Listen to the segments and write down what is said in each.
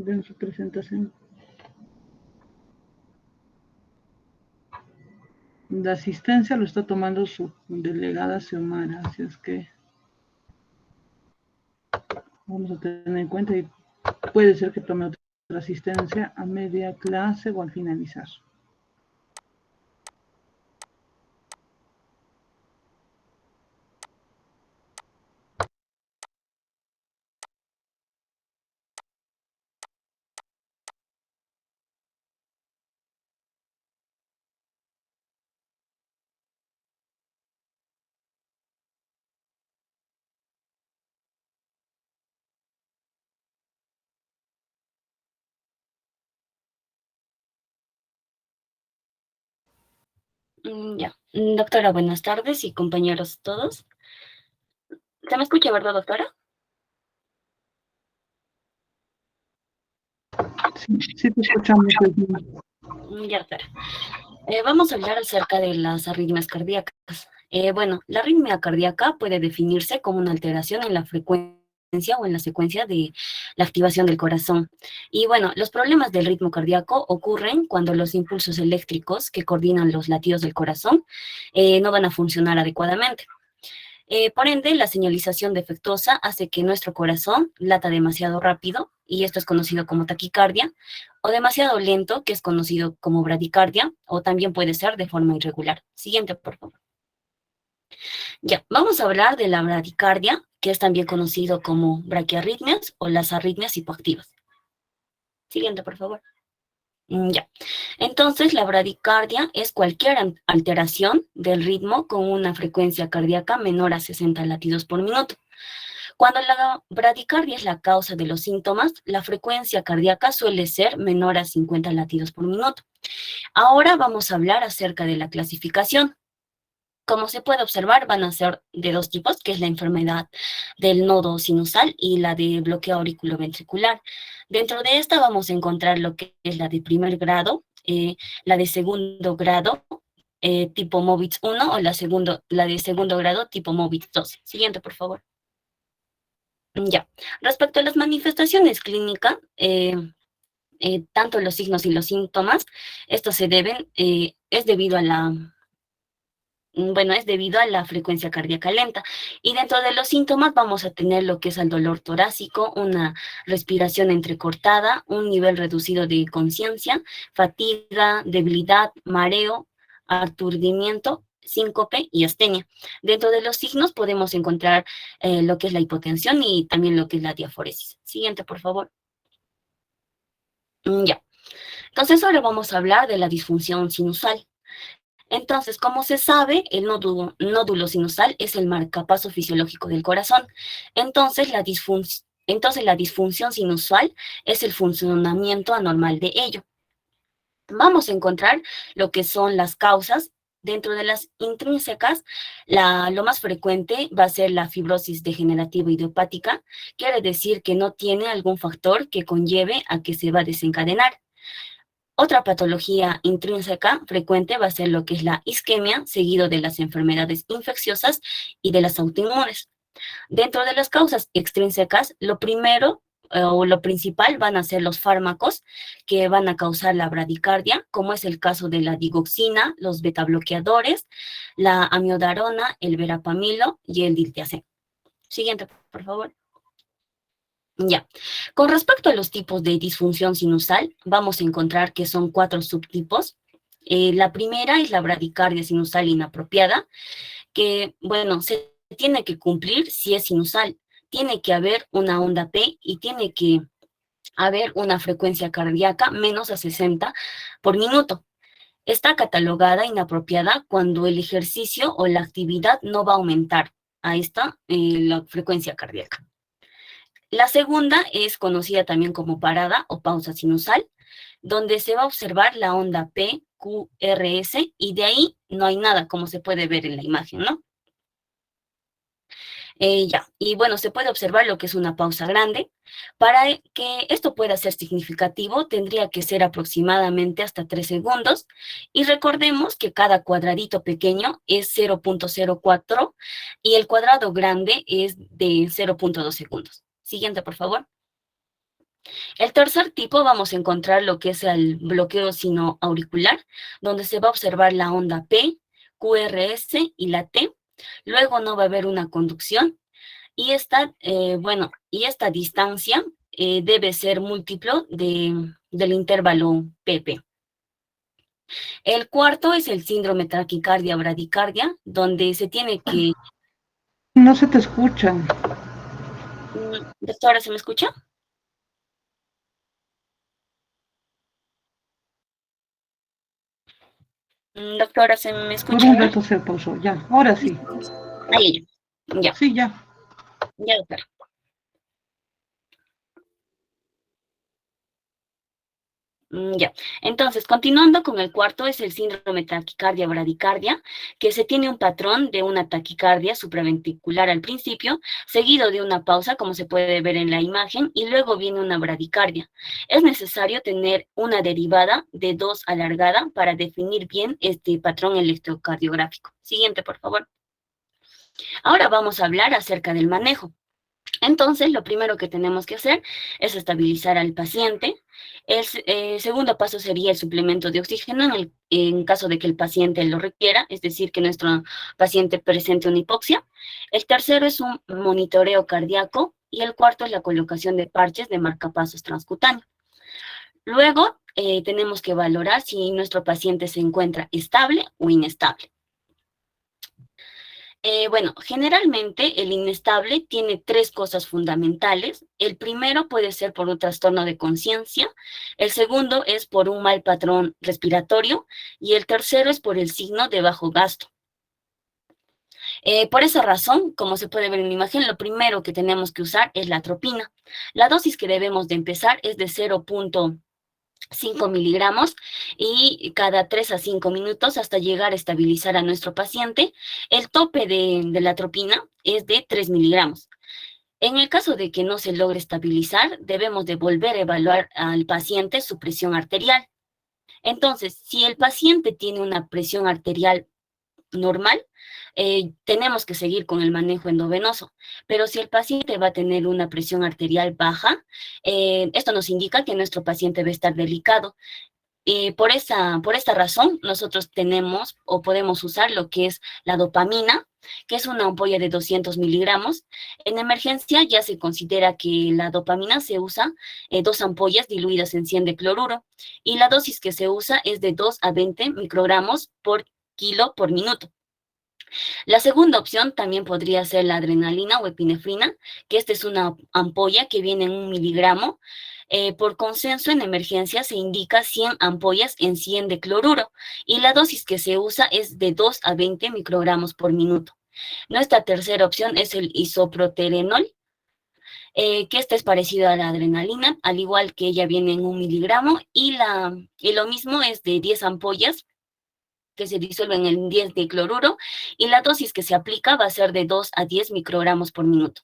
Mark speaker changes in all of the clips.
Speaker 1: Den su presentación. La asistencia lo está tomando su delegada Xiomara, así es que vamos a tener en cuenta y puede ser que tome otra asistencia a media clase o al finalizar.
Speaker 2: Ya. Doctora, buenas tardes y compañeros todos. ¿Se me escucha, verdad, doctora?
Speaker 1: Sí te escuchamos.
Speaker 2: Ya, doctora. Vamos a hablar acerca de las arritmias cardíacas. Bueno, la arritmia cardíaca puede definirse como una alteración en la frecuencia o en la secuencia de la activación del corazón. Y bueno, los problemas del ritmo cardíaco ocurren cuando los impulsos eléctricos que coordinan los latidos del corazón no van a funcionar adecuadamente. Por ende, la señalización defectuosa hace que nuestro corazón lata demasiado rápido, y esto es conocido como taquicardia, o demasiado lento, que es conocido como bradicardia, o también puede ser de forma irregular. Siguiente, por favor. Ya, vamos a hablar de la bradicardia, que es también conocido como braquiarritmias o las arritmias hipoactivas. Siguiente, por favor. Ya. Entonces, la bradicardia es cualquier alteración del ritmo con una frecuencia cardíaca menor a 60 latidos por minuto. Cuando la bradicardia es la causa de los síntomas, la frecuencia cardíaca suele ser menor a 50 latidos por minuto. Ahora vamos a hablar acerca de la clasificación. Como se puede observar, van a ser de dos tipos, que es la enfermedad del nodo sinusal y la de bloqueo auriculoventricular. Dentro de esta vamos a encontrar lo que es la de primer grado, la de segundo grado, tipo MOVITS 1, o la de segundo grado, tipo MOVITS 2. Siguiente, por favor. Ya. Respecto a las manifestaciones clínicas, tanto los signos y los síntomas, estos se deben, es debido a la frecuencia cardíaca lenta. Y dentro de los síntomas vamos a tener lo que es el dolor torácico, una respiración entrecortada, un nivel reducido de conciencia, fatiga, debilidad, mareo, aturdimiento, síncope y astenia. Dentro de los signos podemos encontrar lo que es la hipotensión y también lo que es la diaforesis. Siguiente, por favor. Ya. Entonces ahora vamos a hablar de la disfunción sinusal. Entonces, como se sabe, el nódulo sinusal es el marcapaso fisiológico del corazón. Entonces, la disfunción sinusal es el funcionamiento anormal de ello. Vamos a encontrar lo que son las causas. Dentro de las intrínsecas, lo más frecuente va a ser la fibrosis degenerativa idiopática, quiere decir que no tiene algún factor que conlleve a que se va a desencadenar. Otra patología intrínseca frecuente va a ser lo que es la isquemia, seguido de las enfermedades infecciosas y de las autoinmunes. Dentro de las causas extrínsecas, lo primero o lo principal van a ser los fármacos que van a causar la bradicardia, como es el caso de la digoxina, los betabloqueadores, la amiodarona, el verapamilo y el diltiazem. Siguiente, por favor. Ya. Con respecto a los tipos de disfunción sinusal, vamos a encontrar que son 4 subtipos. La primera es la bradicardia sinusal inapropiada, que, bueno, se tiene que cumplir si es sinusal. Tiene que haber una onda P y tiene que haber una frecuencia cardíaca menos a 60 por minuto. Está catalogada inapropiada cuando el ejercicio o la actividad no va a aumentar. Ahí está la frecuencia cardíaca. La segunda es conocida también como parada o pausa sinusal, donde se va a observar la onda P, Q, R, S, y de ahí no hay nada, como se puede ver en la imagen, ¿no? Ya, y bueno, se puede observar lo que es una pausa grande. Para que esto pueda ser significativo, tendría que ser aproximadamente hasta 3 segundos, y recordemos que cada cuadradito pequeño es 0.04 y el cuadrado grande es de 0.2 segundos. Siguiente, por favor. El tercer tipo vamos a encontrar lo que es el bloqueo sinoauricular, donde se va a observar la onda P, QRS y la T. Luego no va a haber una conducción y esta distancia debe ser múltiplo del intervalo PP. El cuarto es el síndrome taquicardia-bradicardia, donde se tiene que...
Speaker 1: No se te escucha.
Speaker 2: Doctora, ¿se me escucha? Doctora, ¿se me escucha?
Speaker 1: Por un rato se pausó, ya, ahora sí.
Speaker 2: Ahí, ya.
Speaker 1: Sí, ya.
Speaker 2: Ya, doctora. Ya, entonces, continuando con el cuarto, es el síndrome taquicardia-bradicardia, que se tiene un patrón de una taquicardia supraventricular al principio, seguido de una pausa, como se puede ver en la imagen, y luego viene una bradicardia. Es necesario tener una derivada de 2 alargada para definir bien este patrón electrocardiográfico. Siguiente, por favor. Ahora vamos a hablar acerca del manejo. Entonces, lo primero que tenemos que hacer es estabilizar al paciente. El segundo paso sería el suplemento de oxígeno en caso de que el paciente lo requiera, es decir, que nuestro paciente presente una hipoxia. El tercero es un monitoreo cardíaco y el cuarto es la colocación de parches de marcapasos transcutáneos. Luego, tenemos que valorar si nuestro paciente se encuentra estable o inestable. Bueno, generalmente el inestable tiene 3 cosas fundamentales. El primero puede ser por un trastorno de conciencia, el segundo es por un mal patrón respiratorio y el tercero es por el signo de bajo gasto. Por esa razón, como se puede ver en la imagen, lo primero que tenemos que usar es la atropina. La dosis que debemos de empezar es de 0.5 miligramos y cada 3 a 5 minutos hasta llegar a estabilizar a nuestro paciente. El tope de la atropina es de 3 miligramos. En el caso de que no se logre estabilizar, debemos de volver a evaluar al paciente su presión arterial. Entonces, si el paciente tiene una presión arterial normal, tenemos que seguir con el manejo endovenoso. Pero si el paciente va a tener una presión arterial baja, esto nos indica que nuestro paciente va a estar delicado. Por esta razón, nosotros tenemos o podemos usar lo que es la dopamina, que es una ampolla de 200 miligramos. En emergencia ya se considera que la dopamina se usa 2 ampollas diluidas en 100 de cloruro y la dosis que se usa es de 2 a 20 microgramos por kilo por minuto. La segunda opción también podría ser la adrenalina o epinefrina, que esta es una ampolla que viene en 1 miligramo. Por consenso en emergencia se indica 100 ampollas en 100 de cloruro y la dosis que se usa es de 2 a 20 microgramos por minuto. Nuestra tercera opción es el isoproterenol, que esta es parecida a la adrenalina, al igual que ella viene en 1 miligramo y lo mismo es de 10 ampollas que se disuelven en 10 de cloruro y la dosis que se aplica va a ser de 2 a 10 microgramos por minuto.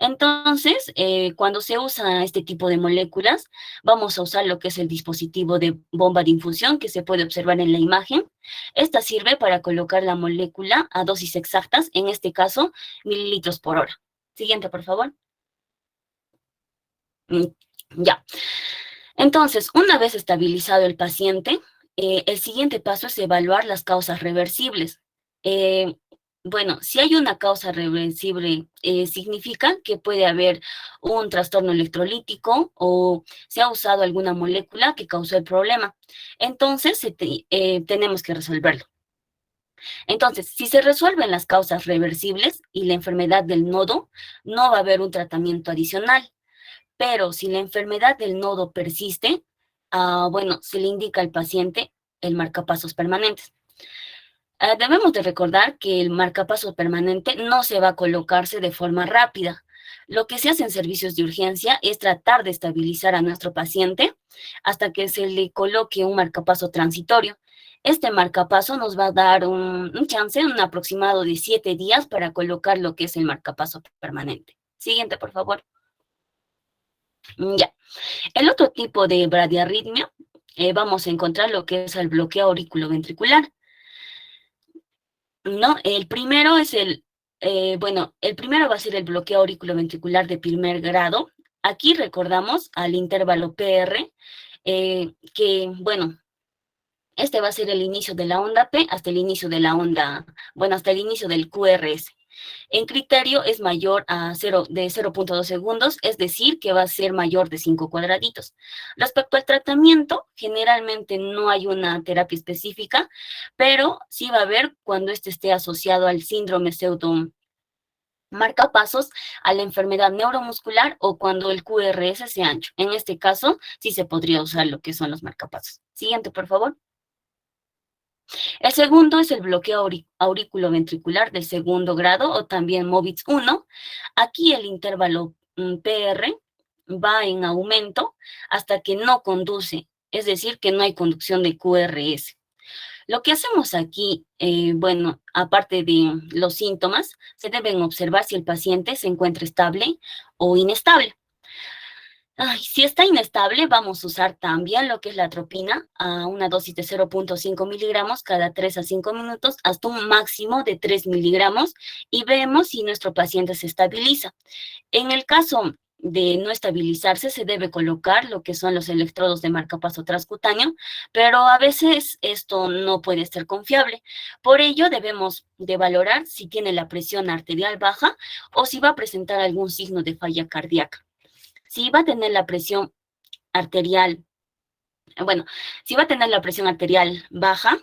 Speaker 2: Entonces, cuando se usa este tipo de moléculas, vamos a usar lo que es el dispositivo de bomba de infusión que se puede observar en la imagen. Esta sirve para colocar la molécula a dosis exactas, en este caso, mililitros por hora. Siguiente, por favor. Ya. Entonces, una vez estabilizado el paciente, el siguiente paso es evaluar las causas reversibles. Bueno, si hay una causa reversible, significa que puede haber un trastorno electrolítico o se ha usado alguna molécula que causó el problema. Entonces, tenemos que resolverlo. Entonces, si se resuelven las causas reversibles y la enfermedad del nodo, no va a haber un tratamiento adicional. Pero si la enfermedad del nodo persiste, bueno, se le indica al paciente el marcapasos permanentes. Debemos de recordar que el marcapaso permanente no se va a colocarse de forma rápida. Lo que se hace en servicios de urgencia es tratar de estabilizar a nuestro paciente hasta que se le coloque un marcapaso transitorio. Este marcapaso nos va a dar un chance, un aproximado de 7 días para colocar lo que es el marcapaso permanente. Siguiente, por favor. Ya. El otro tipo de bradiarritmia, vamos a encontrar lo que es el bloqueo auriculoventricular. ¿No? El primero es el primero va a ser el bloqueo auriculoventricular de primer grado. Aquí recordamos al intervalo PR, que, bueno, este va a ser el inicio de la onda P hasta el inicio de la onda, bueno, hasta el inicio del QRS. En criterio es mayor a 0.2 segundos, es decir, que va a ser mayor de 5 cuadraditos. Respecto al tratamiento, generalmente no hay una terapia específica, pero sí va a haber cuando este esté asociado al síndrome pseudo marcapasos, a la enfermedad neuromuscular o cuando el QRS sea ancho. En este caso, sí se podría usar lo que son los marcapasos. Siguiente, por favor. El segundo es el bloqueo auriculoventricular del segundo grado o también MOVITS 1. Aquí el intervalo PR va en aumento hasta que no conduce, es decir, que no hay conducción de QRS. Lo que hacemos aquí, bueno, aparte de los síntomas, se deben observar si el paciente se encuentra estable o inestable. Si está inestable, vamos a usar también lo que es la atropina a una dosis de 0.5 miligramos cada 3 a 5 minutos hasta un máximo de 3 miligramos y vemos si nuestro paciente se estabiliza. En el caso de no estabilizarse, se debe colocar lo que son los electrodos de marcapaso transcutáneo, pero a veces esto no puede ser confiable. Por ello, debemos de valorar si tiene la presión arterial baja o si va a presentar algún signo de falla cardíaca. Si va a tener la presión arterial, bueno, si va a tener la presión arterial baja,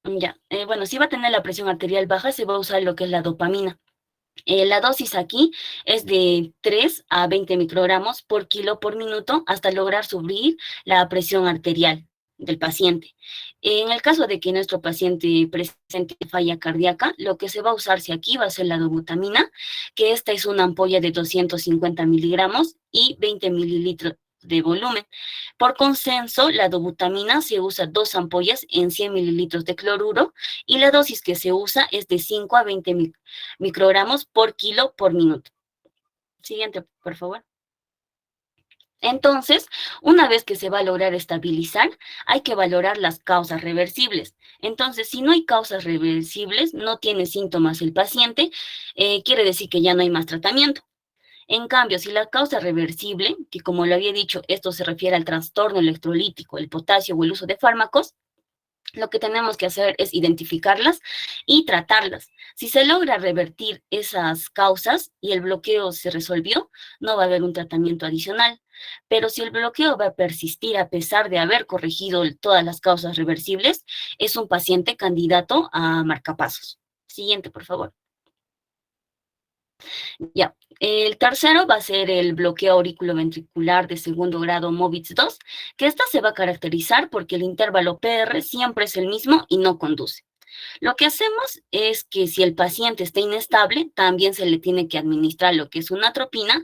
Speaker 2: bueno, si va a tener la presión arterial baja, se va a usar lo que es la dopamina. La dosis aquí es de 3 a 20 microgramos por kilo por minuto hasta lograr subir la presión arterial del paciente. En el caso de que nuestro paciente presente falla cardíaca, lo que se va a usarse aquí va a ser la dobutamina, que esta es una ampolla de 250 miligramos y 20 mililitros de volumen. Por consenso, la dobutamina se usa 2 ampollas en 100 mililitros de cloruro y la dosis que se usa es de 5 a 20 microgramos por kilo por minuto. Siguiente, por favor. Entonces, una vez que se va a lograr estabilizar, hay que valorar las causas reversibles. Entonces, si no hay causas reversibles, no tiene síntomas el paciente, quiere decir que ya no hay más tratamiento. En cambio, si la causa reversible, que como lo había dicho, esto se refiere al trastorno electrolítico, el potasio o el uso de fármacos, lo que tenemos que hacer es identificarlas y tratarlas. Si se logra revertir esas causas y el bloqueo se resolvió, no va a haber un tratamiento adicional. Pero si el bloqueo va a persistir a pesar de haber corregido todas las causas reversibles, es un paciente candidato a marcapasos. Siguiente, por favor. Ya. El tercero va a ser el bloqueo auriculoventricular de segundo grado MOVITS 2, que esta se va a caracterizar porque el intervalo PR siempre es el mismo y no conduce. Lo que hacemos es que si el paciente está inestable, también se le tiene que administrar lo que es una atropina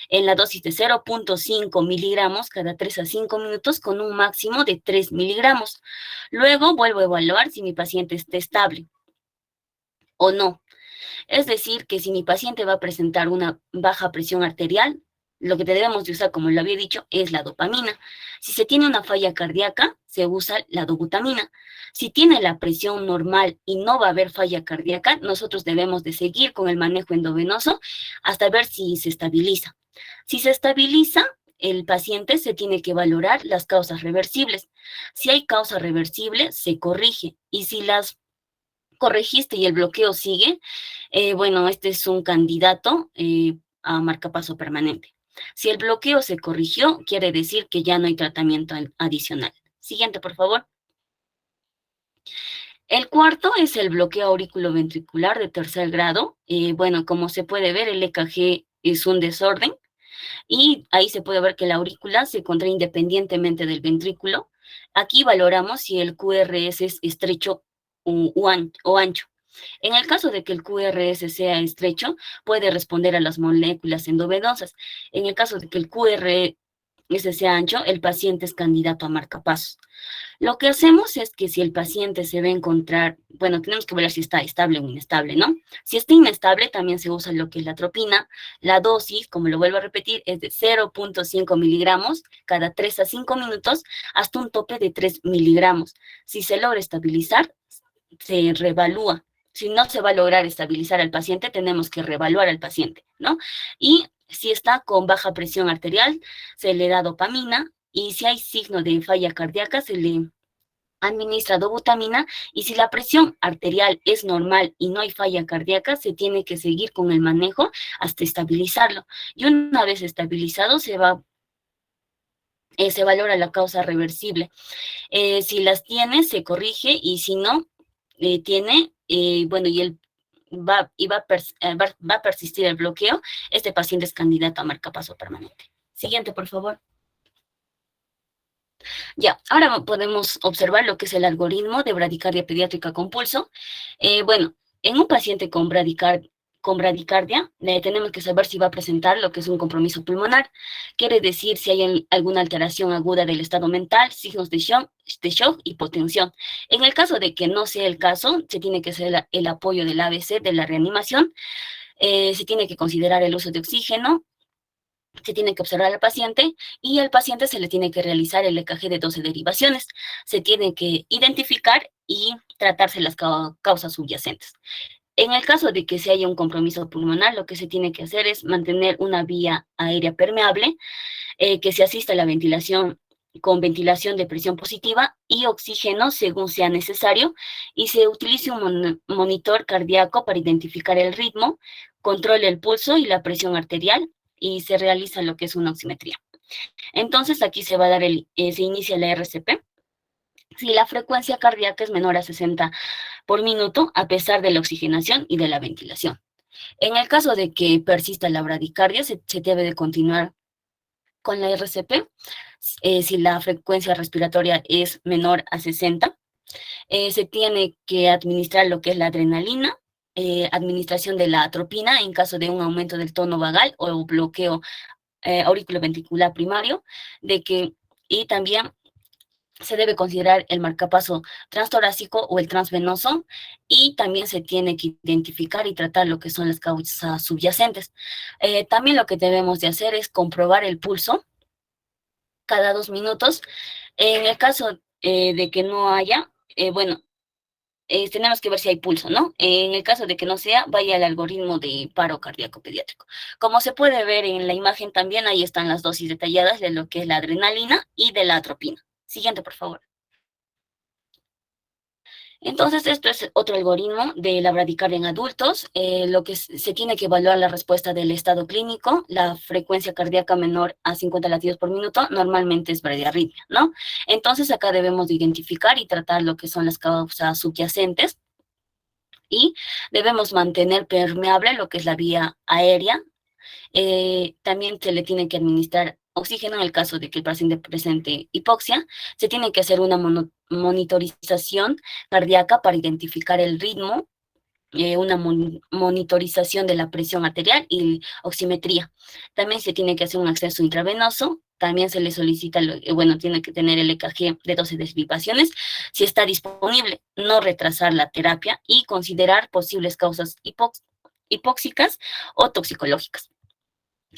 Speaker 2: en la dosis de 0.5 miligramos cada 3 a 5 minutos con un máximo de 3 miligramos. Luego vuelvo a evaluar si mi paciente está estable o no. Es decir, que si mi paciente va a presentar una baja presión arterial, lo que debemos de usar, como lo había dicho, es la dopamina. Si se tiene una falla cardíaca, se usa la dobutamina. Si tiene la presión normal y no va a haber falla cardíaca, nosotros debemos de seguir con el manejo endovenoso hasta ver si se estabiliza. Si se estabiliza, el paciente se tiene que valorar las causas reversibles. Si hay causa reversible, se corrige. Y si las corregiste y el bloqueo sigue, bueno, este es un candidato a marcapaso permanente. Si el bloqueo se corrigió, quiere decir que ya no hay tratamiento adicional. Siguiente, por favor. El cuarto es el bloqueo auriculoventricular de tercer grado. Bueno, como se puede ver, el EKG es un desorden y ahí se puede ver que la aurícula se contrae independientemente del ventrículo. Aquí valoramos si el QRS es estrecho o ancho. En el caso de que el QRS sea estrecho, puede responder a las moléculas endovenosas. En el caso de que el ese ancho, el paciente es candidato a marcapasos. Lo que hacemos es que si el paciente se va a encontrar, bueno, tenemos que ver si está estable o inestable, ¿no? Si está inestable, también se usa lo que es la atropina. La dosis, como lo vuelvo a repetir, es de 0.5 miligramos cada 3 a 5 minutos hasta un tope de 3 miligramos. Si se logra estabilizar, se reevalúa. Si no se va a lograr estabilizar al paciente, tenemos que reevaluar al paciente, ¿no? Y si está con baja presión arterial, se le da dopamina, y si hay signo de falla cardíaca, se le administra dobutamina, y si la presión arterial es normal y no hay falla cardíaca, se tiene que seguir con el manejo hasta estabilizarlo. Y una vez estabilizado, se valora la causa reversible. Si las tiene, se corrige, y si no tiene, bueno, y él va a persistir el bloqueo, este paciente es candidato a marcapaso permanente. Siguiente, por favor. Ya, ahora podemos observar lo que es el algoritmo de bradicardia pediátrica con pulso. Bueno, en un paciente con bradicardia, tenemos que saber si va a presentar lo que es un compromiso pulmonar. Quiere decir si hay alguna alteración aguda del estado mental, signos de shock, hipotensión. En el caso de que no sea el caso, se tiene que hacer el apoyo del ABC, de la reanimación. Se tiene que considerar el uso de oxígeno, se tiene que observar al paciente, y al paciente se le tiene que realizar el EKG de 12 derivaciones. Se tiene que identificar y tratarse las causas subyacentes. En el caso de que se haya un compromiso pulmonar, lo que se tiene que hacer es mantener una vía aérea permeable, que se asista a la ventilación con ventilación de presión positiva y oxígeno según sea necesario, y se utilice un monitor cardíaco para identificar el ritmo, controle el pulso y la presión arterial, y se realiza lo que es una oximetría. Entonces aquí se va a dar se inicia la RCP si la frecuencia cardíaca es menor a 60 por minuto, a pesar de la oxigenación y de la ventilación. En el caso de que persista la bradicardia, se debe de continuar con la RCP. Si la frecuencia respiratoria es menor a 60, se tiene que administrar lo que es la adrenalina, administración de la atropina en caso de un aumento del tono vagal o bloqueo auriculoventricular primario, y también se debe considerar el marcapaso transtorácico o el transvenoso, y también se tiene que identificar y tratar lo que son las causas subyacentes. También lo que debemos de hacer es comprobar el pulso cada 2 minutos. En el caso de que no haya, bueno, tenemos que ver si hay pulso, ¿no? En el caso de que no sea, vaya al algoritmo de paro cardíaco pediátrico. Como se puede ver en la imagen también, ahí están las dosis detalladas de lo que es la adrenalina y de la atropina. Siguiente, por favor. Entonces, esto es otro algoritmo de la bradicardia en adultos. Lo que se tiene que evaluar la respuesta del estado clínico, la frecuencia cardíaca menor a 50 latidos por minuto, normalmente es bradiarritmia, ¿no? Entonces, acá debemos de identificar y tratar lo que son las causas subyacentes, y debemos mantener permeable lo que es la vía aérea. También se le tiene que administrar oxígeno en el caso de que el paciente presente hipoxia. Se tiene que hacer una monitorización cardíaca para identificar el ritmo, una monitorización de la presión arterial y oximetría. También se tiene que hacer un acceso intravenoso. También se le solicita, bueno, tiene que tener el EKG de 12 desvivaciones, si está disponible, no retrasar la terapia y considerar posibles causas hipóxicas o toxicológicas.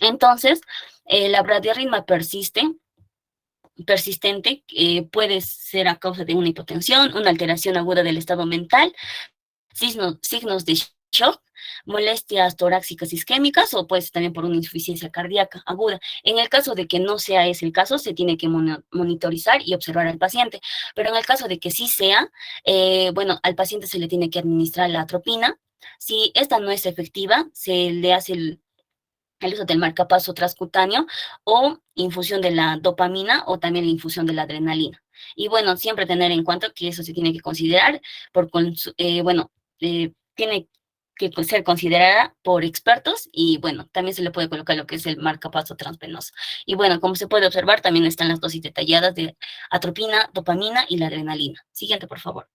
Speaker 2: Entonces, la bradiarritmia persistente puede ser a causa de una hipotensión, una alteración aguda del estado mental, signos de shock, molestias torácicas isquémicas, o pues también por una insuficiencia cardíaca aguda. En el caso de que no sea ese el caso, se tiene que monitorizar y observar al paciente. Pero en el caso de que sí sea, bueno, al paciente se le tiene que administrar la atropina. Si esta no es efectiva, se le hace el uso del marcapaso transcutáneo o infusión de la dopamina, o también la infusión de la adrenalina. Y bueno, siempre tener en cuenta que eso se tiene que considerar bueno, tiene que ser considerada por expertos, y bueno, también se le puede colocar lo que es el marcapaso transvenoso. Y bueno, como se puede observar, también están las dosis detalladas de atropina, dopamina y la adrenalina. Siguiente, por favor.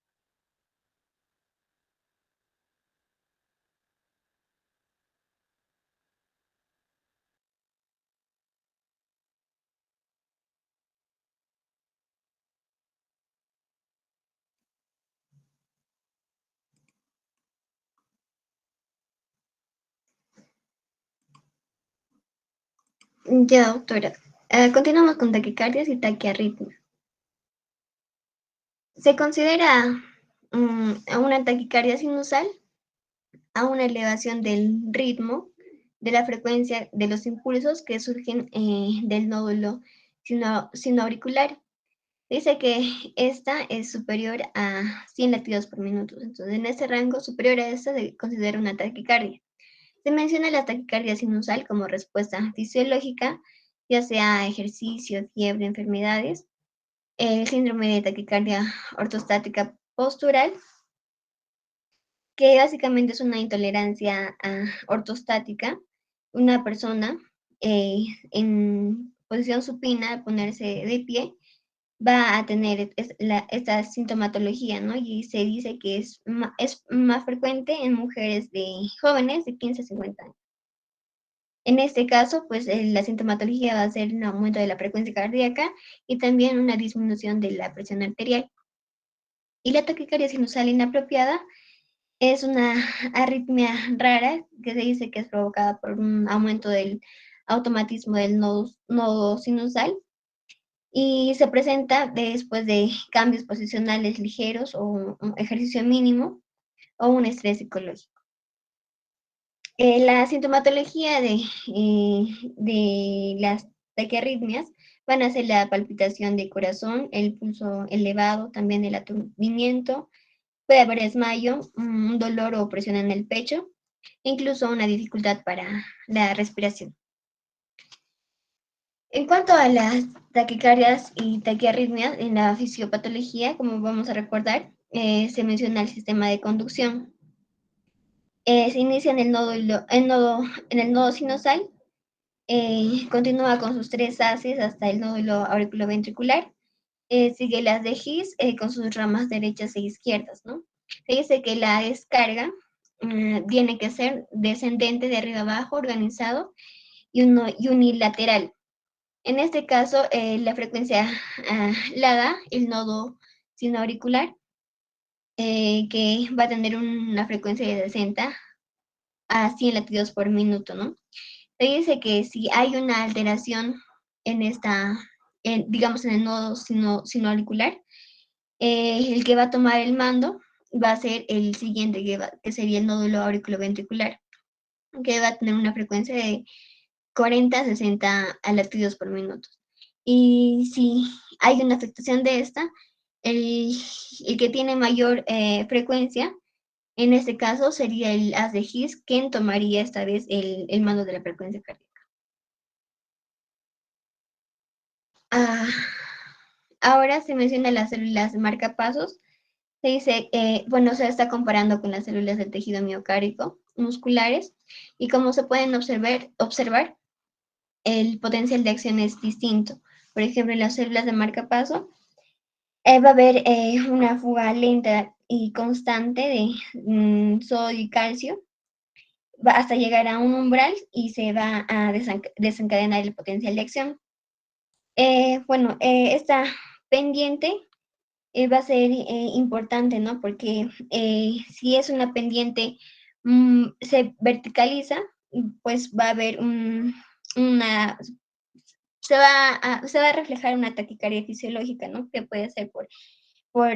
Speaker 3: Ya, doctora. Continuamos con taquicardias y taquiarritmia. Se considera una taquicardia sinusal a una elevación del ritmo de la frecuencia de los impulsos que surgen del nódulo sinoauricular. Dice que esta es superior a 100 latidos por minuto. Entonces, en ese rango superior a esta se considera una taquicardia. Se menciona la taquicardia sinusal como respuesta fisiológica, ya sea ejercicio, fiebre, enfermedades. El síndrome de taquicardia ortostática postural, que básicamente es una intolerancia ortostática. Una persona en posición supina, ponerse de pie, va a tener esta sintomatología, ¿no? Y se dice que es más frecuente en mujeres jóvenes de 15 a 50 años. En este caso, pues la sintomatología va a ser un aumento de la frecuencia cardíaca y también una disminución de la presión arterial. Y la taquicardia sinusal inapropiada es una arritmia rara que se dice que es provocada por un aumento del automatismo del nodo sinusal y se presenta después de cambios posicionales ligeros o un ejercicio mínimo o un estrés psicológico. La sintomatología de las taquiarritmias van a ser la palpitación del corazón, el pulso elevado, también el aturdimiento, puede haber desmayo, un dolor o presión en el pecho, incluso una dificultad para la respiración. En cuanto a las taquicardias y taquiarritmias, en la fisiopatología, como vamos a recordar, se menciona el sistema de conducción. Se inicia en el nodo sinusal, continúa con sus 3 haces hasta el nódulo auriculoventricular, sigue las de His con sus ramas derechas e izquierdas, ¿no? Se dice que la descarga tiene que ser descendente de arriba abajo, organizado y unilateral. En este caso, la frecuencia la da el nodo sinoauricular, que va a tener una frecuencia de 60 a 100 latidos por minuto, ¿no? Se dice que si hay una alteración en digamos, en el nodo sinoauricular, el que va a tomar el mando va a ser el siguiente, que sería el nódulo auriculoventricular, que va a tener una frecuencia de 40 a 60 latidos por minuto. Y si hay una afectación de esta, el que tiene mayor frecuencia, en este caso sería el haz de His, quien tomaría esta vez el mando de la frecuencia cardíaca. Ahora se menciona las células marcapasos. Se dice, bueno, se está comparando con las células del tejido miocárdico musculares y como se pueden observar, el potencial de acción es distinto. Por ejemplo, en las células de marcapaso va a haber una fuga lenta y constante de sodio y calcio, va hasta llegar a un umbral y se va a desencadenar el potencial de acción. Bueno, esta pendiente va a ser importante, ¿no? Porque si es una pendiente, se verticaliza, pues va a haber se va a reflejar una taquicardia fisiológica, ¿no? Que puede ser por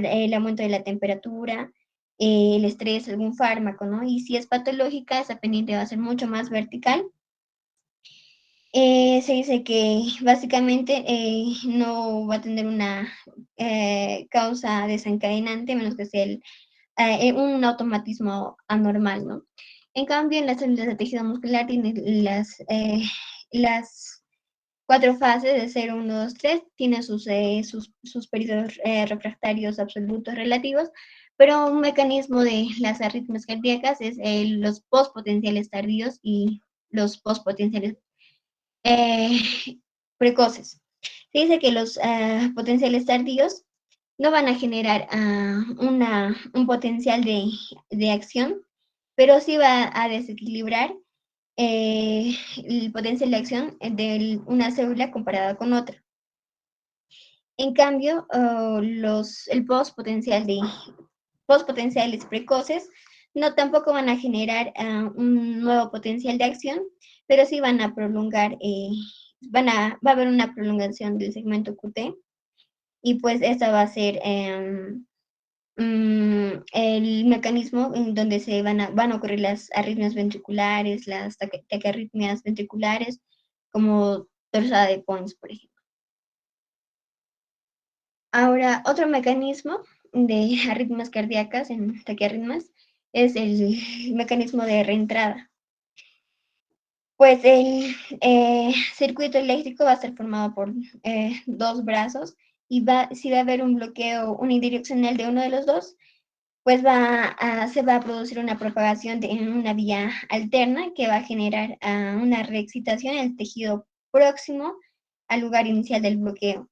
Speaker 3: el aumento de la temperatura, el estrés, algún fármaco, ¿no? Y si es patológica, esa pendiente va a ser mucho más vertical. Se dice que básicamente no va a tener una causa desencadenante, menos que sea un automatismo anormal, ¿no? En cambio, en las células de tejido muscular tienen las 4 fases de 0, 1, 2, 3, tiene sus periodos refractarios absolutos relativos, pero un mecanismo de las arritmias cardíacas es los postpotenciales tardíos y los postpotenciales precoces. Se dice que los potenciales tardíos no van a generar un potencial de acción, pero sí va a desequilibrar el potencial de acción de una célula comparada con otra. En cambio, el postpotenciales precoces no tampoco van a generar un nuevo potencial de acción, pero sí van a prolongar va a haber una prolongación del segmento QT y pues esta va a ser el mecanismo en donde van a ocurrir las arritmias ventriculares, las taquiarritmias ventriculares, como torsada de Pons, por ejemplo. Ahora, otro mecanismo de arritmias cardíacas en taquiarritmias es el mecanismo de reentrada. Pues el circuito eléctrico va a estar formado por dos brazos y si va a haber un bloqueo unidireccional de uno de los dos, pues se va a producir una propagación en una vía alterna que va a generar una reexcitación en el tejido próximo al lugar inicial del bloqueo.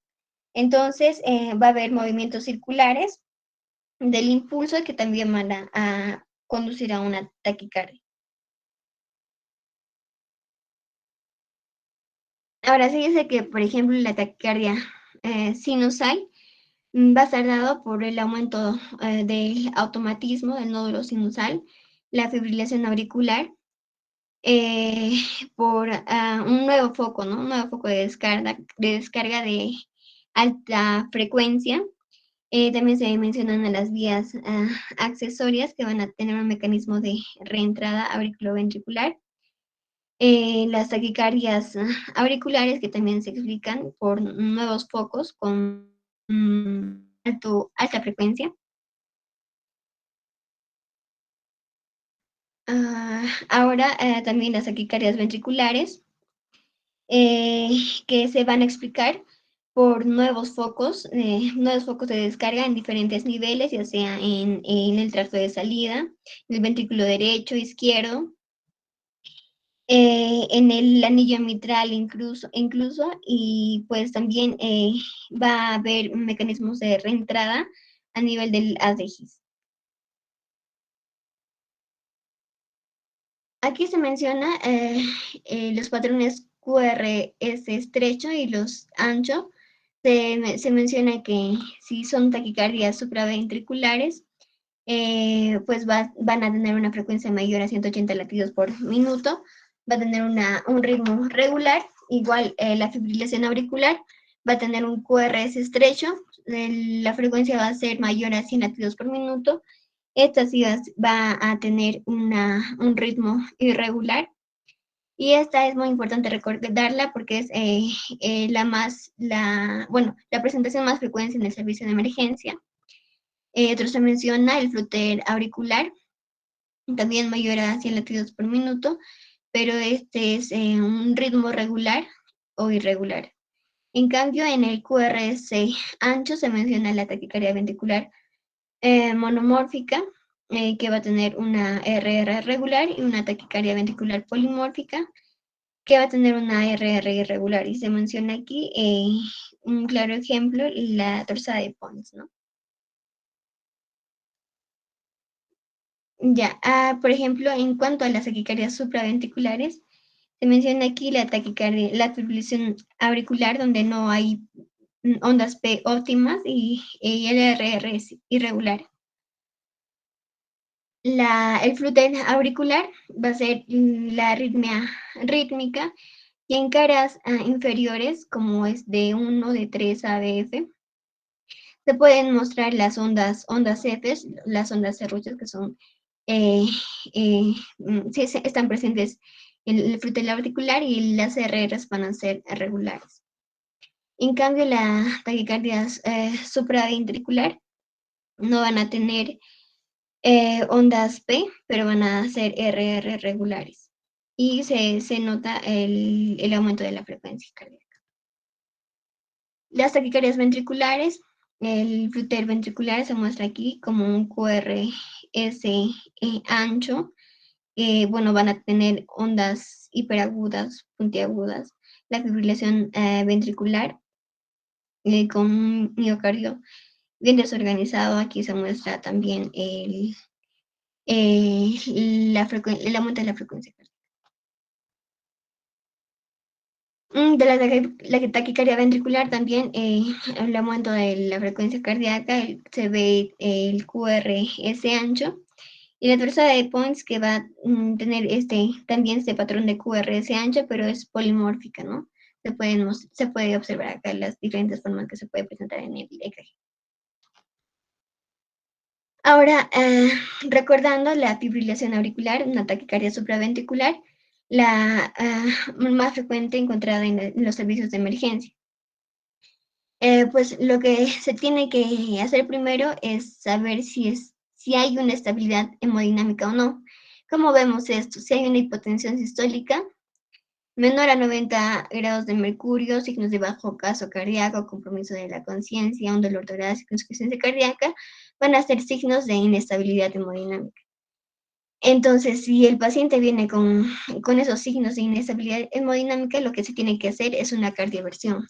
Speaker 3: Entonces, va a haber movimientos circulares del impulso que también van a conducir a una taquicardia. Ahora sí dice que, por ejemplo, la taquicardia sinusal va a estar dado por el aumento del automatismo del nódulo sinusal, la fibrilación auricular, por un nuevo foco, ¿no? Un nuevo foco de descarga de alta frecuencia. También se mencionan a las vías accesorias que van a tener un mecanismo de reentrada auriculoventricular. Las taquicardias auriculares que también se explican por nuevos focos con alta frecuencia. Ahora también las taquicardias ventriculares que se van a explicar por nuevos focos de descarga en diferentes niveles, ya sea en el tracto de salida, en el ventrículo derecho, izquierdo, en el anillo mitral incluso y pues también va a haber mecanismos de reentrada a nivel del ADGIS. Aquí se menciona los patrones QRS estrecho y los ancho. Se menciona que si son taquicardias supraventriculares, pues van a tener una frecuencia mayor a 180 latidos por minuto, va a tener un ritmo regular, igual la fibrilación auricular va a tener un QRS estrecho, la frecuencia va a ser mayor a 100 latidos por minuto, esta sí va a tener un ritmo irregular. Y esta es muy importante recordarla porque es la presentación más frecuente en el servicio de emergencia. Otro se menciona el flúter auricular, también mayor a 100 latidos por minuto, pero este es un ritmo regular o irregular. En cambio, en el QRS ancho se menciona la taquicardia ventricular monomórfica, que va a tener una RR regular y una taquicardia ventricular polimórfica, que va a tener una RR irregular. Y se menciona aquí un claro ejemplo, la torsada de Pons, ¿no? Ya, por ejemplo, en cuanto a las taquicardias supraventriculares, se menciona aquí la taquicardia, la fibrilación auricular, donde no hay ondas P óptimas y el RR es irregular. El flúter auricular va a ser la arritmia rítmica y en caras inferiores, como es de 1, de 3 ABF, se pueden mostrar las ondas F, las ondas serruchas, que son, sí, están presentes en el flúter auricular y las RRs van a ser regulares. En cambio, la taquicardia supraventricular no van a tener ondas P, pero van a ser RR regulares. Y se nota el aumento de la frecuencia cardíaca. Las taquicardias ventriculares, el flúter ventricular se muestra aquí como un QRS ancho. Bueno, van a tener ondas hiperagudas, puntiagudas. La fibrilación ventricular con un miocardio bien desorganizado. Aquí se muestra también el aumento de la frecuencia cardíaca. De la taquicardia ventricular también, el aumento de la frecuencia cardíaca, se ve el QRS ancho, y la torsada de Pons que va a tener también este patrón de QRS ancho, pero es polimórfica, ¿no? se puede observar acá las diferentes formas que se puede presentar en el EKG. Ahora, recordando la fibrilación auricular, una taquicardia supraventricular, la más frecuente encontrada en los servicios de emergencia. Pues lo que se tiene que hacer primero es saber si hay una estabilidad hemodinámica o no. ¿Cómo vemos esto? Si hay una hipotensión sistólica menor a 90 grados de mercurio, signos de bajo caso cardíaco, compromiso de la conciencia, un dolor torácico, insuficiencia cardíaca, van a ser signos de inestabilidad hemodinámica. Entonces, si el paciente viene con esos signos de inestabilidad hemodinámica, lo que se tiene que hacer es una cardioversión.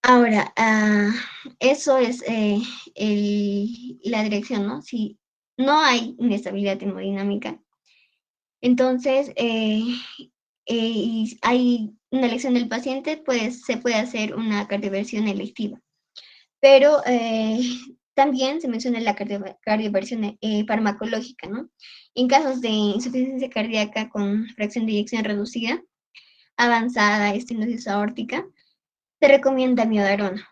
Speaker 3: Ahora, eso es la dirección, ¿no? Si no hay inestabilidad hemodinámica, entonces y hay una lesión del paciente, pues se puede hacer una cardioversión electiva. Pero también se menciona la cardioversión farmacológica, ¿no? En casos de insuficiencia cardíaca con fracción de eyección reducida, avanzada, estenosis aórtica, se recomienda miodarona.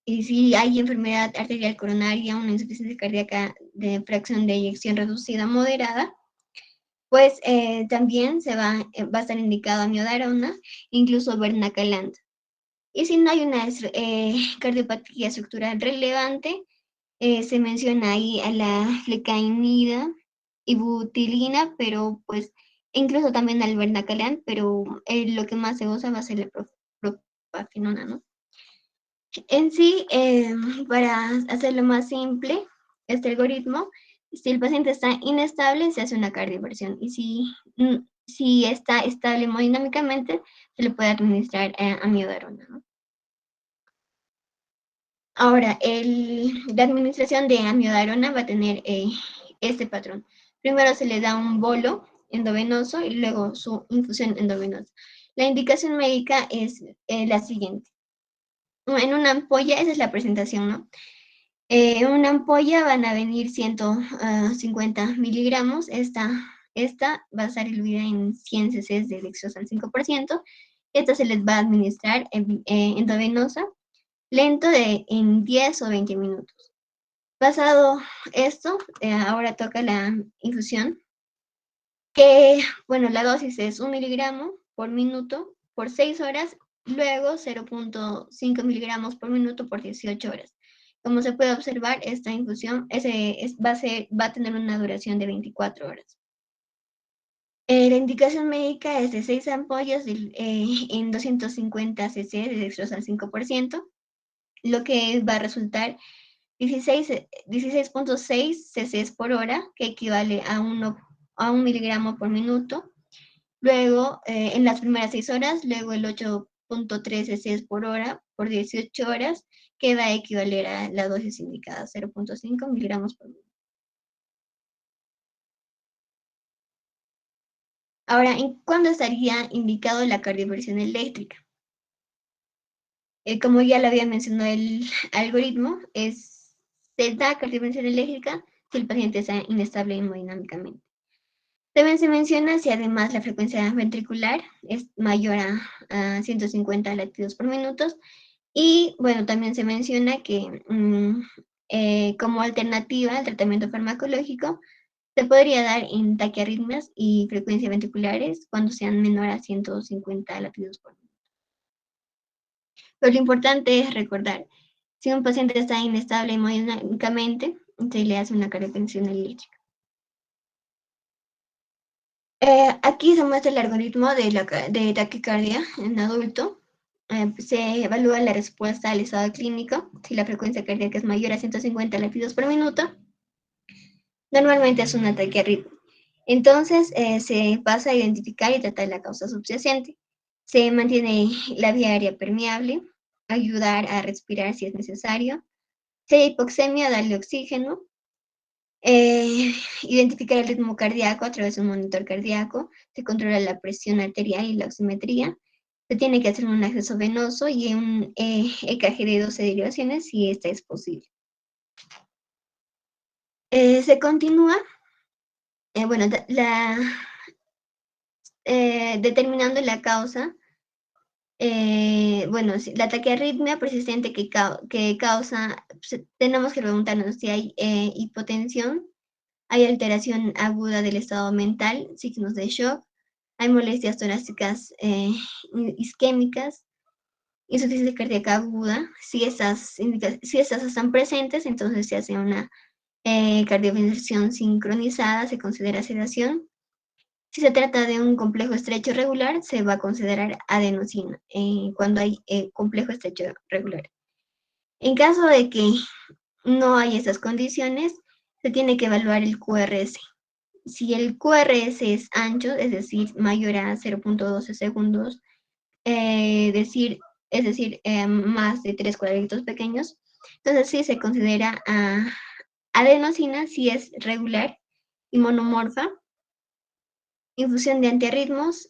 Speaker 3: Y si hay enfermedad arterial coronaria, una insuficiencia cardíaca de fracción de eyección reducida moderada, pues también va a estar indicado amiodarona, incluso vernacalant. Y si no hay una cardiopatía estructural relevante, se menciona ahí a la flecainida y butilina, pero pues incluso también al vernacalant, pero lo que más se usa va a ser la propafinona, ¿no? En sí, para hacerlo más simple, este algoritmo, si el paciente está inestable, se hace una cardioversión. Y si está estable hemodinámicamente, se le puede administrar amiodarona, ¿no? Ahora, la administración de amiodarona va a tener este patrón. Primero se le da un bolo endovenoso y luego su infusión endovenosa. La indicación médica es la siguiente. En una ampolla, esa es la presentación, ¿no? En una ampolla van a venir 150 miligramos. Esta va a estar diluida en 100 cc de dextrosa al 5%. Esta se les va a administrar endovenosa, lento en 10 o 20 minutos. Pasado esto, ahora toca la infusión, que, bueno, la dosis es 1 miligramo por minuto por 6 horas, luego 0.5 miligramos por minuto por 18 horas. Como se puede observar, esta infusión va a tener una duración de 24 horas. La indicación médica es de 6 ampollas en 250 cc de dextrosa al 5%, lo que va a resultar 16.6 cc por hora, que equivale a 1 miligramo por minuto. Luego, en las primeras 6 horas, luego el 8.3 cc por hora por 18 horas, que va a equivaler a la dosis indicada, 0.5 miligramos por minuto. Ahora, ¿cuándo estaría indicado la cardioversión eléctrica? Como ya lo había mencionado el algoritmo, se da cardioversión eléctrica si el paciente está inestable hemodinámicamente. También se menciona si además la frecuencia ventricular es mayor a 150 latidos por minuto. Y bueno, también se menciona que como alternativa al tratamiento farmacológico, se podría dar en taquiarritmias y frecuencias ventriculares cuando sean menor a 150 latidos por minuto. Pero lo importante es recordar, si un paciente está inestable hemodinámicamente, se le hace una cardioversión eléctrica. Aquí se muestra el algoritmo de taquicardia en adulto. Se evalúa la respuesta al estado clínico. Si la frecuencia cardíaca es mayor a 150 latidos por minuto, normalmente es una taquiarritmia. Entonces, se pasa a identificar y tratar la causa subyacente. Se mantiene la vía aérea permeable, ayudar a respirar si es necesario. Si hay hipoxemia, darle oxígeno. Identificar el ritmo cardíaco a través de un monitor cardíaco, se controla la presión arterial y la oximetría, se tiene que hacer un acceso venoso y un EKG de 12 derivaciones si esta es posible. Se continúa, bueno, determinando la causa. Bueno, la taquiarritmia persistente que causa, tenemos que preguntarnos si hay hipotensión, hay alteración aguda del estado mental, signos de shock, hay molestias torácicas isquémicas, insuficiencia cardíaca aguda. Si estas están presentes, entonces se hace una cardioversión sincronizada, se considera sedación. Si se trata de un complejo estrecho regular, se va a considerar adenosina cuando hay complejo estrecho regular. En caso de que no hay esas condiciones, se tiene que evaluar el QRS. Si el QRS es ancho, es decir, mayor a 0.12 segundos, es decir, más de 3 cuadritos pequeños, entonces sí se considera adenosina si es regular y monomorfa, infusión de antiarrítmicos,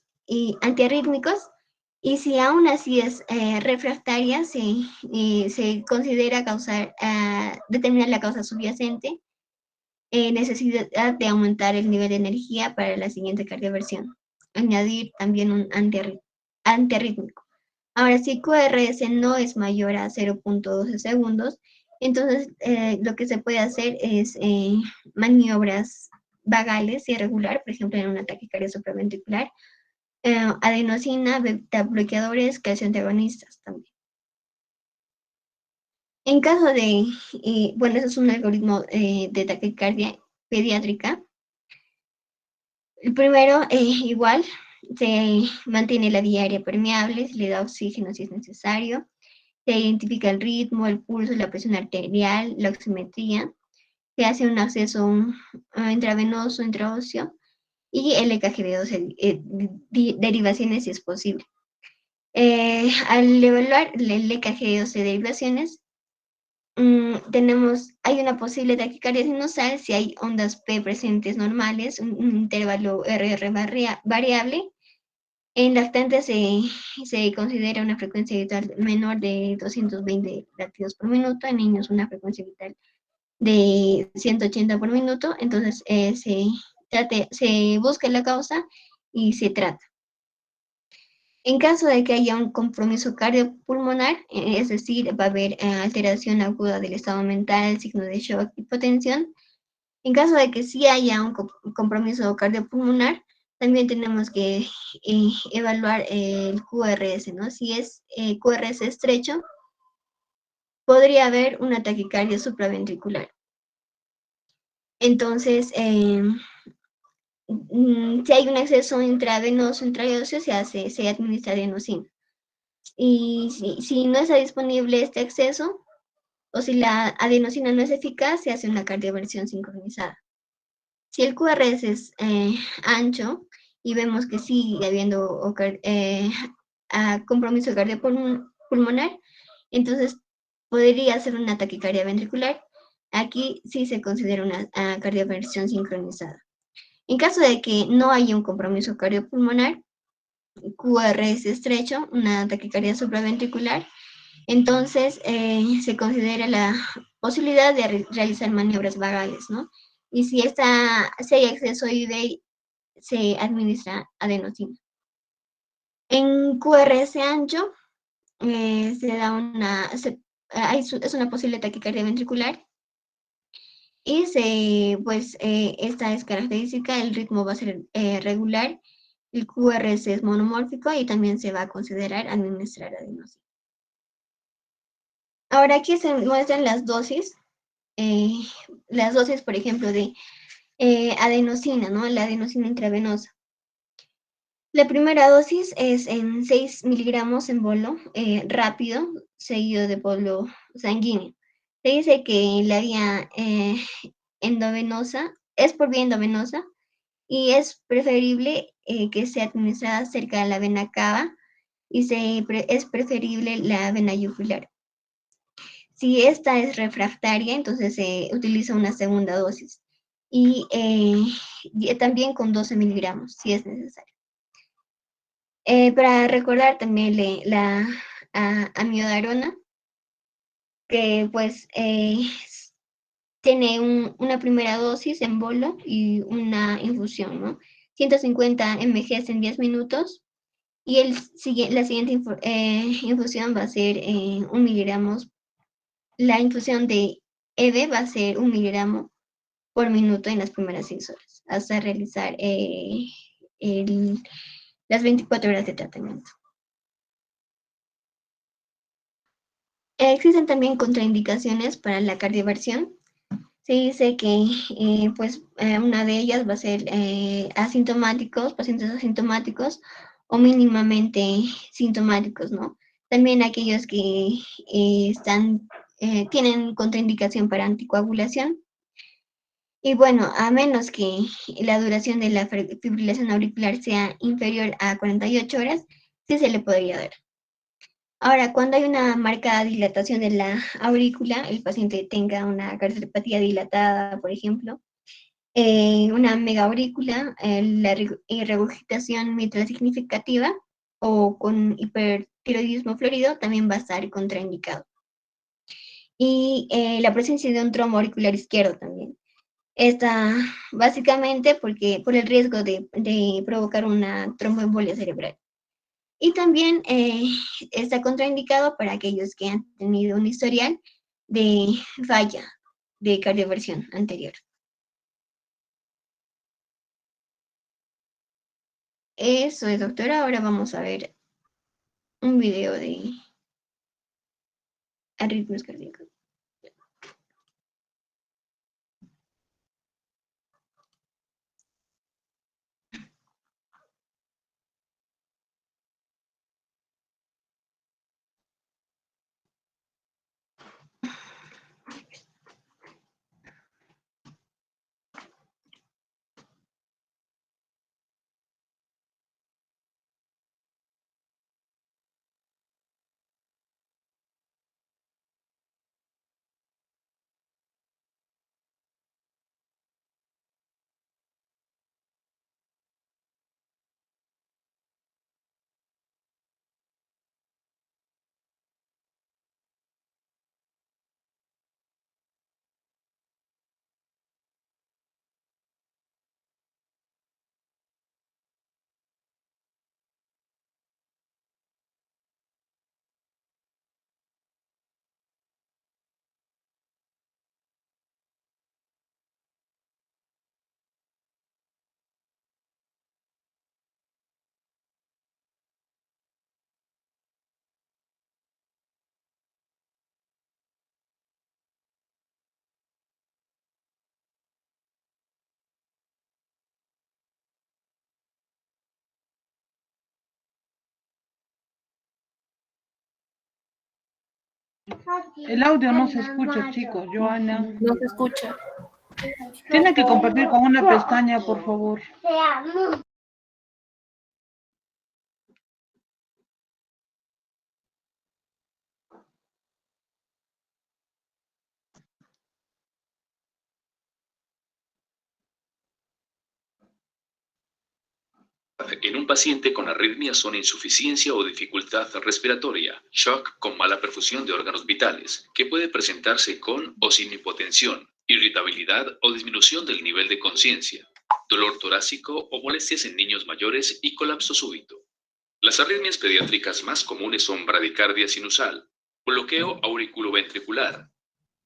Speaker 3: y si aún así es refractaria, se considera determinar la causa subyacente, necesidad de aumentar el nivel de energía para la siguiente cardioversión, añadir también un antiarrítmico. Ahora, si QRS no es mayor a 0.12 segundos, entonces lo que se puede hacer es maniobras vagales y irregular, por ejemplo, en un taquicardia supraventricular, adenosina, beta bloqueadores, calcio antagonistas también. En caso de, bueno, eso es un algoritmo de taquicardia pediátrica. El primero, igual, se mantiene la vía aérea permeable, se le da oxígeno si es necesario, se identifica el ritmo, el pulso, la presión arterial, la oximetría, se hace un acceso intravenoso, intraóseo, y el EKG de derivaciones si es posible. Al evaluar el EKG de derivaciones, hay una posible taquicardia sinusal si hay ondas P presentes normales, un intervalo RR variable. En lactantes se considera una frecuencia vital menor de 220 latidos por minuto, en niños una frecuencia vital de 180 por minuto, entonces se busca la causa y se trata. En caso de que haya un compromiso cardiopulmonar, es decir, va a haber alteración aguda del estado mental, signo de shock, hipotensión. En caso de que sí haya un compromiso cardiopulmonar, también tenemos que evaluar el QRS, ¿no? Si es QRS estrecho, podría haber una taquicardia supraventricular. Entonces, si hay un exceso intravenoso, intraóseo, se administra adenosina. Y si no está disponible este exceso, o si la adenosina no es eficaz, se hace una cardioversión sincronizada. Si el QRS es ancho y vemos que sigue habiendo compromiso cardiopulmonar, entonces podría ser una taquicardia ventricular. Aquí sí se considera una cardioversión sincronizada. En caso de que no haya un compromiso cardiopulmonar, QRS estrecho, una taquicardia supraventricular, entonces se considera la posibilidad de realizar maniobras vagales, ¿no? Y si hay exceso de IVA, se administra adenosina. En QRS ancho se da es una posible taquicardia ventricular y esta es característica, el ritmo va a ser regular, el QRS es monomórfico y también se va a considerar administrar adenosina. Ahora aquí se muestran las dosis, por ejemplo, de adenosina, ¿no? La adenosina intravenosa. La primera dosis es en 6 miligramos en bolo rápido, seguido de bolo sanguíneo. Se dice que la vía endovenosa es por vía endovenosa y es preferible que sea administrada cerca de la vena cava y es preferible la vena yugular. Si esta es refractaria, entonces se utiliza una segunda dosis y también con 12 miligramos si es necesario. Para recordar también la amiodarona, que pues tiene una primera dosis en bolo y una infusión, ¿no? 150 mg en 10 minutos. Y la siguiente infusión va a ser 1 miligramos. La infusión de ED va a ser 1 miligramo por minuto en las primeras 6 horas, hasta realizar las 24 horas de tratamiento. Existen también contraindicaciones para la cardioversión. Se dice que una de ellas va a ser pacientes asintomáticos o mínimamente sintomáticos, ¿no? También aquellos que tienen contraindicación para anticoagulación. Y bueno, a menos que la duración de la fibrilación auricular sea inferior a 48 horas, sí se le podría dar. Ahora, cuando hay una marcada dilatación de la aurícula, el paciente tenga una cardiopatía dilatada, por ejemplo, una megaaurícula, la regurgitación mitral significativa o con hipertiroidismo florido también va a estar contraindicado. Y la presencia de un trombo auricular izquierdo también. Esta básicamente por el riesgo de provocar una tromboembolia cerebral. Y también está contraindicado para aquellos que han tenido un historial de falla de cardioversión anterior. Eso es, doctora. Ahora vamos a ver un video de arritmias cardíacas.
Speaker 1: El audio no se escucha, chicos. Joana,
Speaker 2: No se escucha.
Speaker 1: tiene que compartir con una pestaña, por favor.
Speaker 4: En un paciente con arritmia son insuficiencia o dificultad respiratoria, shock con mala perfusión de órganos vitales, que puede presentarse con o sin hipotensión, irritabilidad o disminución del nivel de conciencia, dolor torácico o molestias en niños mayores y colapso súbito. Las arritmias pediátricas más comunes son bradicardia sinusal, bloqueo auriculoventricular,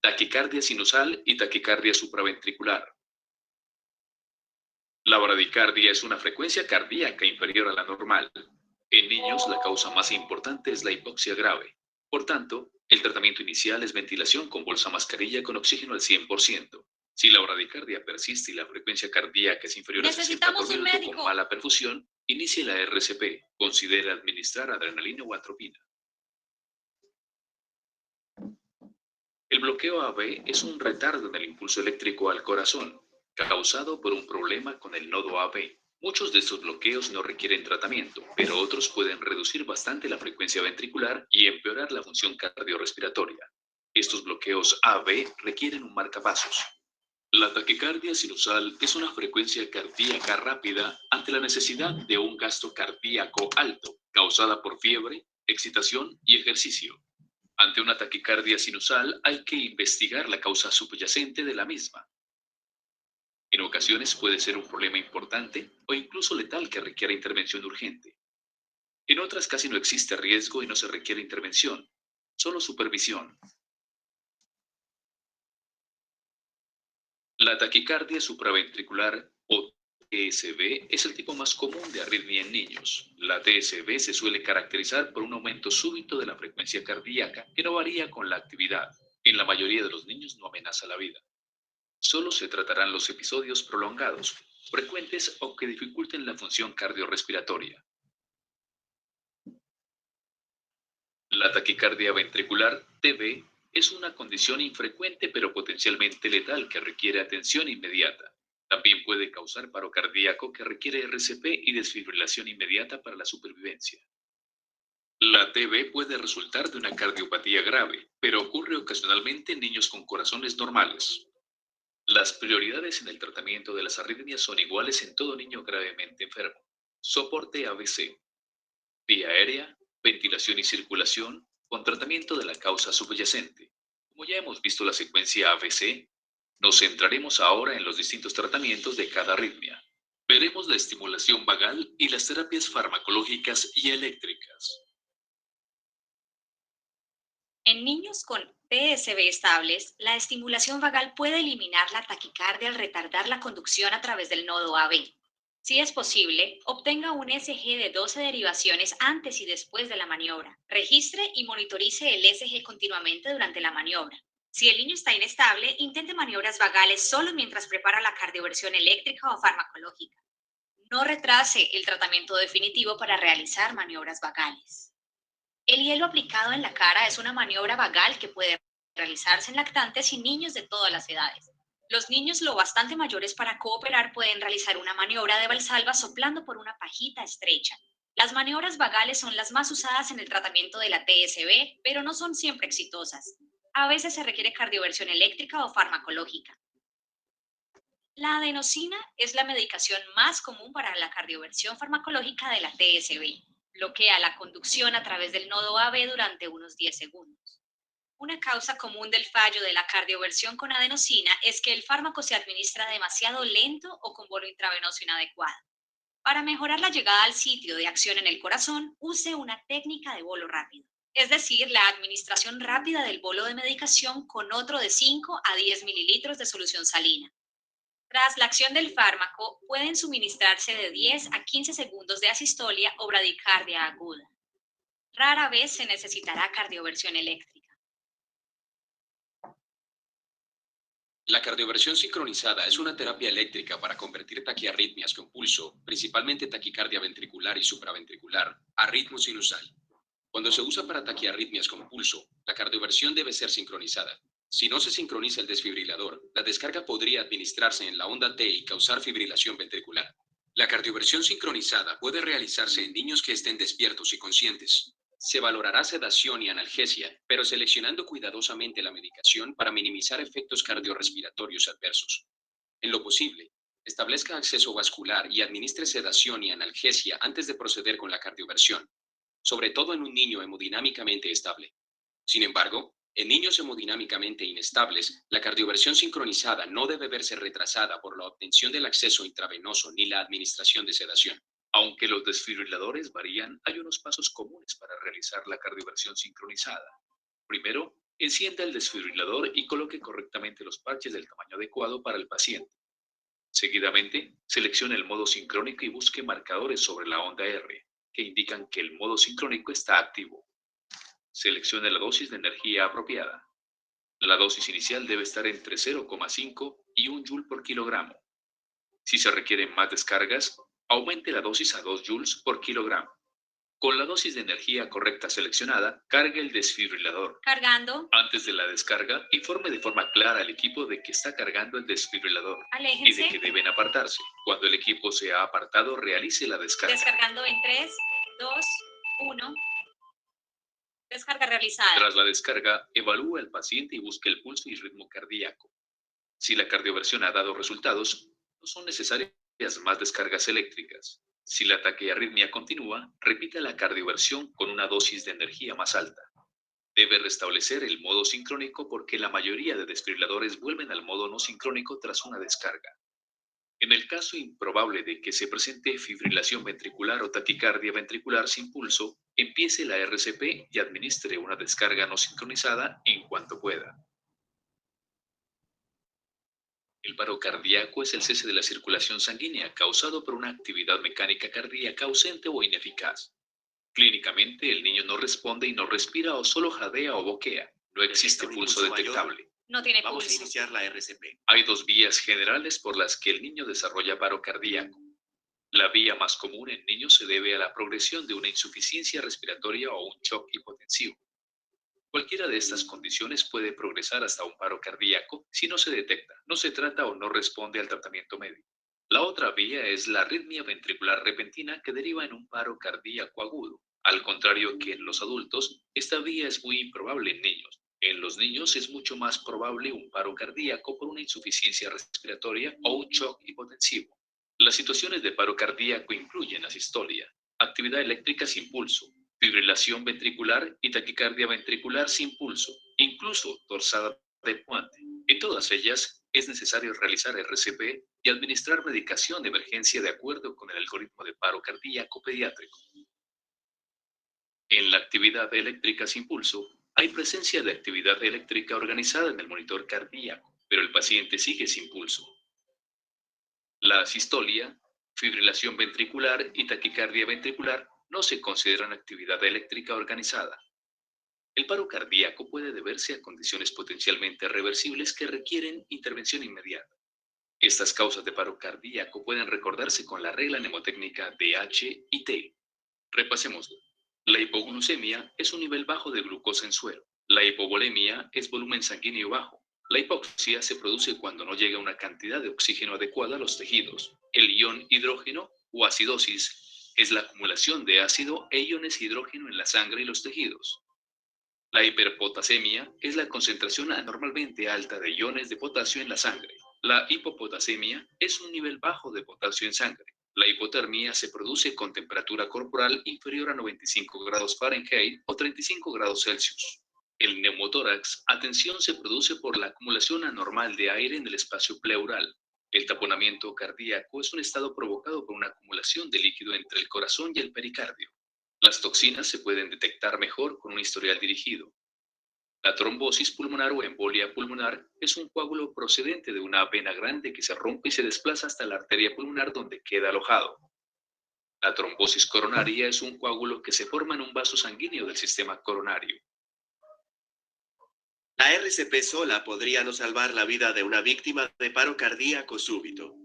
Speaker 4: taquicardia sinusal y taquicardia supraventricular. La bradicardia es una frecuencia cardíaca inferior a la normal. En niños, la causa más importante es la hipoxia grave. Por tanto, el tratamiento inicial es ventilación con bolsa mascarilla con oxígeno al 100%. Si la bradicardia persiste y la frecuencia cardíaca es inferior a 60 por minuto con mala perfusión, inicie la RCP. Considere administrar adrenalina o atropina. El bloqueo AB es un retardo en el impulso eléctrico al corazón, causado por un problema con el nodo AB. Muchos de estos bloqueos no requieren tratamiento, pero otros pueden reducir bastante la frecuencia ventricular y empeorar la función cardiorrespiratoria. Estos bloqueos AB requieren un marcapasos. La taquicardia sinusal es una frecuencia cardíaca rápida ante la necesidad de un gasto cardíaco alto, causada por fiebre, excitación y ejercicio. Ante una taquicardia sinusal hay que investigar la causa subyacente de la misma. En ocasiones ocasiones puede ser un problema importante o incluso letal que requiera intervención urgente. En otras casi no existe riesgo y no se requiere intervención, solo supervisión. La taquicardia supraventricular o TSB es el tipo más común de arritmia en niños. La TSB se suele caracterizar por un aumento súbito de la frecuencia cardíaca que no varía con la actividad. En la mayoría de los niños no amenaza la vida. Solo se tratarán los episodios prolongados, frecuentes o que dificulten la función cardiorrespiratoria. La taquicardia ventricular, TB, es una condición infrecuente pero potencialmente letal que requiere atención inmediata. También puede causar paro cardíaco que requiere RCP y desfibrilación inmediata para la supervivencia. La TB puede resultar de una cardiopatía grave, pero ocurre ocasionalmente en niños con corazones normales. Las prioridades en el tratamiento de las arritmias son iguales en todo niño gravemente enfermo. Soporte ABC, vía aérea, ventilación y circulación, con tratamiento de la causa subyacente. Como ya hemos visto la secuencia ABC, nos centraremos ahora en los distintos tratamientos de cada arritmia. Veremos la estimulación vagal y las terapias farmacológicas y eléctricas.
Speaker 5: En niños con TSB estables, la estimulación vagal puede eliminar la taquicardia al retardar la conducción a través del nodo AB. Si es posible, obtenga un ECG de 12 derivaciones antes y después de la maniobra. Registre y monitorice el ECG continuamente durante la maniobra. Si el niño está inestable, intente maniobras vagales solo mientras prepara la cardioversión eléctrica o farmacológica. No retrase el tratamiento definitivo para realizar maniobras vagales. El hielo aplicado en la cara es una maniobra vagal que puede realizarse en lactantes y niños de todas las edades. Los niños lo bastante mayores para cooperar pueden realizar una maniobra de Valsalva soplando por una pajita estrecha. Las maniobras vagales son las más usadas en el tratamiento de la TSB, pero no son siempre exitosas. A veces se requiere cardioversión eléctrica o farmacológica. La adenosina es la medicación más común para la cardioversión farmacológica de la TSB. Bloquea la conducción a través del nodo AB durante unos 10 segundos. Una causa común del fallo de la cardioversión con adenosina es que el fármaco se administra demasiado lento o con bolo intravenoso inadecuado. Para mejorar la llegada al sitio de acción en el corazón, use una técnica de bolo rápido, es decir, la administración rápida del bolo de medicación con otro de 5 a 10 mililitros de solución salina. Tras la acción del fármaco, pueden suministrarse de 10 a 15 segundos de asistolia o bradicardia aguda. Rara vez se necesitará cardioversión eléctrica.
Speaker 6: La cardioversión sincronizada es una terapia eléctrica para convertir taquiarritmias con pulso, principalmente taquicardia ventricular y supraventricular, a ritmo sinusal. Cuando se usa para taquiarritmias con pulso, la cardioversión debe ser sincronizada. Si no se sincroniza el desfibrilador, la descarga podría administrarse en la onda T y causar fibrilación ventricular. La cardioversión sincronizada puede realizarse en niños que estén despiertos y conscientes. Se valorará sedación y analgesia, pero seleccionando cuidadosamente la medicación para minimizar efectos cardiorrespiratorios adversos. En lo posible, establezca acceso vascular y administre sedación y analgesia antes de proceder con la cardioversión, sobre todo en un niño hemodinámicamente estable. Sin embargo, en niños hemodinámicamente inestables, la cardioversión sincronizada no debe verse retrasada por la obtención del acceso intravenoso ni la administración de sedación.
Speaker 4: Aunque los desfibriladores varían, hay unos pasos comunes para realizar la cardioversión sincronizada. Primero, encienda el desfibrilador y coloque correctamente los parches del tamaño adecuado para el paciente. Seguidamente, seleccione el modo sincrónico y busque marcadores sobre la onda R, que indican que el modo sincrónico está activo. Seleccione la dosis de energía apropiada. La dosis inicial debe estar entre 0,5 y 1 joule por kilogramo. Si se requieren más descargas, aumente la dosis a 2 joules por kilogramo. Con la dosis de energía correcta seleccionada, cargue el desfibrilador.
Speaker 5: Cargando.
Speaker 4: Antes de la descarga, informe de forma clara al equipo de que está cargando el desfibrilador y
Speaker 5: Aléjense.
Speaker 4: de que deben apartarse. Cuando el equipo se ha apartado, realice la descarga.
Speaker 5: Descargando en 3, 2, 1. Descarga realizada.
Speaker 4: Tras la descarga, evalúe al paciente y busque el pulso y ritmo cardíaco. Si la cardioversión ha dado resultados, no son necesarias más descargas eléctricas. Si la taquiarritmia continúa, repita la cardioversión con una dosis de energía más alta. Debe restablecer el modo sincrónico porque la mayoría de desfibriladores vuelven al modo no sincrónico tras una descarga. En el caso improbable de que se presente fibrilación ventricular o taquicardia ventricular sin pulso, empiece la RCP y administre una descarga no sincronizada en cuanto pueda. El paro cardíaco es el cese de la circulación sanguínea causado por una actividad mecánica cardíaca ausente o ineficaz. Clínicamente, el niño no responde y no respira o solo jadea o boquea. No existe pulso detectable.
Speaker 5: No tiene
Speaker 7: Vamos a
Speaker 5: pulso.
Speaker 7: iniciar la RCP.
Speaker 4: Hay dos vías generales por las que el niño desarrolla paro cardíaco. La vía más común en niños se debe a la progresión de una insuficiencia respiratoria o un shock hipotensivo. Cualquiera de estas condiciones puede progresar hasta un paro cardíaco si no se detecta, no se trata o no responde al tratamiento médico. La otra vía es la arritmia ventricular repentina que deriva en un paro cardíaco agudo. Al contrario que en los adultos, esta vía es muy improbable en niños. En los niños es mucho más probable un paro cardíaco por una insuficiencia respiratoria o un shock hipotensivo. Las situaciones de paro cardíaco incluyen asistolia, actividad eléctrica sin pulso, fibrilación ventricular y taquicardia ventricular sin pulso, incluso torsada de puente. En todas ellas es necesario realizar RCP y administrar medicación de emergencia de acuerdo con el algoritmo de paro cardíaco pediátrico. En la actividad eléctrica sin pulso, hay presencia de actividad eléctrica organizada en el monitor cardíaco, pero el paciente sigue sin pulso. La asistolia, fibrilación ventricular y taquicardia ventricular no se consideran actividad eléctrica organizada. El paro cardíaco puede deberse a condiciones potencialmente reversibles que requieren intervención inmediata. Estas causas de paro cardíaco pueden recordarse con la regla mnemotécnica de H y T. Repasémoslo. La hipoglucemia es un nivel bajo de glucosa en suero. La hipovolemia es volumen sanguíneo bajo. La hipoxia se produce cuando no llega una cantidad de oxígeno adecuada a los tejidos. El ion hidrógeno o acidosis es la acumulación de ácido e iones hidrógeno en la sangre y los tejidos. La hiperpotasemia es la concentración anormalmente alta de iones de potasio en la sangre. La hipopotasemia es un nivel bajo de potasio en sangre. La hipotermia se produce con temperatura corporal inferior a 95 grados Fahrenheit o 35 grados Celsius. El neumotórax, atención, se produce por la acumulación anormal de aire en el espacio pleural. El taponamiento cardíaco es un estado provocado por una acumulación de líquido entre el corazón y el pericardio. Las toxinas se pueden detectar mejor con un historial dirigido. La trombosis pulmonar o embolia pulmonar es un coágulo procedente de una vena grande que se rompe y se desplaza hasta la arteria pulmonar donde queda alojado. La trombosis coronaria es un coágulo que se forma en un vaso sanguíneo del sistema coronario.
Speaker 7: La RCP sola podría no salvar la vida de una víctima de paro cardíaco súbito.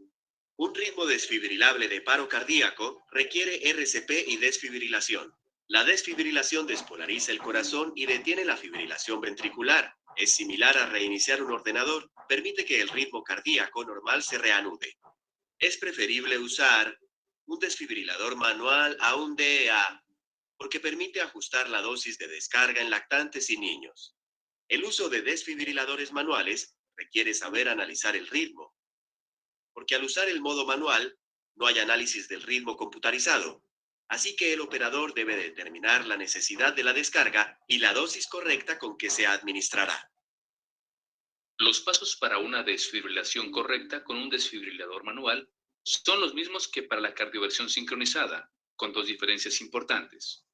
Speaker 7: Un ritmo desfibrilable de paro cardíaco requiere RCP y desfibrilación. La desfibrilación despolariza el corazón y detiene la fibrilación ventricular. Es similar a reiniciar un ordenador, permite que el ritmo cardíaco normal se reanude. Es preferible usar un desfibrilador manual a un DEA, porque permite ajustar la dosis de descarga en lactantes y niños. El uso de desfibriladores manuales requiere saber analizar el ritmo, porque al usar el modo manual, no hay análisis del ritmo computarizado. Así que el operador debe determinar la necesidad de la descarga y la dosis correcta con que se administrará.
Speaker 4: Los pasos para una desfibrilación correcta con un desfibrilador manual son los mismos que para la cardioversión sincronizada, con dos diferencias importantes.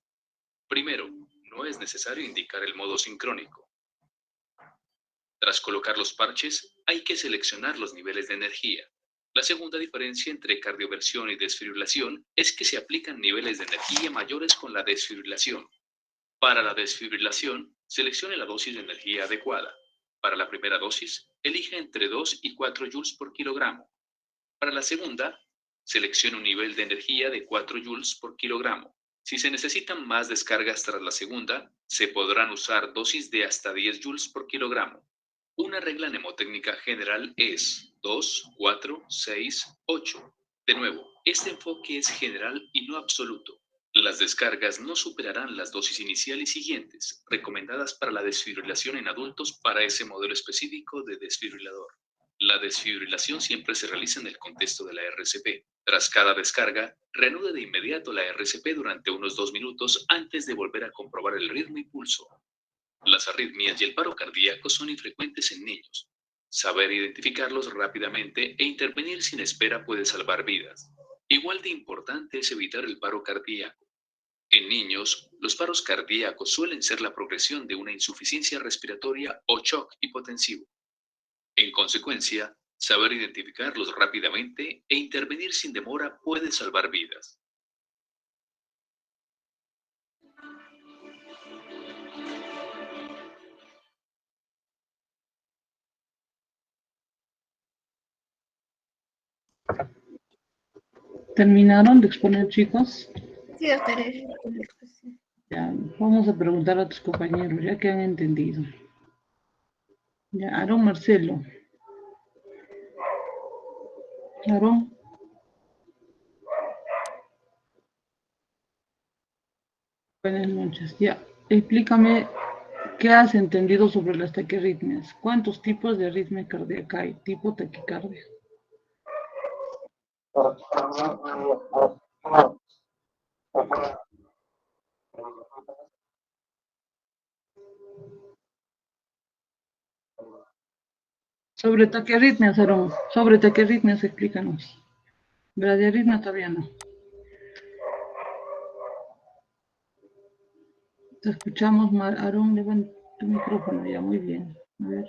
Speaker 4: Primero, no es necesario indicar el modo sincrónico. Tras colocar los parches, hay que seleccionar los niveles de energía. La segunda diferencia entre cardioversión y desfibrilación es que se aplican niveles de energía mayores con la desfibrilación. Para la desfibrilación, seleccione la dosis de energía adecuada. Para la primera dosis, elija entre 2 y 4 joules por kilogramo. Para la segunda, seleccione un nivel de energía de 4 joules por kilogramo. Si se necesitan más descargas tras la segunda, se podrán usar dosis de hasta 10 joules por kilogramo. Una regla mnemotécnica general es 2, 4, 6, 8. De nuevo, este enfoque es general y no absoluto. Las descargas no superarán las dosis inicial y siguientes, recomendadas para la desfibrilación en adultos para ese modelo específico de desfibrilador. La desfibrilación siempre se realiza en el contexto de la RCP. Tras cada descarga, reanude de inmediato la RCP durante unos 2 minutos antes de volver a comprobar el ritmo y pulso. Las arritmias y el paro cardíaco son infrecuentes en niños. Saber identificarlos rápidamente e intervenir sin espera puede salvar vidas. Igual de importante es evitar el paro cardíaco. En niños, los paros cardíacos suelen ser la progresión de una insuficiencia respiratoria o shock hipotensivo. En consecuencia, saber identificarlos rápidamente e intervenir sin demora puede salvar vidas.
Speaker 1: ¿Terminaron de exponer, chicos?
Speaker 3: Sí, doctora.
Speaker 1: Ya, vamos a preguntar a tus compañeros, ya que han entendido. Ya, Aarón Marcelo. Aarón. Buenas noches. Ya, explícame qué has entendido sobre las taquiarritmias. ¿Cuántos tipos de arritmia cardíaca hay? Tipo taquicardia. Sobre taquiarritmias, Aarón. Sobre taquiarritmias, explícanos. Bradiarritmia todavía no. Te escuchamos mal. Aarón, levanta tu micrófono ya, muy bien. A ver.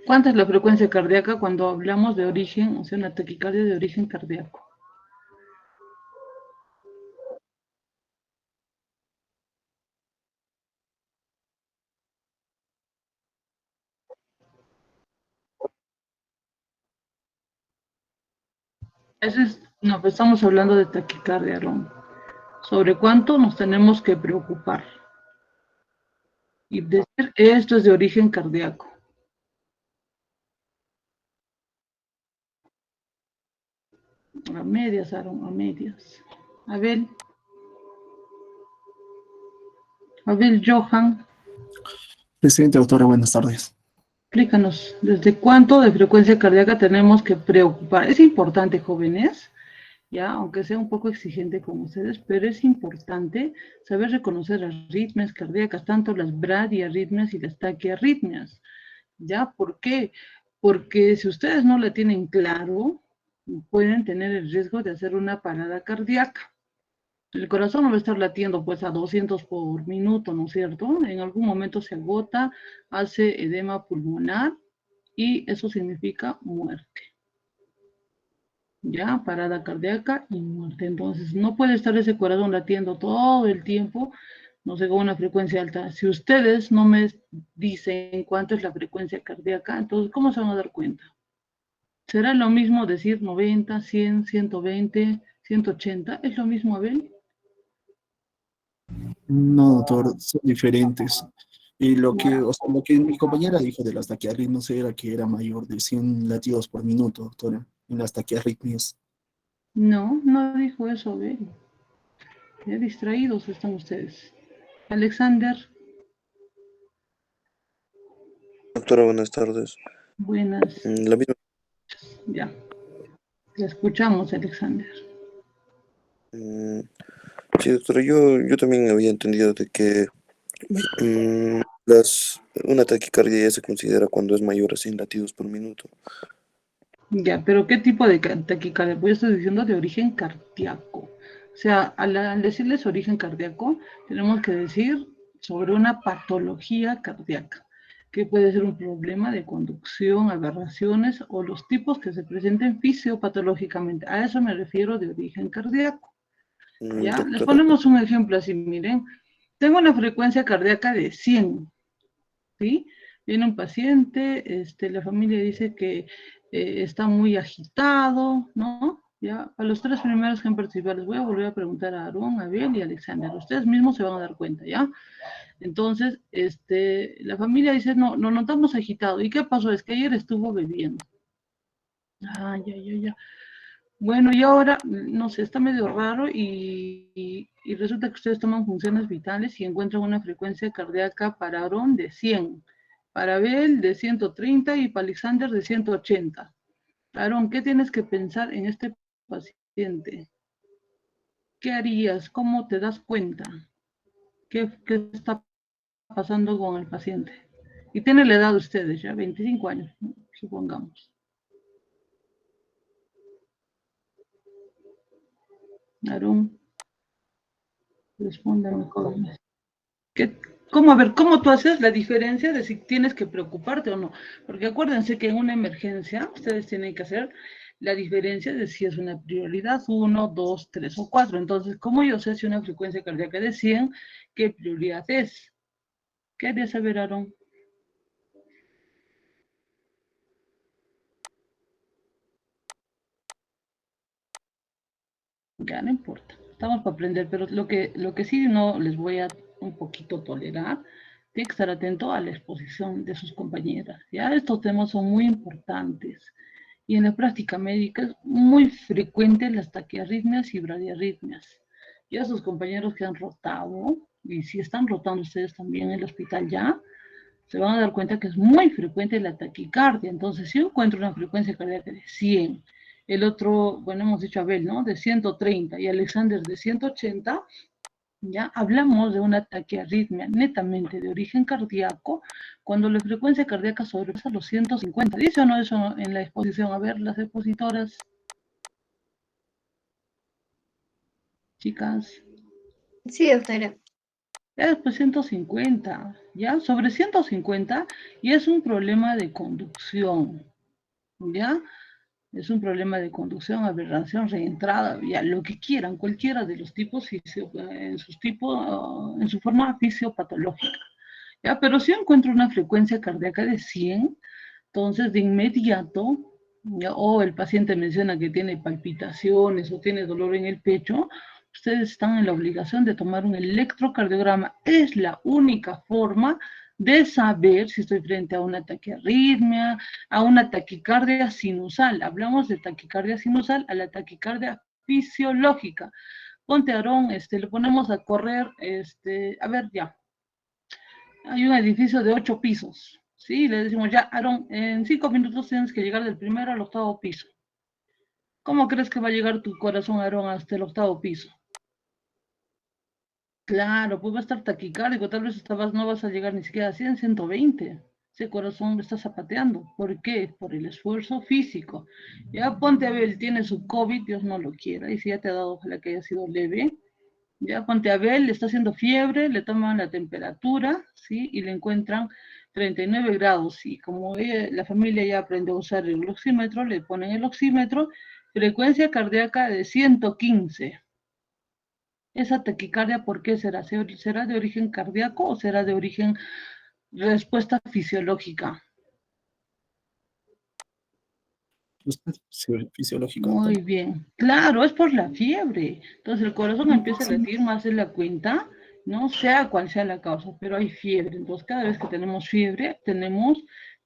Speaker 1: ¿Cuánta es la frecuencia cardíaca cuando hablamos de origen, o sea, una taquicardia de origen cardíaco? Eso es, no, pues estamos hablando de taquicardia, Aarón. ¿Sobre cuánto nos tenemos que preocupar? Y decir, esto es de origen cardíaco. A medias, Aarón, a medias. Abel Johan,
Speaker 8: Presidente, doctora, buenas tardes.
Speaker 1: explícanos, ¿desde cuánto de frecuencia cardíaca tenemos que preocupar? Es importante, jóvenes, ya, aunque sea un poco exigente con ustedes, pero es importante saber reconocer las arritmias cardíacas, tanto las bradiarritmias y las taquiarritmias. ¿Ya? ¿Por qué? Porque si ustedes no la tienen claro, pueden tener el riesgo de hacer una parada cardíaca. El corazón no va a estar latiendo pues a 200 por minuto, ¿no es cierto? En algún momento se agota, hace edema pulmonar y eso significa muerte. ¿Ya? Parada cardíaca y muerte. Entonces, no puede estar ese corazón latiendo todo el tiempo, no sé, con una frecuencia alta. Si ustedes no me dicen cuánto es la frecuencia cardíaca, entonces, ¿cómo se van a dar cuenta? ¿Será lo mismo decir 90, 100, 120, 180? ¿Es lo mismo, Abel?
Speaker 8: No, doctor, son diferentes. Y lo que mi compañera dijo de las taquiarritmias era que era mayor de 100 latidos por minuto, doctora, en las taquiarritmias.
Speaker 1: No, no dijo eso, Abel. Ya distraídos están ustedes. Alexander,
Speaker 9: Doctora, buenas tardes.
Speaker 1: buenas.
Speaker 9: La misma,
Speaker 1: Ya, te escuchamos, Alexander.
Speaker 9: mm, sí, doctora, yo también había entendido de que una taquicardia ya se considera cuando es mayor a 100 latidos por minuto.
Speaker 1: Ya, pero ¿qué tipo de taquicardia? Pues estoy diciendo de origen cardíaco. O sea, al decirles origen cardíaco, tenemos que decir sobre una patología cardíaca. que puede ser un problema de conducción, aberraciones o los tipos que se presenten fisiopatológicamente. A eso me refiero de origen cardíaco. ¿Ya? Les
Speaker 9: Doctora,
Speaker 1: ponemos un ejemplo así, miren. Tengo una frecuencia cardíaca de 100, ¿sí? Viene un paciente, la familia dice que está muy agitado, ¿no? Ya, a los 3 primeros que han participado les voy a volver a preguntar a Aarón, a Abel y a Alexander. Ustedes mismos se van a dar cuenta, ¿ya? Entonces, la familia dice, no, lo notamos agitado. ¿Y qué pasó? Es que ayer estuvo bebiendo. Ah, ya. Bueno, y ahora, no sé, está medio raro y resulta que ustedes toman funciones vitales y encuentran una frecuencia cardíaca para Aarón de 100, para Abel de 130 y para Alexander de 180. Aarón, ¿qué tienes que pensar en este paciente? ¿Qué harías? ¿Cómo te das cuenta? ¿Qué está pasando con el paciente? Y tiene la edad de ustedes, ya 25 años, ¿no? Supongamos. Aarón, respóndame, jóvenes. ¿Cómo, a ver, cómo tú haces la diferencia de si tienes que preocuparte o no? Porque acuérdense que en una emergencia ustedes tienen que hacer la diferencia de si es una prioridad 1, 2, 3 o 4. Entonces, ¿cómo yo sé si una frecuencia cardíaca de 100, qué prioridad es? ¿Qué harías saber, Aarón? Ya no importa, estamos para aprender, pero lo que sí no les voy a un poquito tolerar, tiene que estar atento a la exposición de sus compañeras. Ya estos temas son muy importantes y en la práctica médica es muy frecuente las taquiarritmias y bradiarritmias. Ya sus compañeros que han rotado, y si están rotando ustedes también en el hospital ya, se van a dar cuenta que es muy frecuente la taquicardia. Entonces, si yo encuentro una frecuencia cardíaca de 100, el otro, bueno, hemos dicho Abel, ¿no? De 130 y Alexander de 180, ya hablamos de una taquiarritmia netamente de origen cardíaco cuando la frecuencia cardíaca sobrepasa los 150. ¿Dice o no eso en la exposición? A ver, las expositoras, chicas.
Speaker 3: Sí, doctora.
Speaker 1: Ya después 150, ¿ya? Sobre 150 y es un problema de conducción, ¿ya? Es un problema de conducción, aberración, reentrada, ya lo que quieran, cualquiera de los tipos, en su forma fisiopatológica. ¿Ya? Pero si yo encuentro una frecuencia cardíaca de 100, entonces de inmediato, ¿ya? O el paciente menciona que tiene palpitaciones o tiene dolor en el pecho, ustedes están en la obligación de tomar un electrocardiograma. Es la única forma de saber si estoy frente a una taquiarritmia, a una taquicardia sinusal. Hablamos de taquicardia sinusal a la taquicardia fisiológica. Ponte, Aarón, lo ponemos a correr, a ver, ya. Hay un edificio de 8 pisos, ¿sí? Le decimos, ya, Aarón, en 5 minutos tienes que llegar del primero al 8º piso. ¿Cómo crees que va a llegar tu corazón, Aarón, hasta el 8º piso? Claro, pues va a estar taquicárdico, tal vez no vas a llegar ni siquiera a 100, 120. Ese corazón está zapateando. ¿Por qué? Por el esfuerzo físico. Ya ponte a ver, tiene su COVID, Dios no lo quiera, y si ya te ha dado, ojalá que haya sido leve. Ya ponte a ver, le está haciendo fiebre, le toman la temperatura, ¿sí? Y le encuentran 39 grados. Y como la familia ya aprendió a usar el oxímetro, le ponen el oxímetro, frecuencia cardíaca de 115. Esa taquicardia, ¿por qué será? ¿Será de origen cardíaco o será de origen respuesta fisiológica?
Speaker 8: Fisiológico,
Speaker 1: Muy
Speaker 8: doctora.
Speaker 1: bien. Claro, es por la fiebre. Entonces el corazón empieza a latir más de la cuenta, no sea cual sea la causa, pero hay fiebre. Entonces cada vez que tenemos fiebre, tenemos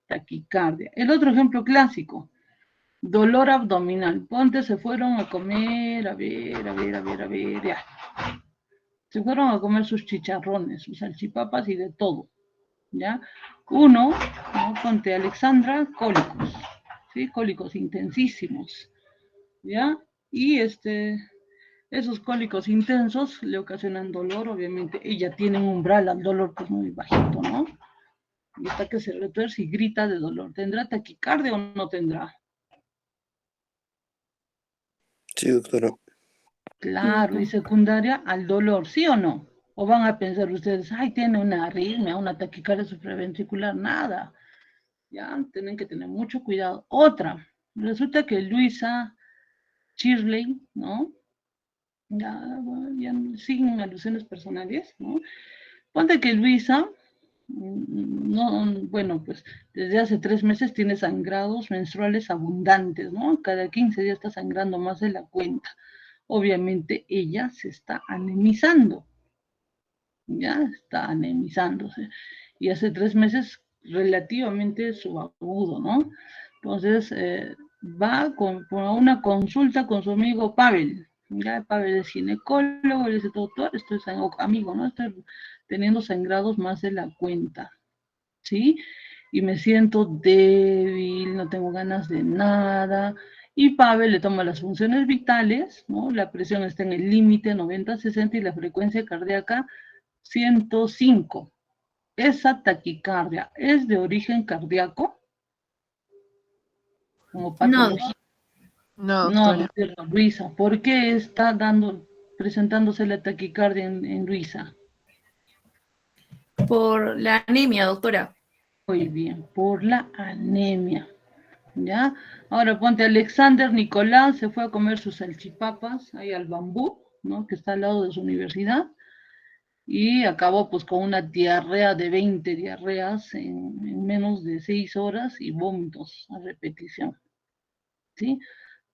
Speaker 1: taquicardia. El otro ejemplo clásico, dolor abdominal. Ponte, se fueron a comer, a ver, ya. Se fueron a comer sus chicharrones, sus salchipapas y de todo, ¿ya? Uno, ¿no? Ponte Alexandra, cólicos, ¿sí? Cólicos intensísimos, ¿ya? Y esos cólicos intensos le ocasionan dolor, obviamente. Ella tiene un umbral al dolor pues muy bajito, ¿no? Y hasta que se retuerce y grita de dolor. ¿Tendrá taquicardia o no tendrá?
Speaker 9: Sí, doctora.
Speaker 1: Claro, y secundaria al dolor, ¿sí o no? O van a pensar ustedes, ay, tiene una arritmia, una taquicardia supraventricular, nada. Ya, tienen que tener mucho cuidado. Otra, resulta que Luisa Shirley, ¿no? Ya siguen alusiones personales, ¿no? Ponte que Luisa, no, bueno, pues desde hace 3 meses tiene sangrados menstruales abundantes, ¿no? Cada 15 días está sangrando más de la cuenta. Obviamente ella se está anemizando, ya está anemizándose. Y hace 3 meses relativamente subagudo, ¿no? Entonces va a una consulta con su amigo Pavel. Ya Pavel es ginecólogo, le dice, doctor, estoy amigo, ¿no? Estoy teniendo sangrados más de la cuenta, ¿sí? Y me siento débil, no tengo ganas de nada. Y Pavel le toma las funciones vitales, ¿no? La presión está en el límite 90-60 y la frecuencia cardíaca 105. ¿Esa taquicardia es de origen cardíaco? Como patología.
Speaker 10: No,
Speaker 1: No,
Speaker 10: doctora.
Speaker 1: doctora Luisa, ¿por qué está presentándose la taquicardia en Luisa?
Speaker 10: Por la anemia, doctora.
Speaker 1: Muy bien, por la anemia. ¿Ya? Ahora ponte Alexander Nicolás, se fue a comer sus salchipapas ahí al bambú, ¿no? Que está al lado de su universidad, y acabó pues con una diarrea de 20 diarreas en menos de 6 horas y vómitos a repetición, ¿sí?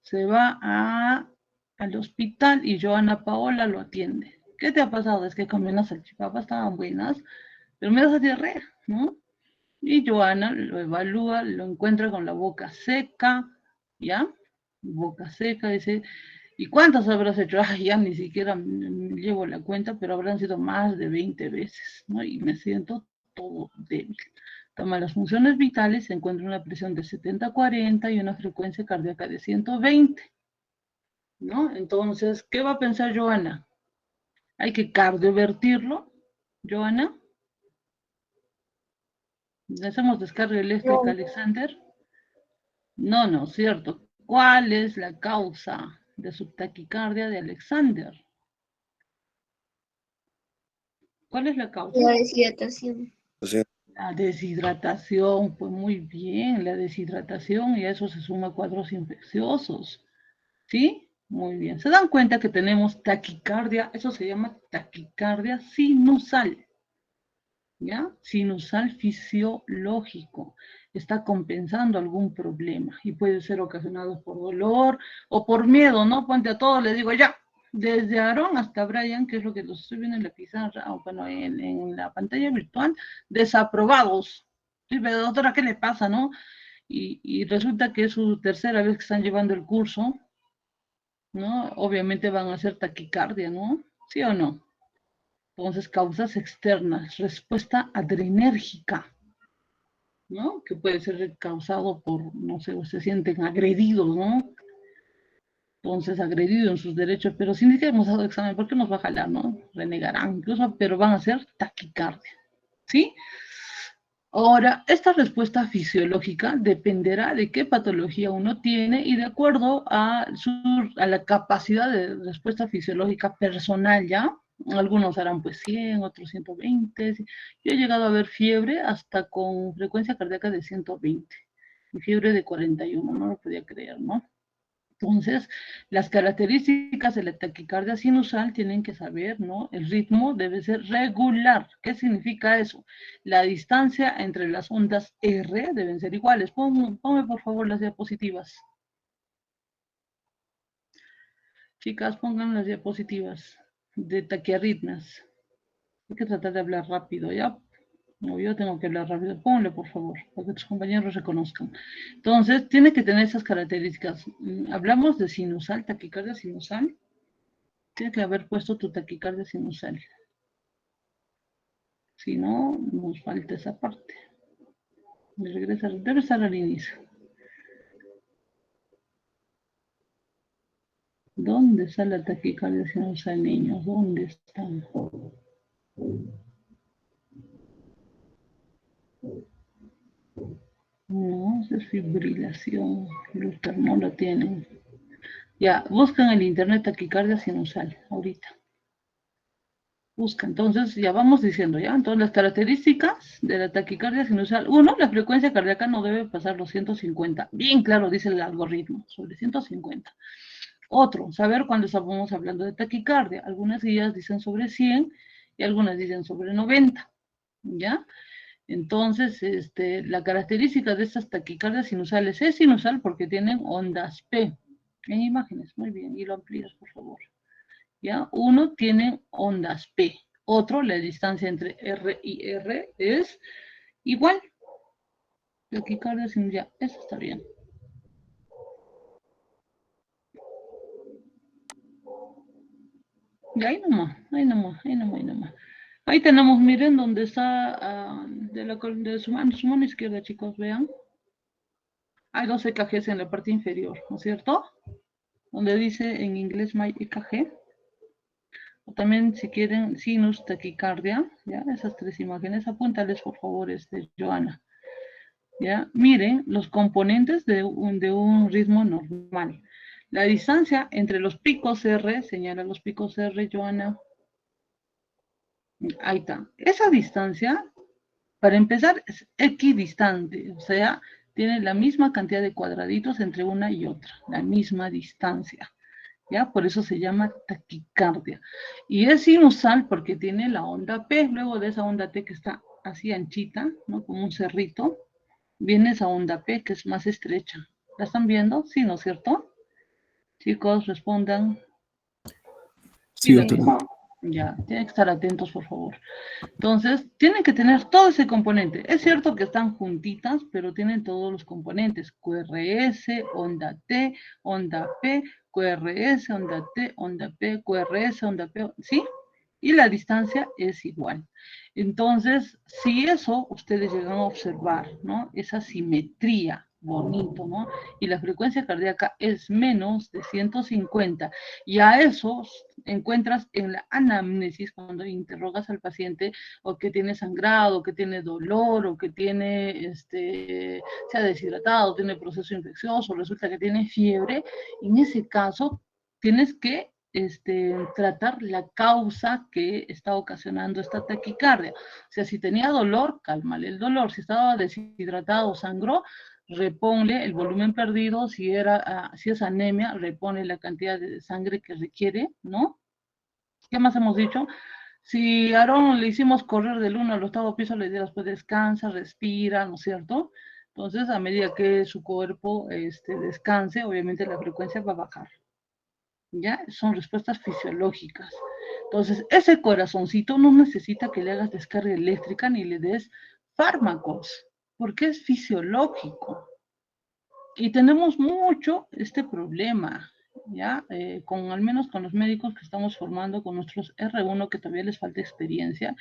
Speaker 1: Se va al hospital y Joana Paola lo atiende. ¿Qué te ha pasado? Es que comí unas salchipapas, estaban buenas, pero me das diarrea, ¿no? Y Joana lo evalúa, lo encuentra con la boca seca, ¿ya? Boca seca, dice, ¿y cuántas habrás hecho? Ay, ya ni siquiera llevo la cuenta, pero habrán sido más de 20 veces, ¿no? Y me siento todo débil. Toma las funciones vitales, se encuentra una presión de 70-40 y una frecuencia cardíaca de 120, ¿no? Entonces, ¿qué va a pensar Joana? Hay que cardiovertirlo, Joana. ¿Le hacemos descarga eléctrica, Alexander? No, cierto. ¿Cuál es la causa de su taquicardia de Alexander? ¿Cuál es la causa?
Speaker 3: La deshidratación.
Speaker 1: La deshidratación, pues muy bien, la deshidratación, y a eso se suma cuadros infecciosos. ¿Sí? Muy bien. ¿Se dan cuenta que tenemos taquicardia? Eso se llama taquicardia sinusal. ¿Ya? Sinusal fisiológico. Está compensando algún problema y puede ser ocasionado por dolor o por miedo, ¿no? Ponte a todos, les digo ya, desde Aarón hasta Brian, que es lo que los estoy viendo en la pizarra, o bueno, en la pantalla virtual, desaprobados. Sí, pero doctora, ¿qué le pasa, no? Y resulta que es su tercera vez que están llevando el curso, ¿no? Obviamente van a hacer taquicardia, ¿no? ¿Sí o no? Entonces, causas externas, respuesta adrenérgica, ¿no? Que puede ser causado por, no sé, o se sienten agredidos, ¿no? Entonces, agredidos en sus derechos, pero si ni siquiera hemos dado examen, ¿por qué nos va a jalar, no? Renegarán incluso, pero van a ser taquicardia, ¿sí? Ahora, esta respuesta fisiológica dependerá de qué patología uno tiene y de acuerdo a la capacidad de respuesta fisiológica personal, ¿ya? Algunos harán pues 100, otros 120. Yo he llegado a ver fiebre hasta con frecuencia cardíaca de 120 y fiebre de 41, no lo podía creer, ¿no? Entonces, las características de la taquicardia sinusal tienen que saber, ¿no? El ritmo debe ser regular. ¿Qué significa eso? La distancia entre las ondas R deben ser iguales. Ponme por favor las diapositivas. Chicas, pongan las diapositivas de taquiarritmias. Hay que tratar de hablar rápido, ¿ya? No, yo tengo que hablar rápido. Ponle, por favor, para que tus compañeros reconozcan. Entonces, tiene que tener esas características. Hablamos de sinusal, taquicardia sinusal. Tiene que haber puesto tu taquicardia sinusal. Si no, nos falta esa parte. Me regresa, debe estar al inicio. ¿Dónde está la taquicardia sinusal, niños? ¿Dónde está? No, es fibrilación. Luther, no lo tienen. Ya, buscan en el internet taquicardia sinusal, ahorita. Busca, entonces ya vamos diciendo, ¿ya? Entonces las características de la taquicardia sinusal. 1, la frecuencia cardíaca no debe pasar los 150. Bien claro, dice el algoritmo, sobre 150. Otro, saber cuándo estamos hablando de taquicardia. Algunas guías dicen sobre 100 y algunas dicen sobre 90, ¿ya? Entonces, la característica de estas taquicardias sinusales es sinusal porque tienen ondas P. En imágenes, muy bien, y lo amplías, por favor. ¿Ya? Uno tiene ondas P. Otro, la distancia entre R y R es igual. Taquicardia sinusal, eso está bien. Y ahí nomás, ahí nomás, ahí nomás, ahí nomás. Ahí tenemos, miren, donde está de su mano izquierda, chicos, vean. Hay dos EKGs en la parte inferior, ¿no es cierto? Donde dice en inglés My EKG. O también, si quieren, sinus taquicardia, ¿ya? Esas tres imágenes, apúntales, por favor, Joana. ¿Ya? Miren los componentes de un ritmo normal. La distancia entre los picos R, señala los picos R, Joana. Ahí está. Esa distancia, para empezar, es equidistante, o sea, tiene la misma cantidad de cuadraditos entre una y otra, la misma distancia. ¿Ya? Por eso se llama taquicardia. Y es sinusal porque tiene la onda P, luego de esa onda T que está así anchita, ¿no? Como un cerrito, viene esa onda P que es más estrecha. ¿La están viendo? Sí, ¿no es cierto? Chicos, respondan.
Speaker 8: Sí, doctora.
Speaker 1: Ya, tienen que estar atentos, por favor. Entonces, tienen que tener todo ese componente. Es cierto que están juntitas, pero tienen todos los componentes. QRS, onda T, onda P, QRS, onda T, onda P, QRS, onda P, ¿sí? Y la distancia es igual. Entonces, si eso ustedes llegan a observar, ¿no? Esa simetría, bonito, ¿no? Y la frecuencia cardíaca es menos de 150. Y a eso encuentras en la anamnesis, cuando interrogas al paciente, o que tiene sangrado, o que tiene dolor, o que tiene, se ha deshidratado, tiene proceso infeccioso, resulta que tiene fiebre, en ese caso tienes que tratar la causa que está ocasionando esta taquicardia. O sea, si tenía dolor, cálmale el dolor. Si estaba deshidratado o sangró, reponle el volumen perdido. Si es anemia, repone la cantidad de sangre que requiere, ¿no? ¿Qué más hemos dicho? Si a Aaron le hicimos correr del 1 al 8º piso, le dirás, pues descansa, respira, ¿no es cierto? Entonces, a medida que su cuerpo descanse, obviamente la frecuencia va a bajar. ¿Ya? Son respuestas fisiológicas. Entonces, ese corazoncito no necesita que le hagas descarga eléctrica ni le des fármacos, porque es fisiológico. Y tenemos mucho este problema, ¿ya? Al menos con los médicos que estamos formando, con nuestros R1, que todavía les falta experiencia.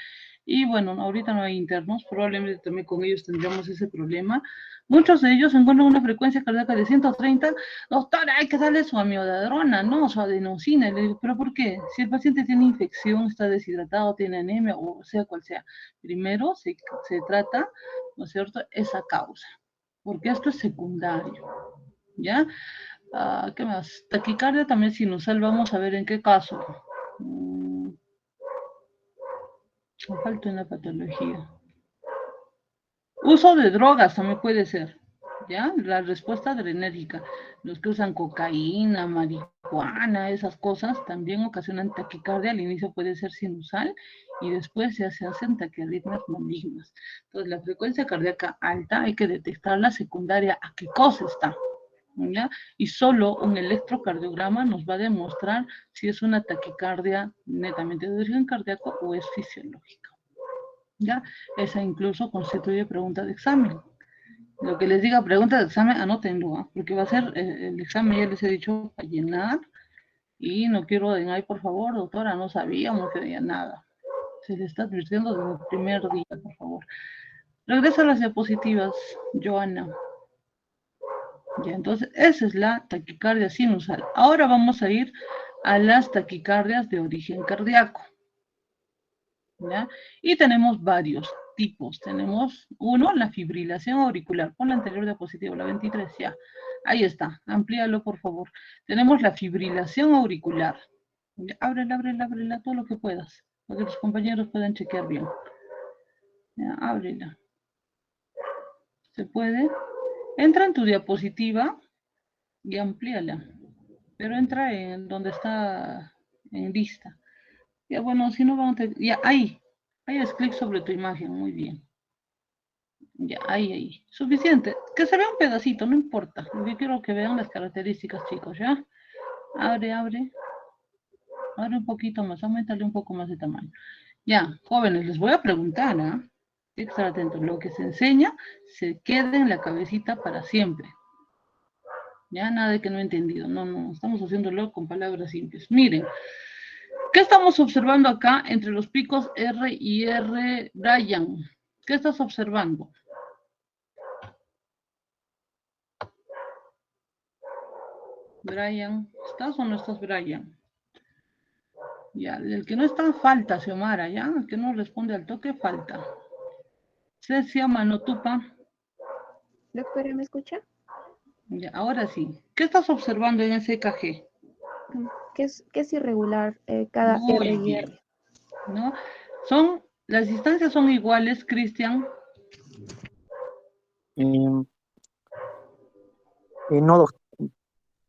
Speaker 1: Y bueno, ahorita no hay internos, probablemente también con ellos tendríamos ese problema. Muchos de ellos encuentran una frecuencia cardíaca de 130. Doctora, hay que darle su amiodarona, ¿no? Su adenosina. Le digo, ¿pero por qué? Si el paciente tiene infección, está deshidratado, tiene anemia, o sea cual sea, primero se trata, ¿no es cierto?, esa causa. Porque esto es secundario, ¿ya? ¿Qué más? Taquicardia también sinusal, vamos a ver en qué caso. Me falta una patología. Uso de drogas también puede ser, ¿ya? La respuesta adrenérgica. Los que usan cocaína, marihuana, esas cosas, también ocasionan taquicardia. Al inicio puede ser sinusal y después se hacen taquiarritmias malignas. Entonces, la frecuencia cardíaca alta hay que detectarla secundaria a qué cosa está, ¿ya? Y solo un electrocardiograma nos va a demostrar si es una taquicardia netamente de origen cardíaco o es fisiológica, ¿ya? Esa incluso constituye pregunta de examen. Lo que les diga pregunta de examen, anótenlo, ¿eh? Porque va a ser el examen, ya les he dicho, para llenar. Y no quiero de ay, por favor, doctora, no sabíamos que había nada. Se le está advirtiendo desde el primer día, por favor. Regresa a las diapositivas, Joana. Ya, entonces, esa es la taquicardia sinusal. Ahora vamos a ir a las taquicardias de origen cardíaco, ¿ya? Y tenemos varios tipos. Tenemos uno, la fibrilación auricular. Pon la anterior diapositiva, la 23, ya. Ahí está, amplíalo por favor. Tenemos la fibrilación auricular. Ábrela, ábrela, ábrela, todo lo que puedas. para que los compañeros puedan chequear bien. Ya, ábrela. ¿Se puede? Entra en tu diapositiva y amplíala. Pero entra en donde está en lista. Ya, bueno, si no vamos a... Ya, ahí. Ahí es clic sobre tu imagen. Muy bien. Ya, ahí. Suficiente. Que se vea un pedacito, no importa. Yo quiero que vean las características, chicos, ¿ya? Abre. Abre un poquito más, aumentale un poco más de tamaño. Ya, jóvenes, les voy a preguntar, ¿ah? Hay que estar atentos. Lo que se enseña se queda en la cabecita para siempre. Ya, nada de que no he entendido. No, estamos haciéndolo con palabras simples. Miren, ¿qué estamos observando acá entre los picos R y R, Brian? ¿Qué estás observando? Brian, ¿estás o no estás, Brian? Ya, el que no está, falta, Xiomara, ¿ya? El que no responde al toque, falta. Cecia Manotupa.
Speaker 11: Doctora, ¿me escucha?
Speaker 1: Ya, ahora sí. ¿Qué estás observando en ese EKG?
Speaker 11: Que es irregular cada
Speaker 1: Muy
Speaker 11: R y
Speaker 1: bien,
Speaker 11: R.
Speaker 1: ¿no? Las distancias son iguales, Cristian.
Speaker 12: No,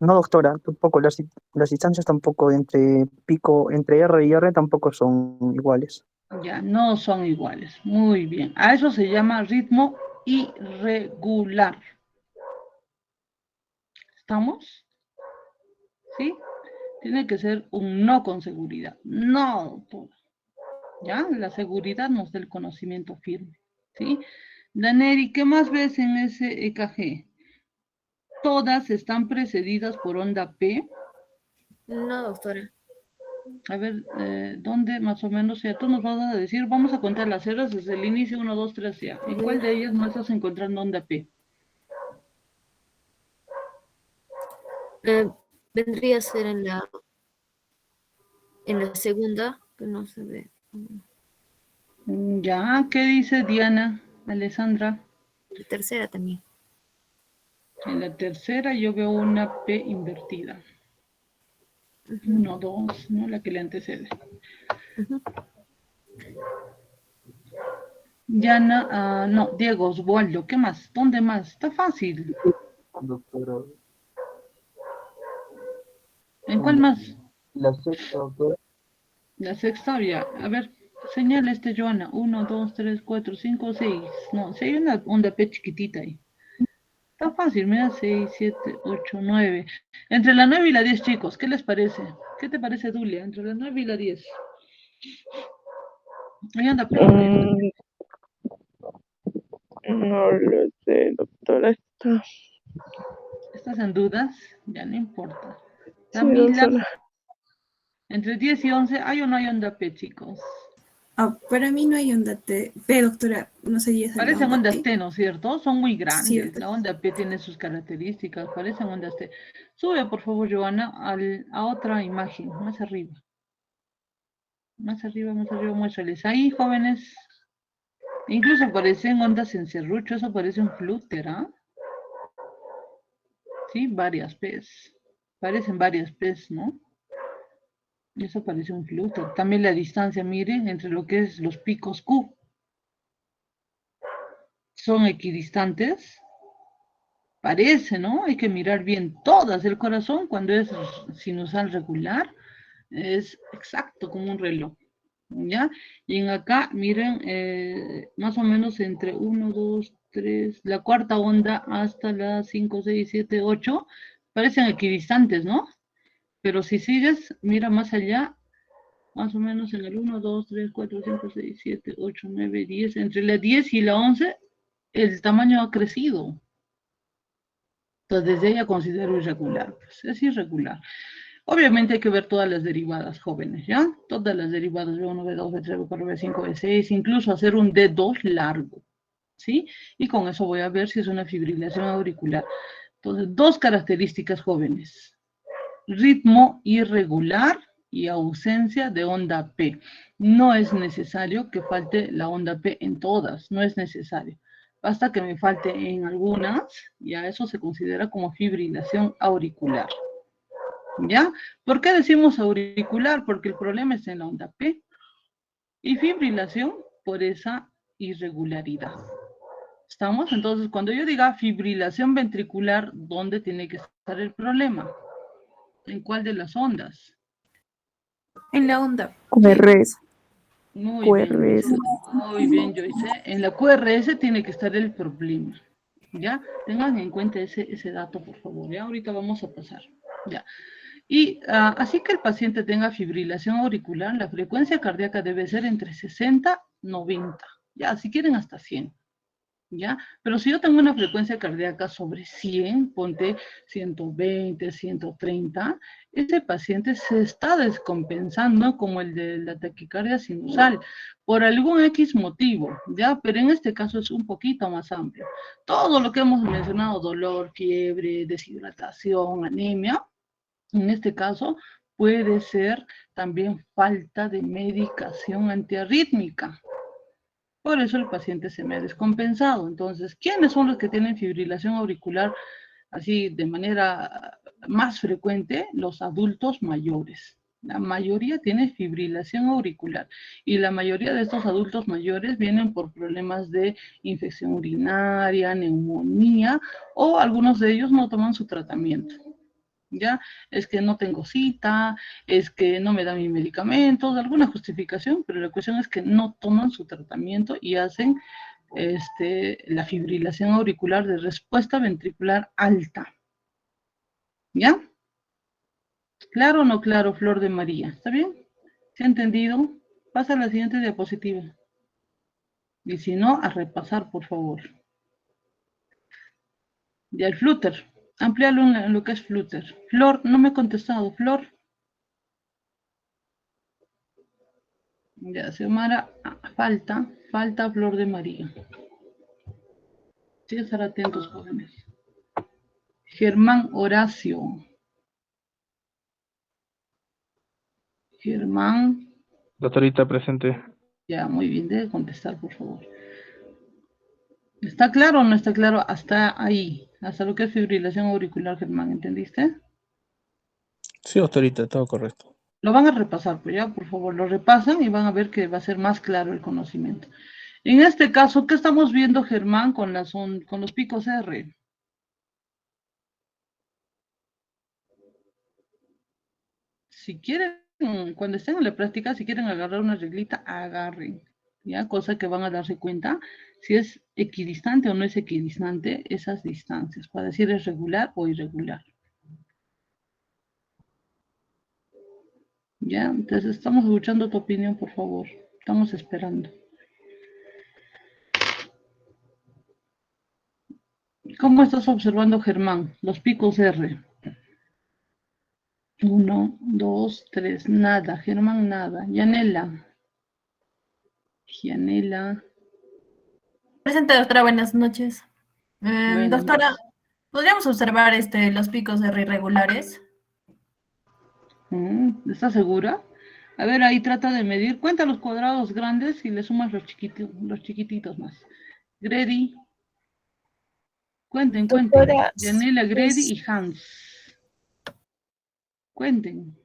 Speaker 12: no, doctora, tampoco. Las distancias tampoco entre R y R tampoco son iguales.
Speaker 1: Ya, no son iguales. Muy bien. A eso se llama ritmo irregular. ¿Estamos? ¿Sí? Tiene que ser un no con seguridad. No, doctora. ¿Ya? La seguridad nos da el conocimiento firme. ¿Sí? Daneri, ¿qué más ves en ese EKG? Todas están precedidas por onda P.
Speaker 10: No, doctora.
Speaker 1: A ver, ¿dónde más o menos? Ya tú nos vas a decir, vamos a contar las ceros desde el inicio, 1, 2, 3, ya. ¿En cuál de ellas no estás encontrando onda P?
Speaker 10: Vendría a ser en la segunda, que no se ve.
Speaker 1: Ya, ¿qué dice Diana, Alessandra?
Speaker 10: La tercera también.
Speaker 1: En la tercera yo veo una P invertida. 1, 2, ¿no? La que le antecede. Diana, no, Diego Oswaldo, ¿qué más? ¿Dónde más? Está fácil.
Speaker 13: Doctora.
Speaker 1: ¿En cuál más?
Speaker 13: La sexta, doctora.
Speaker 1: La sexta, ya. A ver, señala Joana. 1, 2, 3, 4, 5, 6. No, si hay una onda P chiquitita ahí. Está fácil, mira, 6, 7, 8, 9. Entre la 9 y la 10, chicos, ¿qué les parece? ¿Qué te parece, Dulia? Entre la 9 y la 10. Ahí anda P.
Speaker 14: No lo sé, doctora.
Speaker 1: ¿Estás en dudas? Ya no importa.
Speaker 14: Sí,
Speaker 1: Camila,
Speaker 14: doctora.
Speaker 1: entre 10 y 11, ¿hay o no hay onda P, chicos?
Speaker 15: Para mí no hay onda P, doctora. No sé si es la
Speaker 1: Parecen
Speaker 15: onda
Speaker 1: ondas
Speaker 15: P.
Speaker 1: T, ¿no es cierto? Son muy grandes.
Speaker 15: Sí,
Speaker 1: La onda P tiene sus características, parecen ondas T. Sube, por favor, Joana, a otra imagen, más arriba. Más arriba, muéstrales. Ahí, jóvenes. Incluso parecen ondas en serrucho, eso parece un flúter, ¿ah? Sí, varias P's. Parecen varias P's, ¿no? Eso parece un flúter. También la distancia, miren, entre lo que es los picos Q. Son equidistantes. Parece, ¿no? Hay que mirar bien todas. El corazón, cuando es sinusal regular, es exacto como un reloj. ¿Ya? Y en acá, miren, más o menos entre 1, 2, 3, la cuarta onda hasta la 5, 6, 7, 8, parecen equidistantes, ¿no? Pero si sigues, mira más allá, más o menos en el 1, 2, 3, 4, 5, 6, 7, 8, 9, 10, entre la 10 y la 11, el tamaño ha crecido. Entonces, desde ella considero irregular, pues es irregular. Obviamente hay que ver todas las derivadas, jóvenes, ¿ya? Todas las derivadas, B1, B2, B3, B4, B5, B6, incluso hacer un D2 largo, ¿sí? Y con eso voy a ver si es una fibrilación auricular. Entonces, dos características, jóvenes. Ritmo irregular y ausencia de onda P. No es necesario que falte la onda P en todas, no es necesario. Basta que me falte en algunas, ya eso se considera como fibrilación auricular. ¿Ya? ¿Por qué decimos auricular? Porque el problema es en la onda P. y fibrilación por esa irregularidad. ¿Estamos? Entonces, cuando yo diga fibrilación ventricular, ¿dónde tiene que estar el problema? ¿En cuál de las ondas?
Speaker 15: En la onda.
Speaker 11: QRS.
Speaker 1: Muy bien,
Speaker 11: QRS.
Speaker 1: muy bien, Joyce. En la QRS tiene que estar el problema. ¿Ya? Tengan en cuenta ese dato, por favor. Ya, ahorita vamos a pasar. Ya. Y así que el paciente tenga fibrilación auricular, la frecuencia cardíaca debe ser entre 60 y 90. Ya, si quieren hasta 100. ¿Ya? Pero si yo tengo una frecuencia cardíaca sobre 100, ponte 120, 130, ese paciente se está descompensando como el de la taquicardia sinusal, por algún X motivo, ¿ya? Pero en este caso es un poquito más amplio. Todo lo que hemos mencionado, dolor, fiebre, deshidratación, anemia, en este caso puede ser también falta de medicación antiarrítmica. Por eso el paciente se me ha descompensado. Entonces, ¿quiénes son los que tienen fibrilación auricular así de manera más frecuente? Los adultos mayores. La mayoría tiene fibrilación auricular y la mayoría de estos adultos mayores vienen por problemas de infección urinaria, neumonía o algunos de ellos no toman su tratamiento. ¿Ya? Es que no tengo cita, es que no me dan mis medicamentos, alguna justificación, pero la cuestión es que no toman su tratamiento y hacen la fibrilación auricular de respuesta ventricular alta. ¿Ya? ¿Claro o no claro, Flor de María? ¿Está bien? ¿Se ha entendido? Pasa a la siguiente diapositiva. Y si no, a repasar, por favor. Ya el flúter. Amplíalo en lo que es flúter. Flor, no me ha contestado. Flor. Ya, Xiomara, falta Flor de María. Sí, estar atentos, jóvenes. Germán Horacio. Germán.
Speaker 16: Doctorita, presente.
Speaker 1: Ya, muy bien, debe contestar, por favor. ¿Está claro o no está claro? Hasta ahí, hasta lo que es fibrilación auricular, Germán, ¿entendiste?
Speaker 16: Sí, doctorita, todo correcto.
Speaker 1: Lo van a repasar, pues ya, por favor, lo repasan y van a ver que va a ser más claro el conocimiento. En este caso, ¿qué estamos viendo, Germán, con los picos R? Si quieren, cuando estén en la práctica, si quieren agarrar una reglita, agarren, ¿ya? Cosa que van a darse cuenta si es equidistante o no es equidistante esas distancias, para decir es regular o irregular. ¿Ya? Entonces estamos escuchando tu opinión, por favor. Estamos esperando. ¿Cómo estás observando, Germán? Los picos R. 1, 2, 3, nada. Germán, nada. Yanela.
Speaker 17: Presente, doctora, buenas noches.
Speaker 1: Buenas
Speaker 17: Doctora,
Speaker 1: noches.
Speaker 17: ¿podríamos observar los picos R irregulares?
Speaker 1: ¿Estás segura? A ver, ahí trata de medir. Cuenta los cuadrados grandes y le sumas los chiquititos más. Grady. Cuenten.
Speaker 11: Doctora,
Speaker 1: Yanela, Grady
Speaker 11: pues,
Speaker 1: y Hans. Cuenten.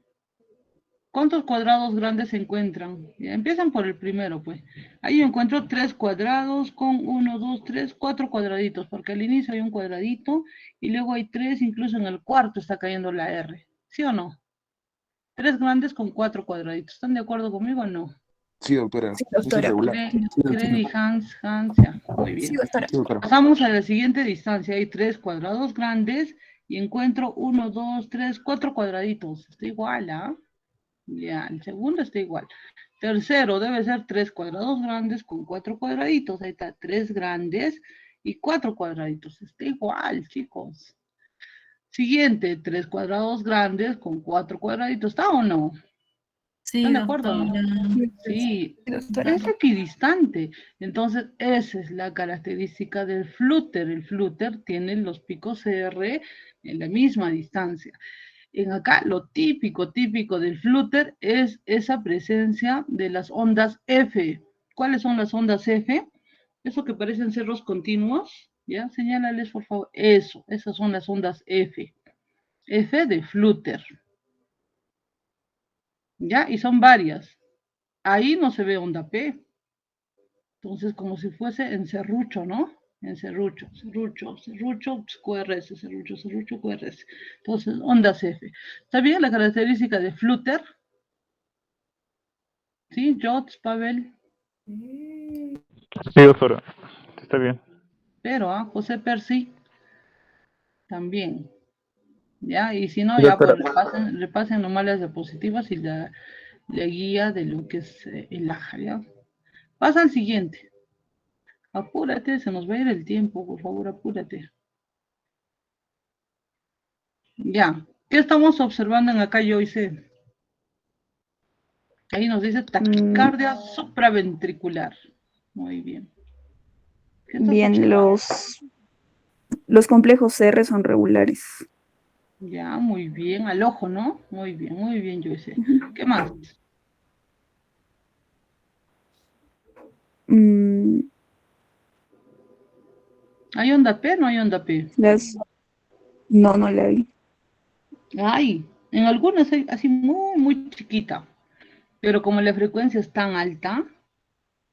Speaker 1: ¿Cuántos cuadrados grandes se encuentran? Ya, empiezan por el primero, pues. Ahí yo encuentro 3 cuadrados con 1, 2, 3, 4 cuadraditos, porque al inicio hay un cuadradito y luego hay 3, incluso en el cuarto está cayendo la R. ¿Sí o no? 3 grandes con 4 cuadraditos. ¿Están de acuerdo conmigo o no?
Speaker 8: Sí, doctora.
Speaker 11: sí,
Speaker 8: Es
Speaker 11: doctora.
Speaker 8: irregular.
Speaker 1: Grady, Hans, ya. Muy bien.
Speaker 11: Sí, doctora.
Speaker 8: Sí, doctora.
Speaker 1: Pasamos a la siguiente distancia. Hay 3 cuadrados grandes y encuentro 1, 2, 3, 4 cuadraditos. Está igual, ¿ah? Ya, el segundo está igual. Tercero debe ser 3 cuadrados grandes con 4 cuadraditos. Ahí está, 3 grandes y 4 cuadraditos. Está igual, chicos. Siguiente, 3 cuadrados grandes con 4 cuadraditos. ¿Está o no?
Speaker 17: Sí,
Speaker 1: ¿Están de acuerdo o no?
Speaker 17: doctora.
Speaker 1: Sí,
Speaker 11: Doctora.
Speaker 1: es equidistante. Entonces, esa es la característica del flúter. El flúter tiene los picos R en la misma distancia. En acá, lo típico del flúter es esa presencia de las ondas F. ¿Cuáles son las ondas F? Eso que parecen cerros continuos, ¿ya? Señálales, por favor. Eso, esas son las ondas F. F de flúter. ¿Ya? Y son varias. ahí no se ve onda P. Entonces, como si fuese en serrucho, ¿no? En serrucho, QRS, serrucho, QRS. Entonces, ondas F. ¿Está bien la característica de Flutter? ¿Sí? Jots, Pavel.
Speaker 16: Sí, doctora. Está bien.
Speaker 1: Pero, José Percy, también. ¿Ya? Y si no,
Speaker 12: Sí,
Speaker 1: ya
Speaker 12: doctora.
Speaker 1: pues repasen nomás las diapositivas y la guía de lo que es el AJA, ¿ya? Pasa al siguiente. Apúrate, se nos va a ir el tiempo, por favor, apúrate. Ya. ¿Qué estamos observando en acá, Joyce? Ahí nos dice taquicardia supraventricular. Muy bien. ¿Qué estás
Speaker 18: Bien,
Speaker 1: observando?
Speaker 18: los complejos R son regulares.
Speaker 1: Ya, muy bien. Al ojo, ¿no? Muy bien, Joyce. ¿Qué más?
Speaker 18: Mm,
Speaker 1: ¿Hay onda P o no hay onda P?
Speaker 18: no la vi.
Speaker 1: Hay. En algunas hay así muy chiquita. Pero como la frecuencia es tan alta,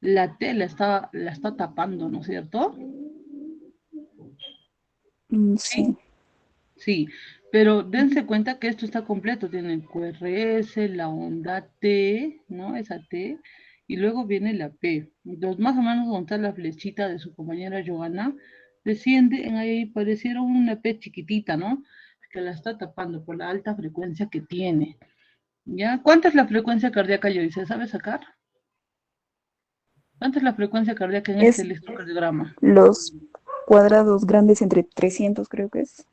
Speaker 1: la T la está tapando, ¿no es cierto?
Speaker 18: Sí.
Speaker 1: Sí, pero dense cuenta que esto está completo, tiene el QRS, la onda T, ¿no? Esa T, y luego viene la P. Entonces, más o menos donde está la flechita de su compañera Johanna, desciende en ahí, pareciera una P chiquitita, ¿no? Que la está tapando por la alta frecuencia que tiene. ¿Ya? ¿Cuánta es la frecuencia cardíaca, Joyce? ¿Sabe sacar? ¿Cuánta es la frecuencia cardíaca en este
Speaker 18: Es
Speaker 1: electrocardiograma?
Speaker 18: los cuadrados grandes entre 300, creo que es.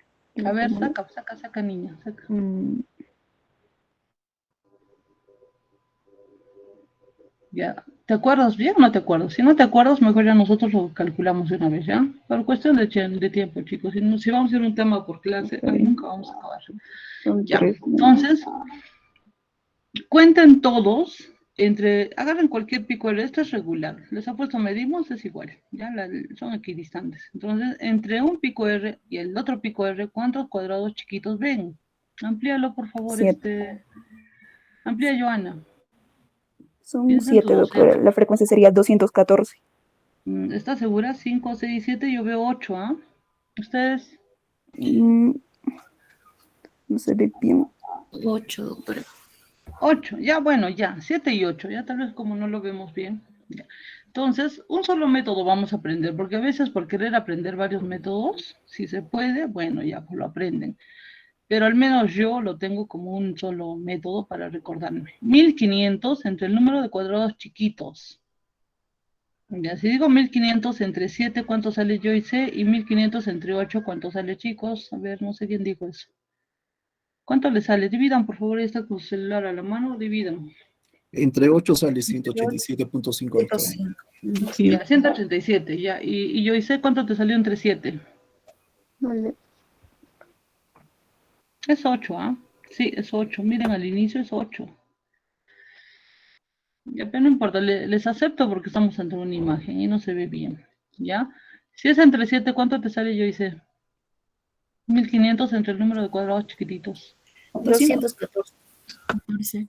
Speaker 1: A ver, saca, niña, saca. Ya, ¿te acuerdas bien o no te acuerdas? Si no te acuerdas, mejor ya nosotros lo calculamos de una vez, ¿ya? Por cuestión de tiempo, chicos. Si vamos a ir un tema por clase, ahí nunca vamos a acabar. Ya, entonces, cuenten todos, agarren cualquier pico R, esto es regular. Les ha puesto medimos, es igual, ya son equidistantes. Entonces, entre un pico R y el otro pico R, ¿cuántos cuadrados chiquitos ven? Amplíalo, por favor,
Speaker 18: 7.
Speaker 1: amplía, Joana.
Speaker 18: Son
Speaker 1: Piensa en
Speaker 18: 7,
Speaker 1: tus
Speaker 18: doctora. La frecuencia sería 214.
Speaker 1: ¿Estás segura? 5, 6, 7, yo veo 8, ¿ah? ¿Ustedes?
Speaker 18: No se ve bien.
Speaker 10: 8, doctora.
Speaker 1: 8, ya, bueno, ya, 7 y 8, ya tal vez como no lo vemos bien. Ya. Entonces, un solo método vamos a aprender, porque a veces por querer aprender varios métodos, si se puede, bueno, ya pues lo aprenden. Pero al menos yo lo tengo como un solo método para recordarme. 1500 entre el número de cuadrados chiquitos. Ya, si digo 1500 entre 7, ¿cuánto sale Joyce? Y 1500 entre 8, ¿cuánto sale, chicos? A ver, no sé quién dijo eso. ¿Cuánto le sale? Dividan, por favor, ahí está con su celular a la mano, dividan.
Speaker 8: Entre 8 sale 187.5, doctora.
Speaker 1: Ya, 187, ya. Y Joyce, ¿cuánto te salió entre 7? Es 8, ¿ah? Sí, es 8. Miren, al inicio es 8. Ya, pero no importa, les acepto porque estamos ante una imagen y no se ve bien, ¿ya? Si es entre 7, ¿cuánto te sale, Joyce? 1500 entre el número de cuadrados chiquititos.
Speaker 10: 214.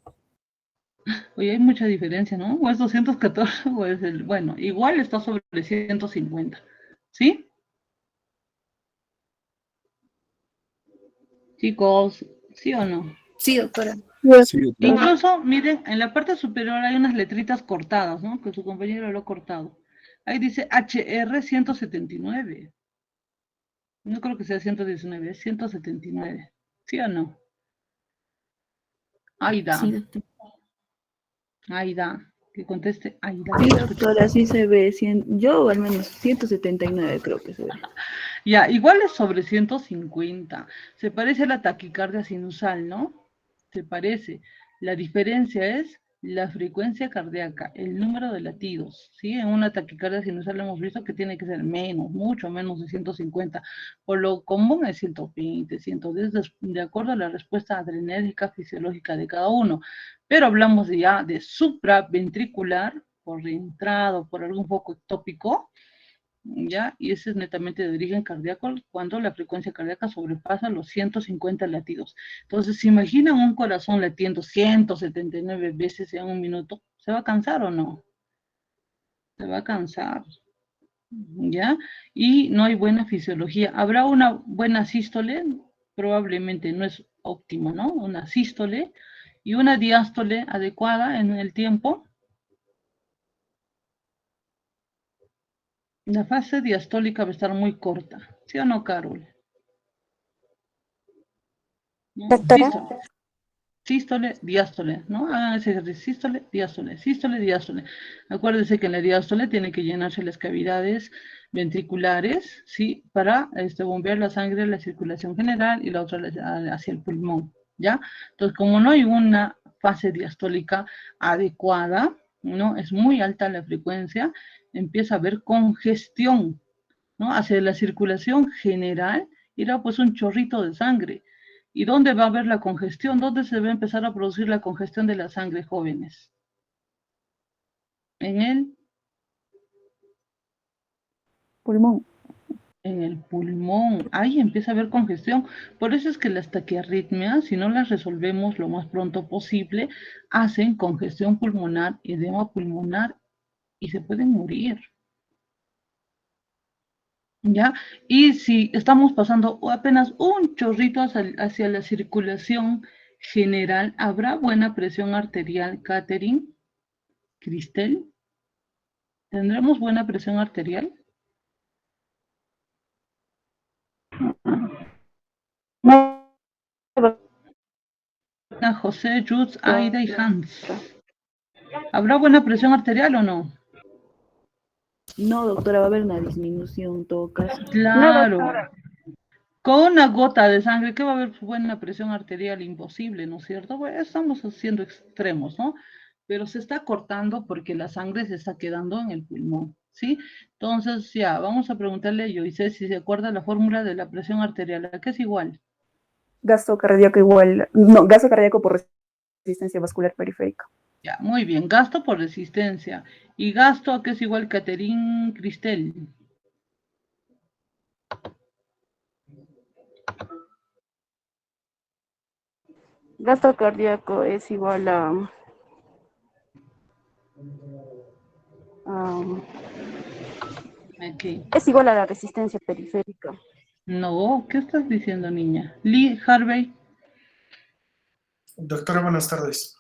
Speaker 1: Oye, hay mucha diferencia, ¿no? O es 214 o es el... Bueno, igual está sobre 150, ¿sí? Chicos, ¿sí o no?
Speaker 10: Sí, doctora.
Speaker 8: Sí, doctora.
Speaker 1: Incluso, miren, en la parte superior hay unas letritas cortadas, ¿no? Que su compañero lo ha cortado. Ahí dice HR 179. No creo que sea 119, es 179. ¿Sí o no? Aida.
Speaker 10: Sí, doctora.
Speaker 1: Aida. Que conteste Aida.
Speaker 18: Sí, doctora, sí se ve. Yo al menos 179 creo que se ve.
Speaker 1: Ya, igual es sobre 150. Se parece a la taquicardia sinusal, ¿no? Se parece. La diferencia es la frecuencia cardíaca, el número de latidos, ¿sí? En una taquicardia sinusal hemos visto que tiene que ser menos, mucho menos de 150. Por lo común es 120, 110, de acuerdo a la respuesta adrenérgica fisiológica de cada uno. Pero hablamos de supraventricular, por entrada o por algún foco ectópico, ¿ya? Y ese es netamente de origen cardíaco cuando la frecuencia cardíaca sobrepasa los 150 latidos. Entonces, ¿se imaginan un corazón latiendo 179 veces en un minuto? ¿Se va a cansar o no? Se va a cansar, ¿ya? Y no hay buena fisiología. ¿Habrá una buena sístole? Probablemente no es óptima, ¿no? Una sístole y una diástole adecuada en el tiempo. La fase diastólica va a estar muy corta, ¿sí o no, Carol? ¿No?
Speaker 3: Doctora.
Speaker 1: Sístole, diástole, ¿no? Hagan ese ejercicio, sístole, diástole. Acuérdense que en la diástole tienen que llenarse las cavidades ventriculares, ¿sí? Para bombear la sangre a la circulación general y la otra hacia el pulmón, ¿ya? Entonces, como no hay una fase diastólica adecuada, ¿no? Es muy alta la frecuencia, empieza a haber congestión, ¿no? Hacia la circulación general irá pues un chorrito de sangre. ¿Y dónde va a haber la congestión? ¿Dónde se va a empezar a producir la congestión de la sangre, jóvenes? En el
Speaker 18: pulmón.
Speaker 1: En el pulmón. Ahí empieza a haber congestión. Por eso es que las taquiarritmias, si no las resolvemos lo más pronto posible, hacen congestión pulmonar, edema pulmonar y se pueden morir. ¿Ya? Y si estamos pasando apenas un chorrito hacia la circulación general, ¿habrá buena presión arterial, Catherine? ¿Cristel? ¿Tendremos buena presión arterial? José, Jutz, Aida y Hans. ¿Habrá buena presión arterial o no?
Speaker 18: No, doctora, va a haber una disminución en todo caso.
Speaker 1: Claro.
Speaker 18: No, doctora.
Speaker 1: Con una gota de sangre, ¿qué va a haber buena presión arterial? Imposible, ¿no es cierto? Bueno, estamos haciendo extremos, ¿no? Pero se está cortando porque la sangre se está quedando en el pulmón, ¿sí? Entonces, ya, vamos a preguntarle a Joyce si se acuerda la fórmula de la presión arterial. ¿A qué es igual?
Speaker 18: Gasto cardíaco igual, no, gasto cardíaco por resistencia vascular periférica.
Speaker 1: Ya, muy bien, gasto por resistencia. ¿Y gasto a qué es igual, Catherine Cristel?
Speaker 10: Gasto cardíaco es igual a
Speaker 1: Aquí.
Speaker 10: es igual a la resistencia periférica.
Speaker 1: No, ¿qué estás diciendo, niña? Lee Harvey.
Speaker 19: Doctora, buenas tardes.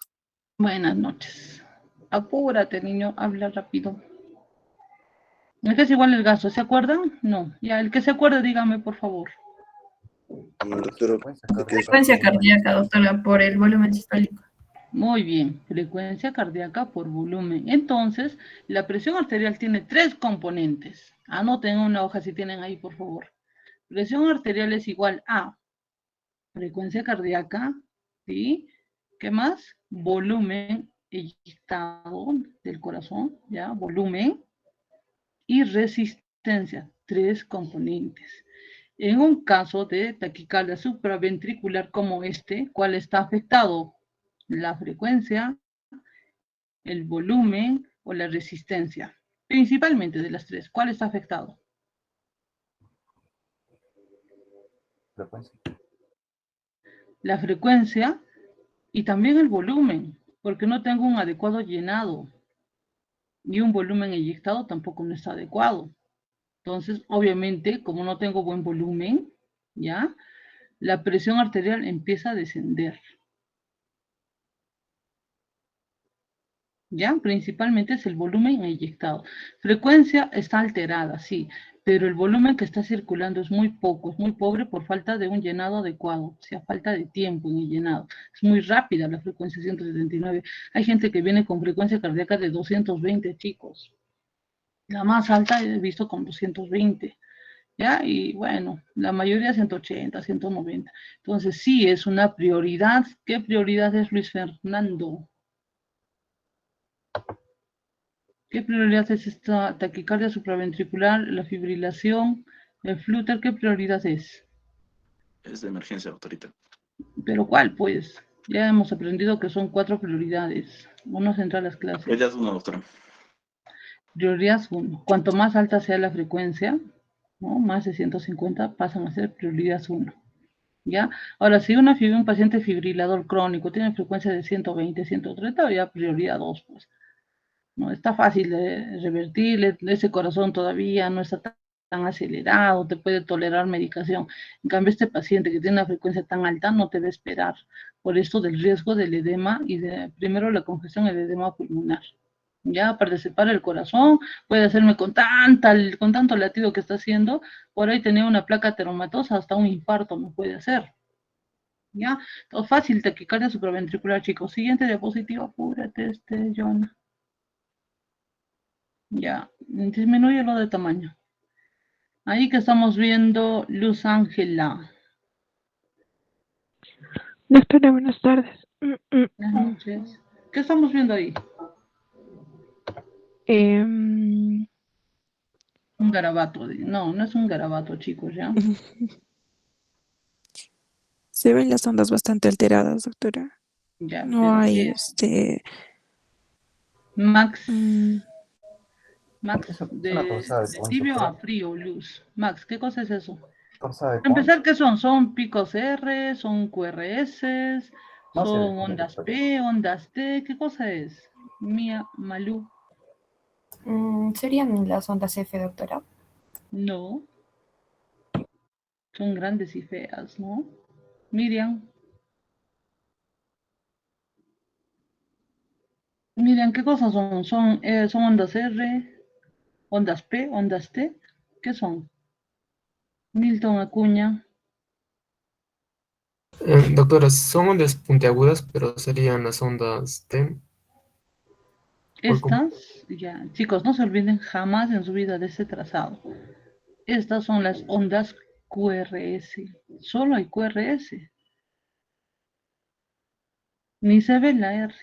Speaker 1: Buenas noches. Apúrate, niño, habla rápido. ¿Es que es igual el gasto? ¿Se acuerdan? No. Ya, el que se acuerde, dígame, por favor.
Speaker 9: Doctora,
Speaker 17: Frecuencia cardíaca, doctora, por el volumen sistólico.
Speaker 1: Muy bien, frecuencia cardíaca por volumen. Entonces, la presión arterial tiene 3 componentes. Anoten una hoja si tienen ahí, por favor. Presión arterial es igual a frecuencia cardíaca, ¿sí? ¿Qué más? Volumen eyectado del corazón, ¿ya? Volumen y resistencia, 3 componentes. En un caso de taquicardia supraventricular como este, ¿cuál está afectado? La frecuencia, el volumen o la resistencia. Principalmente de las 3, ¿cuál está afectado? La frecuencia y también el volumen, porque no tengo un adecuado llenado y un volumen eyectado tampoco no está adecuado. Entonces, obviamente, como no tengo buen volumen, ¿ya? La presión arterial empieza a descender. ¿Ya? Principalmente es el volumen eyectado. Frecuencia está alterada, sí, pero el volumen que está circulando es muy poco, es muy pobre por falta de un llenado adecuado, o sea, falta de tiempo en el llenado. Es muy rápida la frecuencia 179. Hay gente que viene con frecuencia cardíaca de 220, chicos. La más alta he visto con 220. ¿Ya? Y bueno, la mayoría 180, 190. Entonces, sí, es una prioridad. ¿Qué prioridad es, Luis Fernando? ¿Qué prioridad es esta taquicardia supraventricular, la fibrilación, el flúter? ¿Qué prioridad es?
Speaker 20: Es de emergencia, doctorita.
Speaker 1: ¿Pero cuál, pues? Ya hemos aprendido que son 4 prioridades. Vamos a entrar a las clases.
Speaker 20: Ella es una, doctora.
Speaker 1: Prioridad 1. Cuanto más alta sea la frecuencia, ¿no? Más de 150 pasan a ser prioridad 1. ¿Ya? Ahora, si un paciente fibrilador crónico tiene frecuencia de 120, 130, ya prioridad 2, pues. No está fácil de revertir, ese corazón todavía no está tan acelerado, te puede tolerar medicación. En cambio, este paciente que tiene una frecuencia tan alta no te va a esperar por esto del riesgo del edema y primero la congestión, el edema pulmonar. Ya, para separa el corazón, puede hacerme con tanto latido que está haciendo, por ahí tener una placa ateromatosa, hasta un infarto me puede hacer. Ya, todo fácil, taquicardia supraventricular, chicos. Siguiente diapositiva, apúrate, Jonah. Ya, disminúyelo de tamaño. Ahí que estamos viendo Luz Ángela.
Speaker 14: Doctora, buenas tardes.
Speaker 1: Buenas noches. ¿Qué estamos viendo ahí? Un garabato. No, no es un garabato, chicos, ¿ya?
Speaker 19: Se ven las ondas bastante alteradas, doctora.
Speaker 1: Ya,
Speaker 19: No hay
Speaker 1: Max.
Speaker 19: mm,
Speaker 1: Max,
Speaker 21: Es
Speaker 1: de
Speaker 21: una torsada de cuánto,
Speaker 1: tibio a
Speaker 21: doctora.
Speaker 1: frío, Luz. Max, ¿qué cosa es eso?
Speaker 21: ¿Torsada de
Speaker 1: Para empezar,
Speaker 21: cuánto?
Speaker 1: ¿qué son? ¿Son picos R? ¿Son QRS?
Speaker 21: No se
Speaker 1: ¿Son
Speaker 21: define,
Speaker 1: ondas
Speaker 21: doctora.
Speaker 1: P? ¿Ondas T? ¿Qué cosa es? Mía, Malú.
Speaker 22: ¿Serían las ondas F, doctora?
Speaker 1: No. Son grandes y feas, ¿no? Miriam. Miriam, ¿qué cosas son? ¿Son ondas R? ¿Ondas P? ¿Ondas T? ¿Qué son? Milton Acuña.
Speaker 23: Doctora, son ondas puntiagudas, pero serían las ondas T.
Speaker 1: Estas, ya, chicos, no se olviden jamás en su vida de ese trazado. Estas son las ondas QRS. Solo hay QRS. Ni se ve la R.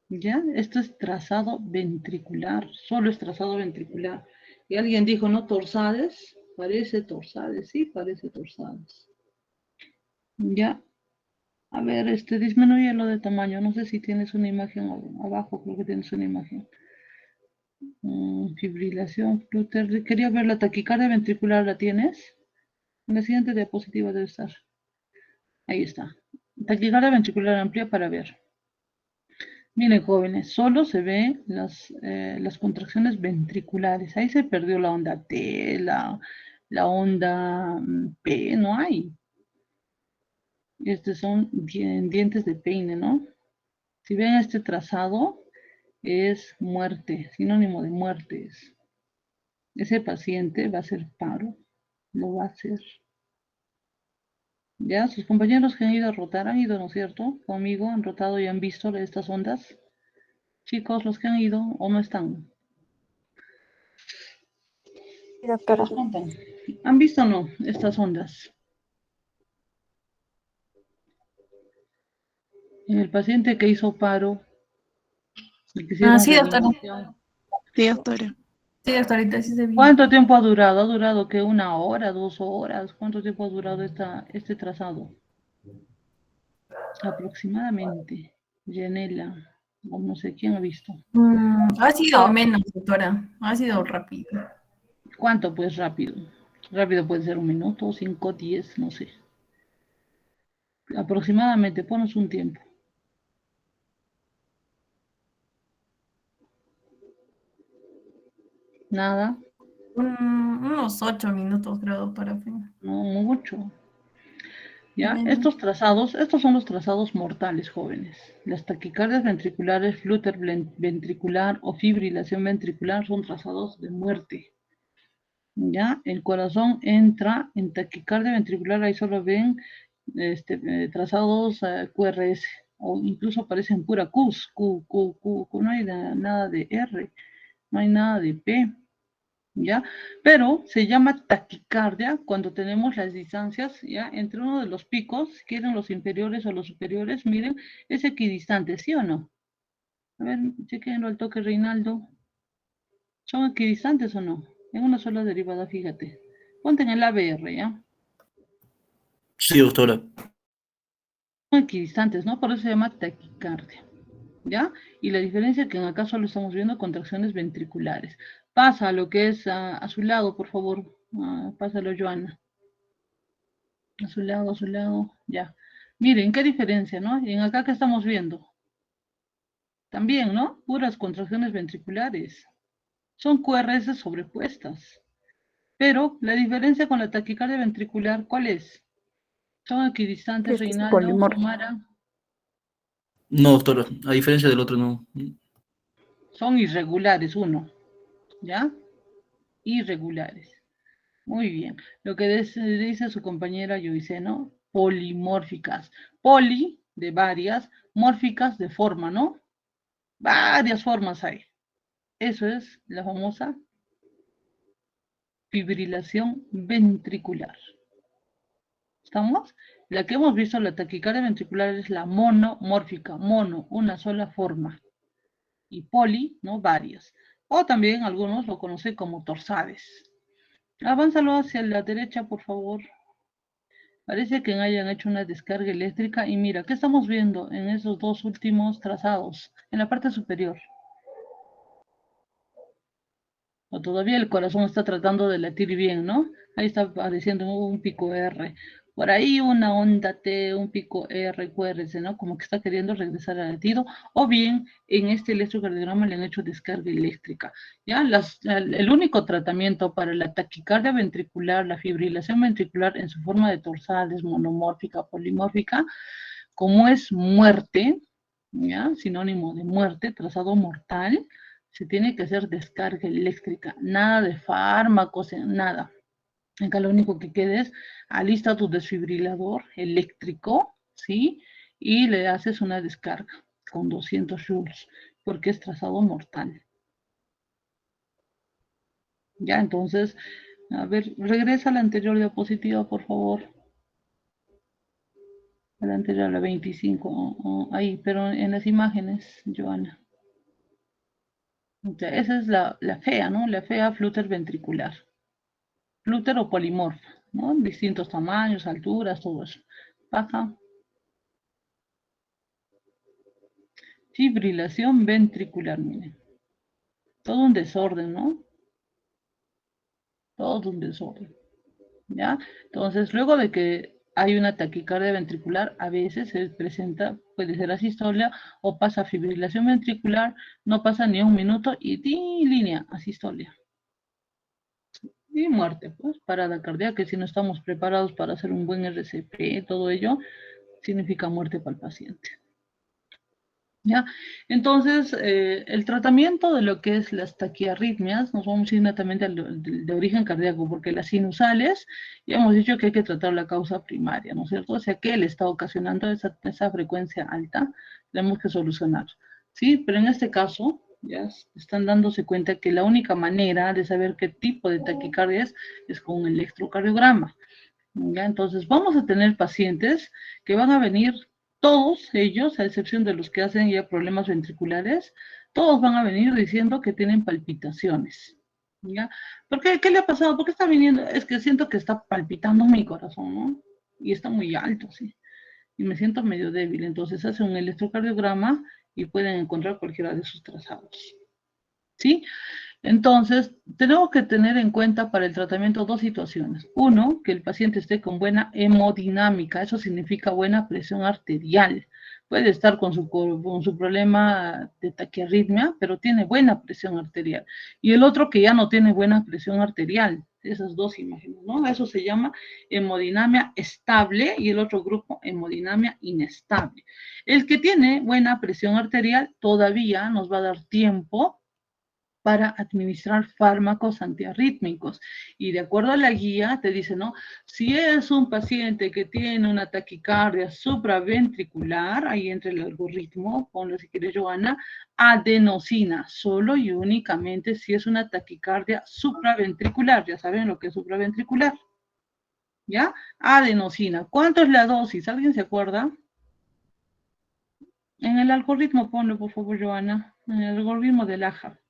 Speaker 1: ¿Ya? Esto es trazado ventricular. Solo es trazado ventricular. Y alguien dijo, ¿no? Torsades. Parece torsades. Sí, parece torsades. ¿Ya? A ver, disminúyelo de tamaño. No sé si tienes una imagen abajo. Creo que tienes una imagen. Fibrilación, Flutter. Quería ver la taquicardia ventricular. ¿La tienes? En la siguiente diapositiva debe estar. Ahí está. Taquicardia ventricular amplia para ver. Miren, jóvenes, solo se ven las contracciones ventriculares. Ahí se perdió la onda T, la onda P, no hay. Estos son dientes de peine, ¿no? Si ven este trazado, es muerte, sinónimo de muerte. Ese paciente va a hacer paro, lo va a hacer. Ya, sus compañeros que han ido a rotar, han ido, ¿no es cierto? Conmigo, han rotado y han visto estas ondas. Chicos, los que han ido o no están.
Speaker 18: Sí, doctora.
Speaker 1: Respondan. ¿Han visto o no estas ondas? El paciente que hizo paro, el que hicieron
Speaker 17: Sí, doctora.
Speaker 1: reanimación.
Speaker 19: Sí, doctora.
Speaker 17: Sí, doctorita, sí se vio.
Speaker 1: ¿Cuánto tiempo ha durado? ¿Ha durado qué? ¿1 hora, 2 horas? ¿Cuánto tiempo ha durado este trazado? Aproximadamente. Yanela, o no sé quién ha visto.
Speaker 17: Ha sido menos, doctora. Ha sido rápido.
Speaker 1: ¿Cuánto? Pues rápido. Rápido puede ser 1 minuto, 5, 10, no sé. Aproximadamente, ponos un tiempo. Nada.
Speaker 17: Unos 8 minutos, creo, doctora.
Speaker 1: No, mucho. ¿Ya? Estos trazados, estos son los trazados mortales, jóvenes. Las taquicardias ventriculares, flutter ventricular o fibrilación ventricular son trazados de muerte. ¿Ya? El corazón entra en taquicardia ventricular, ahí solo ven trazados QRS, o incluso aparecen pura Qs, Q, no hay nada de R, no hay nada de P. ¿Ya? Pero se llama taquicardia cuando tenemos las distancias, ¿ya? Entre uno de los picos, si quieren los inferiores o los superiores, miren, es equidistante, ¿sí o no? A ver, chequenlo al toque, Reinaldo. ¿Son equidistantes o no? En una sola derivada, fíjate. Ponte en el ABR, ¿ya?
Speaker 20: Sí, doctora.
Speaker 1: Son equidistantes, ¿no? Por eso se llama taquicardia. ¿ya? Y la diferencia es que en acá solo estamos viendo contracciones ventriculares. Pasa a lo que es a su lado, por favor. Pásalo, Joana. A su lado, ya. Miren, qué diferencia, ¿no? Y en acá, ¿qué estamos viendo? También, ¿no? Puras contracciones ventriculares. Son QRS sobrepuestas. Pero la diferencia con la taquicardia ventricular, ¿cuál es? Son equidistantes,
Speaker 18: Es que es
Speaker 1: Reinaldo,
Speaker 18: polimórfico.
Speaker 1: Omara.
Speaker 20: No, doctora, a diferencia del otro, no.
Speaker 1: Son irregulares, uno, ¿ya? Irregulares. Muy bien. Lo que dice su compañera Joyce, ¿no? Polimórficas. Poli, de varias, mórficas, de forma, ¿no? Varias formas hay. Eso es la famosa fibrilación ventricular. ¿Estamos? La que hemos visto, la taquicardia ventricular, es la monomórfica. Mono, una sola forma. Y poli, ¿no? Varias. O también algunos lo conocen como torsades. Avánzalo hacia la derecha, por favor. Parece que hayan hecho una descarga eléctrica y mira, ¿qué estamos viendo en esos dos últimos trazados? En la parte superior. O todavía el corazón está tratando de latir bien, ¿no? Ahí está apareciendo un pico R. Por ahí una onda T, un pico R, QRS, ¿no? Como que está queriendo regresar al latido. O bien, en este electrocardiograma le han hecho descarga eléctrica. ¿Ya? El único tratamiento para la taquicardia ventricular, la fibrilación ventricular en su forma de torsades, monomórfica, polimórfica, como es muerte, ¿ya? Sinónimo de muerte, trazado mortal, se tiene que hacer descarga eléctrica, nada de fármacos, nada. Acá lo único que queda es, alista tu desfibrilador eléctrico, ¿sí? Y le haces una descarga con 200 joules, porque es trazado mortal. Ya, entonces, a ver, regresa a la anterior diapositiva, por favor. A la anterior, a la 25, ahí, pero en las imágenes, Joana. Entonces, esa es la FEA, ¿no? La FEA flúter ventricular. Flúter o polimorfa, ¿no? Distintos tamaños, alturas, todo eso. Baja. Fibrilación ventricular, miren. Todo un desorden, ¿no? Todo un desorden. ¿Ya? Entonces, luego de que hay una taquicardia ventricular, a veces se presenta, puede ser asistolia o pasa fibrilación ventricular, no pasa ni un minuto y línea, asistolia. Y muerte, pues, parada cardíaca, que si no estamos preparados para hacer un buen RCP, todo ello, significa muerte para el paciente. ¿Ya? Entonces, el tratamiento de lo que es las taquiarritmias, nos vamos inmediatamente de origen cardíaco, porque las sinusales, ya hemos dicho que hay que tratar la causa primaria, ¿no es cierto? O sea, que le está ocasionando esa frecuencia alta, tenemos que solucionar, ¿sí? Pero en este caso, ya están dándose cuenta que la única manera de saber qué tipo de taquicardia es con un electrocardiograma. ¿Ya? Entonces, vamos a tener pacientes que van a venir, todos ellos, a excepción de los que hacen ya problemas ventriculares, todos van a venir diciendo que tienen palpitaciones. ¿Ya? ¿Por qué? ¿Qué le ha pasado? ¿Por qué está viniendo? Es que siento que está palpitando mi corazón, ¿no? Y está muy alto, sí. Y me siento medio débil. Entonces, hacen un electrocardiograma y pueden encontrar cualquiera de sus trazados. ¿Sí? Entonces, tenemos que tener en cuenta para el tratamiento dos situaciones. Uno, que el paciente esté con buena hemodinámica, eso significa buena presión arterial. Puede estar con su problema de taquiarritmia, pero tiene buena presión arterial. Y el otro que ya no tiene buena presión arterial. Esas dos imágenes, ¿no? Eso se llama hemodinamia estable y el otro grupo hemodinamia inestable. El que tiene buena presión arterial todavía nos va a dar tiempo para administrar fármacos antiarrítmicos. Y de acuerdo a la guía, te dice, ¿no? Si es un paciente que tiene una taquicardia supraventricular, ahí entra el algoritmo, ponlo si quieres, Joana, adenosina, solo y únicamente si es una taquicardia supraventricular. Ya saben lo que es supraventricular. ¿Ya? Adenosina. ¿Cuánto es la dosis? ¿Alguien se acuerda? En el algoritmo, ponlo, por favor, Joana. En el algoritmo del AJA.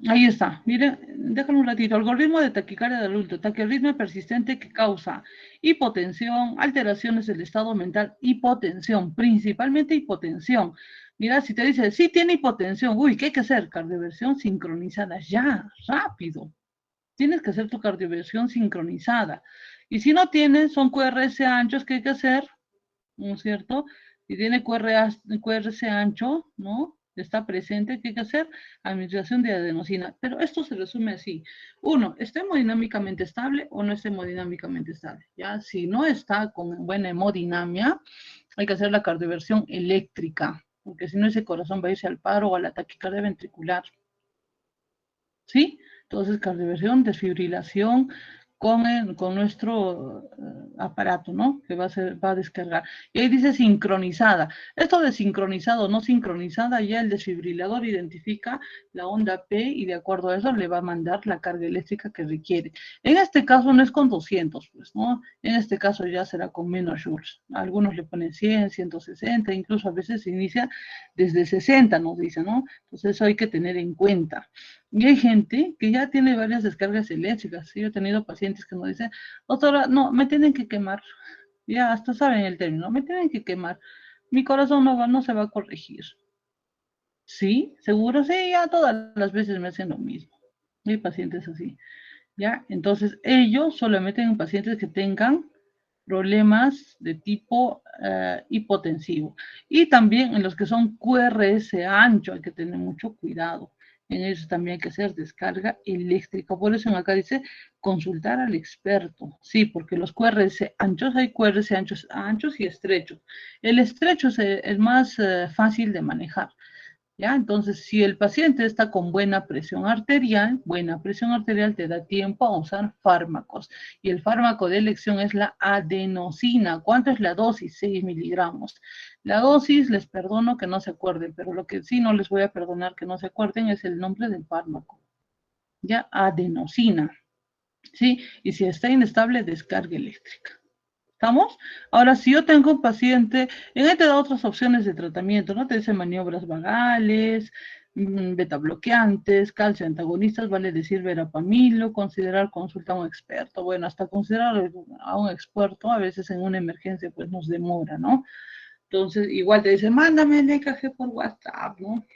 Speaker 1: Ahí está, miren, déjame un ratito. Algoritmo de taquicardia del adulto, taquiarritmia persistente que causa hipotensión, alteraciones del estado mental, hipotensión, principalmente hipotensión. Mira, si te dice, sí tiene hipotensión, uy, ¿qué hay que hacer? Cardioversión sincronizada, ya, rápido. Tienes que hacer tu cardioversión sincronizada. Y si no tienes, son QRS anchos que hay que hacer, ¿no es cierto? Si tiene QRS ancho, ¿no? Está presente, ¿qué hay que hacer? Administración de adenosina. Pero esto se resume así. Uno, ¿está hemodinámicamente estable o no está hemodinámicamente estable? ¿Ya? Si no está con buena hemodinamia, hay que hacer la cardioversión eléctrica, porque si no ese corazón va a irse al paro o a la taquicardia ventricular. ¿Sí? Entonces, cardioversión, desfibrilación con nuestro aparato, ¿no? Que va a descargar. Y ahí dice sincronizada. Esto de sincronizado o no sincronizada, ya el desfibrilador identifica la onda P y de acuerdo a eso le va a mandar la carga eléctrica que requiere. En este caso no es con 200, pues, ¿no? En este caso ya será con menos joules. Algunos le ponen 100, 160, incluso a veces se inicia desde 60, nos dicen, ¿no? Entonces eso hay que tener en cuenta. Y hay gente que ya tiene varias descargas eléctricas. Yo he tenido pacientes que me dicen, doctora, no, me tienen que quemar. Ya hasta saben el término, me tienen que quemar. Mi corazón no se va a corregir. ¿Sí? ¿Seguro? Sí, ya todas las veces me hacen lo mismo. Hay pacientes así. ¿Ya? Entonces, ellos solamente en pacientes que tengan problemas de tipo hipotensivo. Y también en los que son QRS ancho, hay que tener mucho cuidado. En eso también hay que hacer descarga eléctrica. Por eso en acá dice consultar al experto. Sí, porque los QRS anchos, hay QRS anchos y estrechos. El estrecho es el más fácil de manejar. ¿Ya? Entonces, si el paciente está con buena presión arterial te da tiempo a usar fármacos. Y el fármaco de elección es la adenosina. ¿Cuánto es la dosis? 6 miligramos. La dosis, les perdono que no se acuerden, pero lo que sí no les voy a perdonar que no se acuerden es el nombre del fármaco. ¿Ya? Adenosina. ¿Sí? Y si está inestable, descarga eléctrica. ¿Estamos? Ahora, si yo tengo un paciente, en él te da otras opciones de tratamiento, ¿no? Te dice maniobras vagales, beta bloqueantes, calcio antagonistas, vale decir verapamilo, considerar consulta a un experto. Bueno, hasta considerar a un experto, a veces en una emergencia, pues nos demora, ¿no? Entonces, igual te dice, mándame el EKG por WhatsApp, ¿no?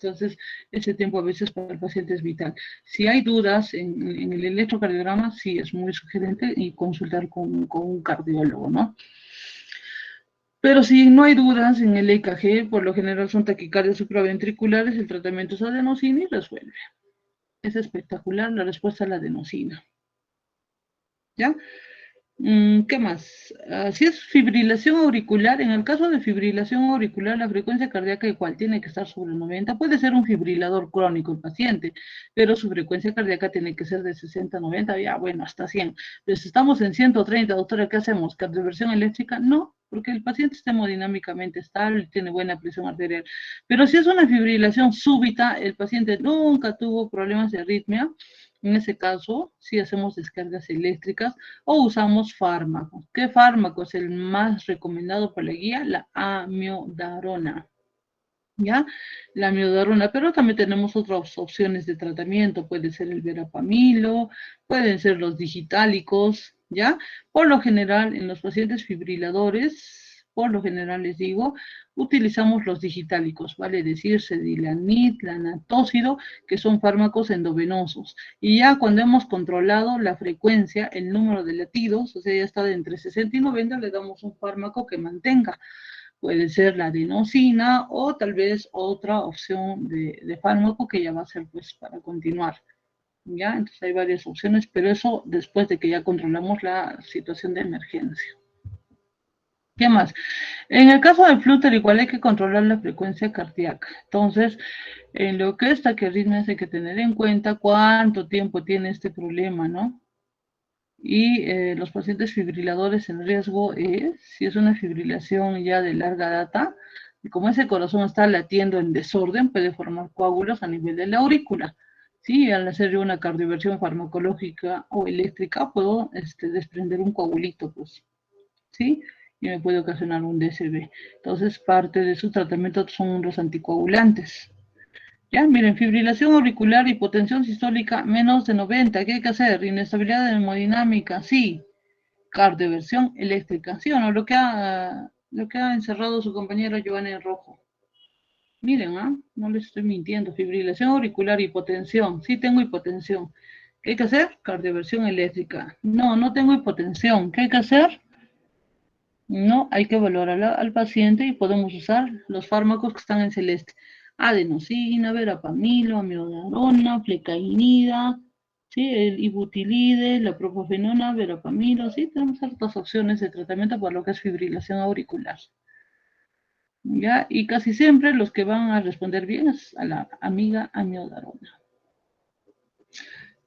Speaker 1: Entonces, ese tiempo a veces para el paciente es vital. Si hay dudas en el electrocardiograma, sí es muy sugerente y consultar con un cardiólogo, ¿no? Pero si no hay dudas en el EKG, por lo general son taquicardias supraventriculares, el tratamiento es adenosina y resuelve. Es espectacular la respuesta a la adenosina. ¿Ya? ¿Qué más? Si es fibrilación auricular, en el caso de fibrilación auricular, la frecuencia cardíaca igual tiene que estar sobre 90. Puede ser un fibrilador crónico el paciente, pero su frecuencia cardíaca tiene que ser de 60, 90, ya bueno, hasta 100. Pero si estamos en 130, doctora, ¿qué hacemos? ¿Cardioversión eléctrica? No, porque el paciente está hemodinámicamente estable, tiene buena presión arterial. Pero si es una fibrilación súbita, el paciente nunca tuvo problemas de arritmia. En ese caso, sí hacemos descargas eléctricas o usamos fármacos. ¿Qué fármaco es el más recomendado por la guía? La amiodarona. ¿Ya? La amiodarona, pero también tenemos otras opciones de tratamiento. Puede ser el verapamilo, pueden ser los digitálicos, ¿ya? Por lo general, en los pacientes fibriladores, por lo general les digo, utilizamos los digitálicos, vale decir Sedilanid, lanatócido, que son fármacos endovenosos. Y ya cuando hemos controlado la frecuencia, el número de latidos, o sea, ya está de entre 60 y 90, le damos un fármaco que mantenga. Puede ser la adenosina o tal vez otra opción de fármaco que ya va a ser pues para continuar. ¿Ya? Entonces hay varias opciones, pero eso después de que ya controlamos la situación de emergencia. ¿Qué más? En el caso del flúter igual hay que controlar la frecuencia cardíaca. Entonces, en lo que es taquiarritmia hay que tener en cuenta cuánto tiempo tiene este problema, ¿no? Y los pacientes fibriladores en riesgo es, si es una fibrilación ya de larga data, y como ese corazón está latiendo en desorden, puede formar coágulos a nivel de la aurícula. Sí, al hacer yo una cardioversión farmacológica o eléctrica, puedo desprender un coagulito, pues, ¿sí? Y me puede ocasionar un DSB. Entonces, parte de su tratamiento son los anticoagulantes. Ya, miren, fibrilación auricular, hipotensión sistólica menos de 90. ¿Qué hay que hacer? Inestabilidad hemodinámica, sí. Cardioversión eléctrica, ¿sí o no? Lo que ha encerrado su compañero Giovanni en rojo. Miren, no les estoy mintiendo. Fibrilación auricular, hipotensión. Sí tengo hipotensión. ¿Qué hay que hacer? Cardioversión eléctrica. No, no tengo hipotensión. ¿Qué hay que hacer? No, hay que evaluar al paciente y podemos usar los fármacos que están en celeste. Adenosina, verapamilo, amiodarona, flecainida, ¿sí? El ibutilide, la propafenona, verapamilo, sí, tenemos hartas opciones de tratamiento para lo que es fibrilación auricular. ¿Ya? Y casi siempre los que van a responder bien es a la amiga amiodarona.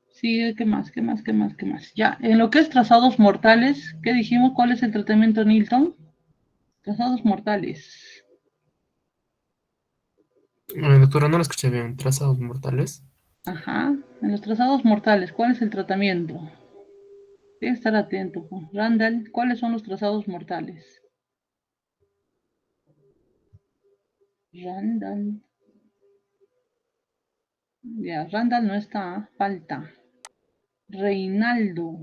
Speaker 1: Sí, ¿qué más? Ya, en lo que es trazados mortales, ¿qué dijimos? ¿Cuál es el tratamiento, Nilton? Trazados mortales.
Speaker 23: Doctora, no lo escuché bien. ¿Trazados mortales?
Speaker 1: Ajá, en los trazados mortales, ¿cuál es el tratamiento? Tienes que estar atento. Randall, ¿cuáles son los trazados mortales? Randall. Ya, Randall no está, falta. Reinaldo.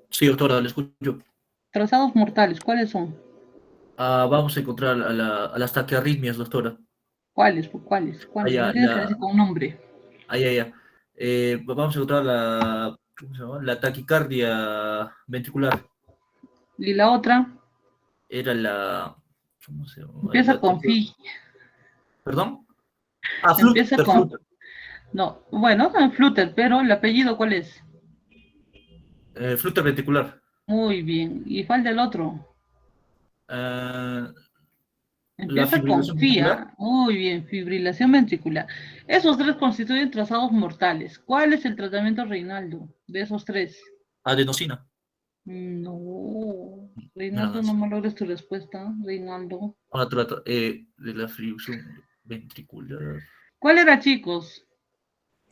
Speaker 20: Sí, doctora, le escucho.
Speaker 1: Trazados mortales, ¿cuáles son?
Speaker 20: Vamos a encontrar a las taquiarritmias, doctora.
Speaker 1: ¿Cuáles? ¿Cuáles? Me lo tienes que decir con un nombre.
Speaker 20: Ya. Vamos a encontrar ¿cómo se llama? La taquicardia ventricular.
Speaker 1: ¿Y la otra?
Speaker 20: Era ¿cómo se llama?
Speaker 1: Empieza con Fi.
Speaker 20: ¿Perdón?
Speaker 1: Empieza con...
Speaker 20: Flutter.
Speaker 1: No, bueno, no Flutter, pero ¿el apellido cuál es?
Speaker 20: Flutter ventricular.
Speaker 1: Muy bien. ¿Y falta el otro?
Speaker 20: La
Speaker 1: Empieza con
Speaker 20: fibrilación ventricular.
Speaker 1: FIA. Muy bien, fibrilación ventricular. Esos tres constituyen trazados mortales. ¿Cuál es el tratamiento, Reinaldo, de esos tres?
Speaker 20: Adenosina.
Speaker 1: No,
Speaker 20: Nada
Speaker 1: Reinaldo, no
Speaker 20: más.
Speaker 1: me logres tu respuesta, Reinaldo.
Speaker 20: Ahora trata de la fibrilación ventricular.
Speaker 1: ¿Cuál era, chicos?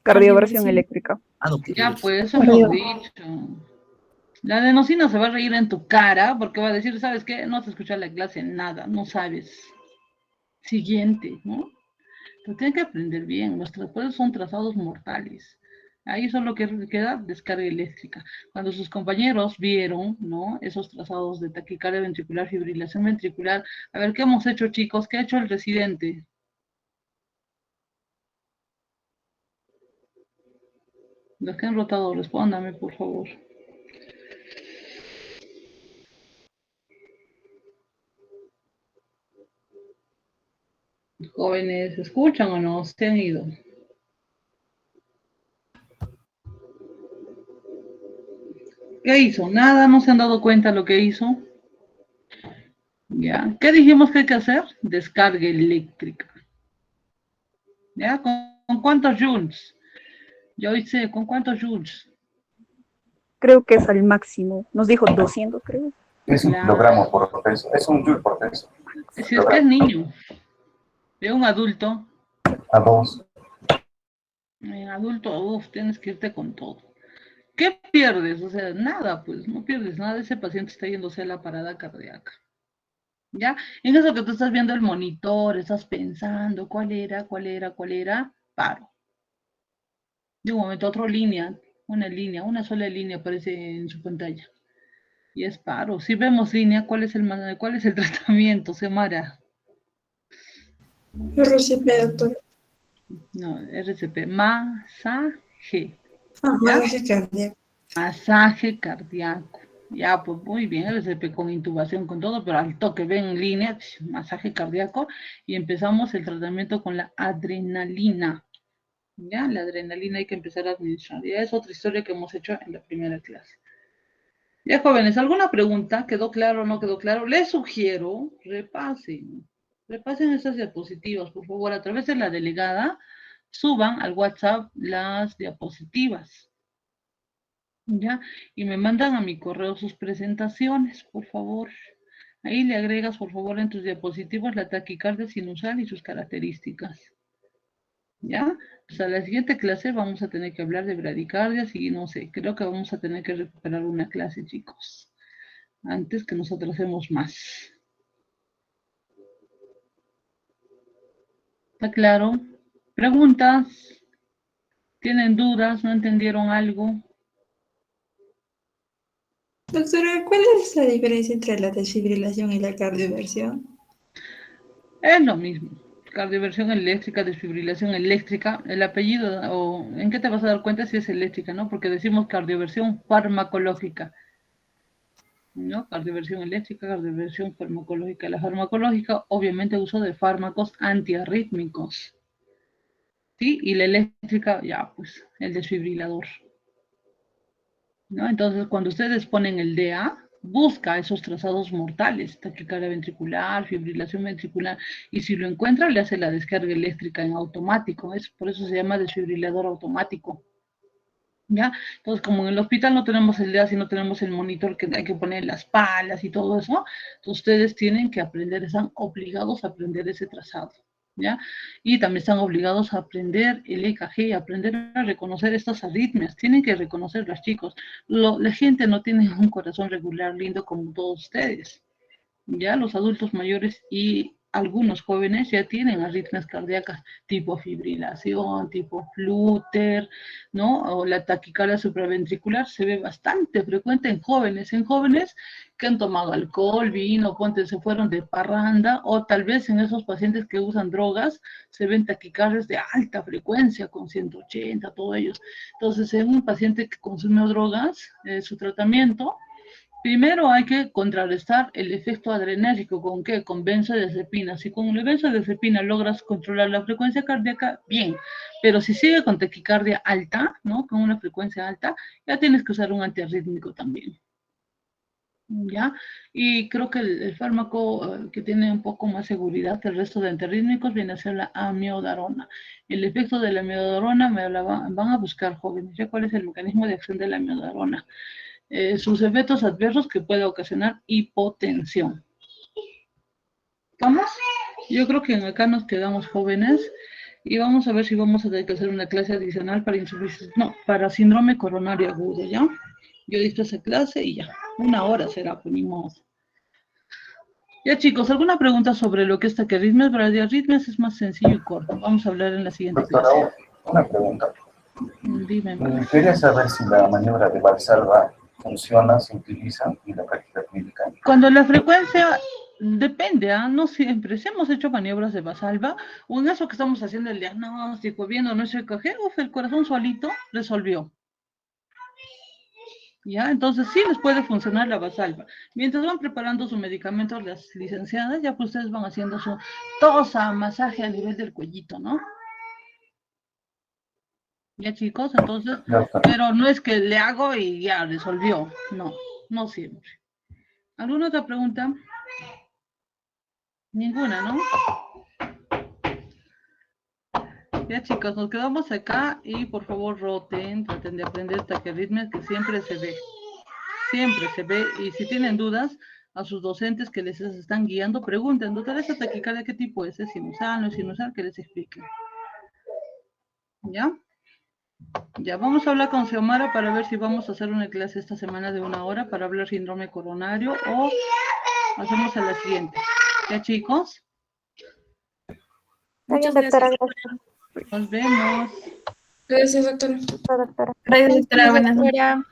Speaker 18: Cardioversión eléctrica.
Speaker 20: No,
Speaker 1: Ya, pues, eso hemos dicho. La adenosina se va a reír en tu cara porque va a decir, ¿sabes qué? No te escucha la clase, nada, no sabes. Siguiente, ¿no? Pero tienen que aprender bien, los transportes son trazados mortales. Ahí solo queda descarga eléctrica. Cuando sus compañeros vieron, ¿no? Esos trazados de taquicardia ventricular, fibrilación ventricular, a ver, ¿qué hemos hecho, chicos? ¿Qué ha hecho el residente? Los que han rotado, respóndame, por favor. Jóvenes, ¿escuchan o no? ¿Se han ido? ¿Qué hizo? Nada, no se han dado cuenta lo que hizo. ¿Ya? ¿Qué dijimos que hay que hacer? Descarga eléctrica. ¿Ya? ¿Con cuántos joules? Yo hice, ¿con cuántos joules?
Speaker 18: Creo que es al máximo. Nos dijo 200, creo.
Speaker 2: Es un kilogramo por peso, es un joule por peso.
Speaker 1: Si es que es niño. De un adulto.
Speaker 2: A 2.
Speaker 1: En adulto, tienes que irte con todo. ¿Qué pierdes? O sea, nada, pues, no pierdes nada. Ese paciente está yéndose a la parada cardíaca. ¿Ya? En eso que tú estás viendo el monitor, estás pensando, ¿cuál era? Paro. De un momento a otro, una sola línea aparece en su pantalla. Y es paro. Si vemos línea, ¿cuál es el tratamiento, Semara?
Speaker 21: RCP, doctor.
Speaker 1: No, RCP. Masaje.
Speaker 21: Masaje cardíaco.
Speaker 1: Masaje cardíaco. Ya, pues muy bien, RCP con intubación, con todo, pero al toque ven en línea, masaje cardíaco, y empezamos el tratamiento con la adrenalina. Ya, la adrenalina hay que empezar a administrar. Ya es otra historia que hemos hecho en la primera clase. Ya, jóvenes, ¿alguna pregunta? ¿Quedó claro o no quedó claro? Les sugiero, repasen esas diapositivas, por favor, a través de la delegada, suban al WhatsApp las diapositivas, ¿ya? Y me mandan a mi correo sus presentaciones, por favor. Ahí le agregas, por favor, en tus diapositivas la taquicardia sinusal y sus características. ¿Ya? Pues a la siguiente clase vamos a tener que hablar de bradicardias y no sé, creo que vamos a tener que recuperar una clase, chicos, antes que nos atrasemos más. ¿Está claro? ¿Preguntas? ¿Tienen dudas? ¿No entendieron algo?
Speaker 21: Doctora, ¿cuál es la diferencia entre la desfibrilación y la cardioversión?
Speaker 1: Es lo mismo. Cardioversión eléctrica, desfibrilación eléctrica, el apellido, o ¿en qué te vas a dar cuenta si es eléctrica, no? Porque decimos cardioversión farmacológica, ¿no? Cardioversión eléctrica, cardioversión farmacológica. La farmacológica, obviamente, uso de fármacos antiarrítmicos, ¿sí? Y la eléctrica, ya, pues, el desfibrilador, ¿no? Entonces, cuando ustedes ponen el DA, busca esos trazados mortales, taquicardia ventricular, fibrilación ventricular, y si lo encuentra, le hace la descarga eléctrica en automático. Por eso se llama desfibrilador automático. ¿Ya? Entonces, como en el hospital no tenemos el DA, sino tenemos el monitor que hay que poner las palas y todo eso, entonces ustedes tienen que aprender, están obligados a aprender ese trazado, ¿ya? Y también están obligados a aprender el EKG, aprender a reconocer estas arritmias, tienen que reconocerlas, chicos. La gente no tiene un corazón regular lindo como todos ustedes, ¿ya? Los adultos mayores y algunos jóvenes ya tienen arritmias cardíacas tipo fibrilación, tipo flúter, ¿no? O la taquicardia supraventricular se ve bastante frecuente en jóvenes que han tomado alcohol, vino, se fueron de parranda, o tal vez en esos pacientes que usan drogas se ven taquicardias de alta frecuencia con 180, todos ellos. Entonces, en un paciente que consumió drogas, su tratamiento, primero hay que contrarrestar el efecto adrenérgico. ¿Con qué? Con benzodiazepina. Si con la benzodiazepina logras controlar la frecuencia cardíaca, bien. Pero si sigue con taquicardia alta, ¿no? Con una frecuencia alta, ya tienes que usar un antiarrítmico también. ¿Ya? Y creo que el fármaco que tiene un poco más seguridad que el resto de antiarrítmicos viene a ser la amiodarona. El efecto de la amiodarona van a buscar jóvenes. ¿Ya cuál es el mecanismo de acción de la amiodarona? Sus efectos adversos que puede ocasionar hipotensión. ¿Vamos? Yo creo que acá nos quedamos jóvenes y vamos a ver si vamos a tener que hacer una clase adicional para para síndrome coronario agudo, ¿ya? Yo he visto esa clase y ya, 1 hora será, pues ni modo. Ya chicos, ¿alguna pregunta sobre lo que es taquiarritmias? Para diarritmias es más sencillo y corto. Vamos a hablar en la siguiente clase.
Speaker 2: Doctora, una pregunta.
Speaker 1: Dime.
Speaker 2: Quería saber si la maniobra de Valsalva funciona, se utiliza en la práctica clínica.
Speaker 1: Cuando la frecuencia depende, no siempre. Si hemos hecho maniobras de Valsalva, o en eso que estamos haciendo el diagnóstico, viendo nuestro EKG, el corazón solito resolvió. ¿Ya? Entonces sí les puede funcionar la Valsalva. Mientras van preparando su medicamento las licenciadas, ya pues ustedes van haciendo su tosa, masaje a nivel del cuellito, ¿no? Ya chicos, entonces, pero no es que le hago y ya resolvió. No, no siempre. ¿Alguna otra pregunta? Ninguna, ¿no? Ya chicos, nos quedamos acá y por favor roten, traten de aprender taquiarritmias que siempre se ve. Siempre se ve, y si tienen dudas, a sus docentes que les están guiando, pregunten, doctora, ¿esta taquicardia qué tipo es? ¿Es sinusal, no es sinusal? Que les expliquen. ¿Ya? Ya, vamos a hablar con Xiomara para ver si vamos a hacer una clase esta semana de 1 hora para hablar síndrome coronario o hacemos a la siguiente. ¿Ya, chicos?
Speaker 21: Muchas gracias.
Speaker 1: Nos vemos.
Speaker 21: Gracias, doctora.
Speaker 17: Gracias, doctora. Buenas noches.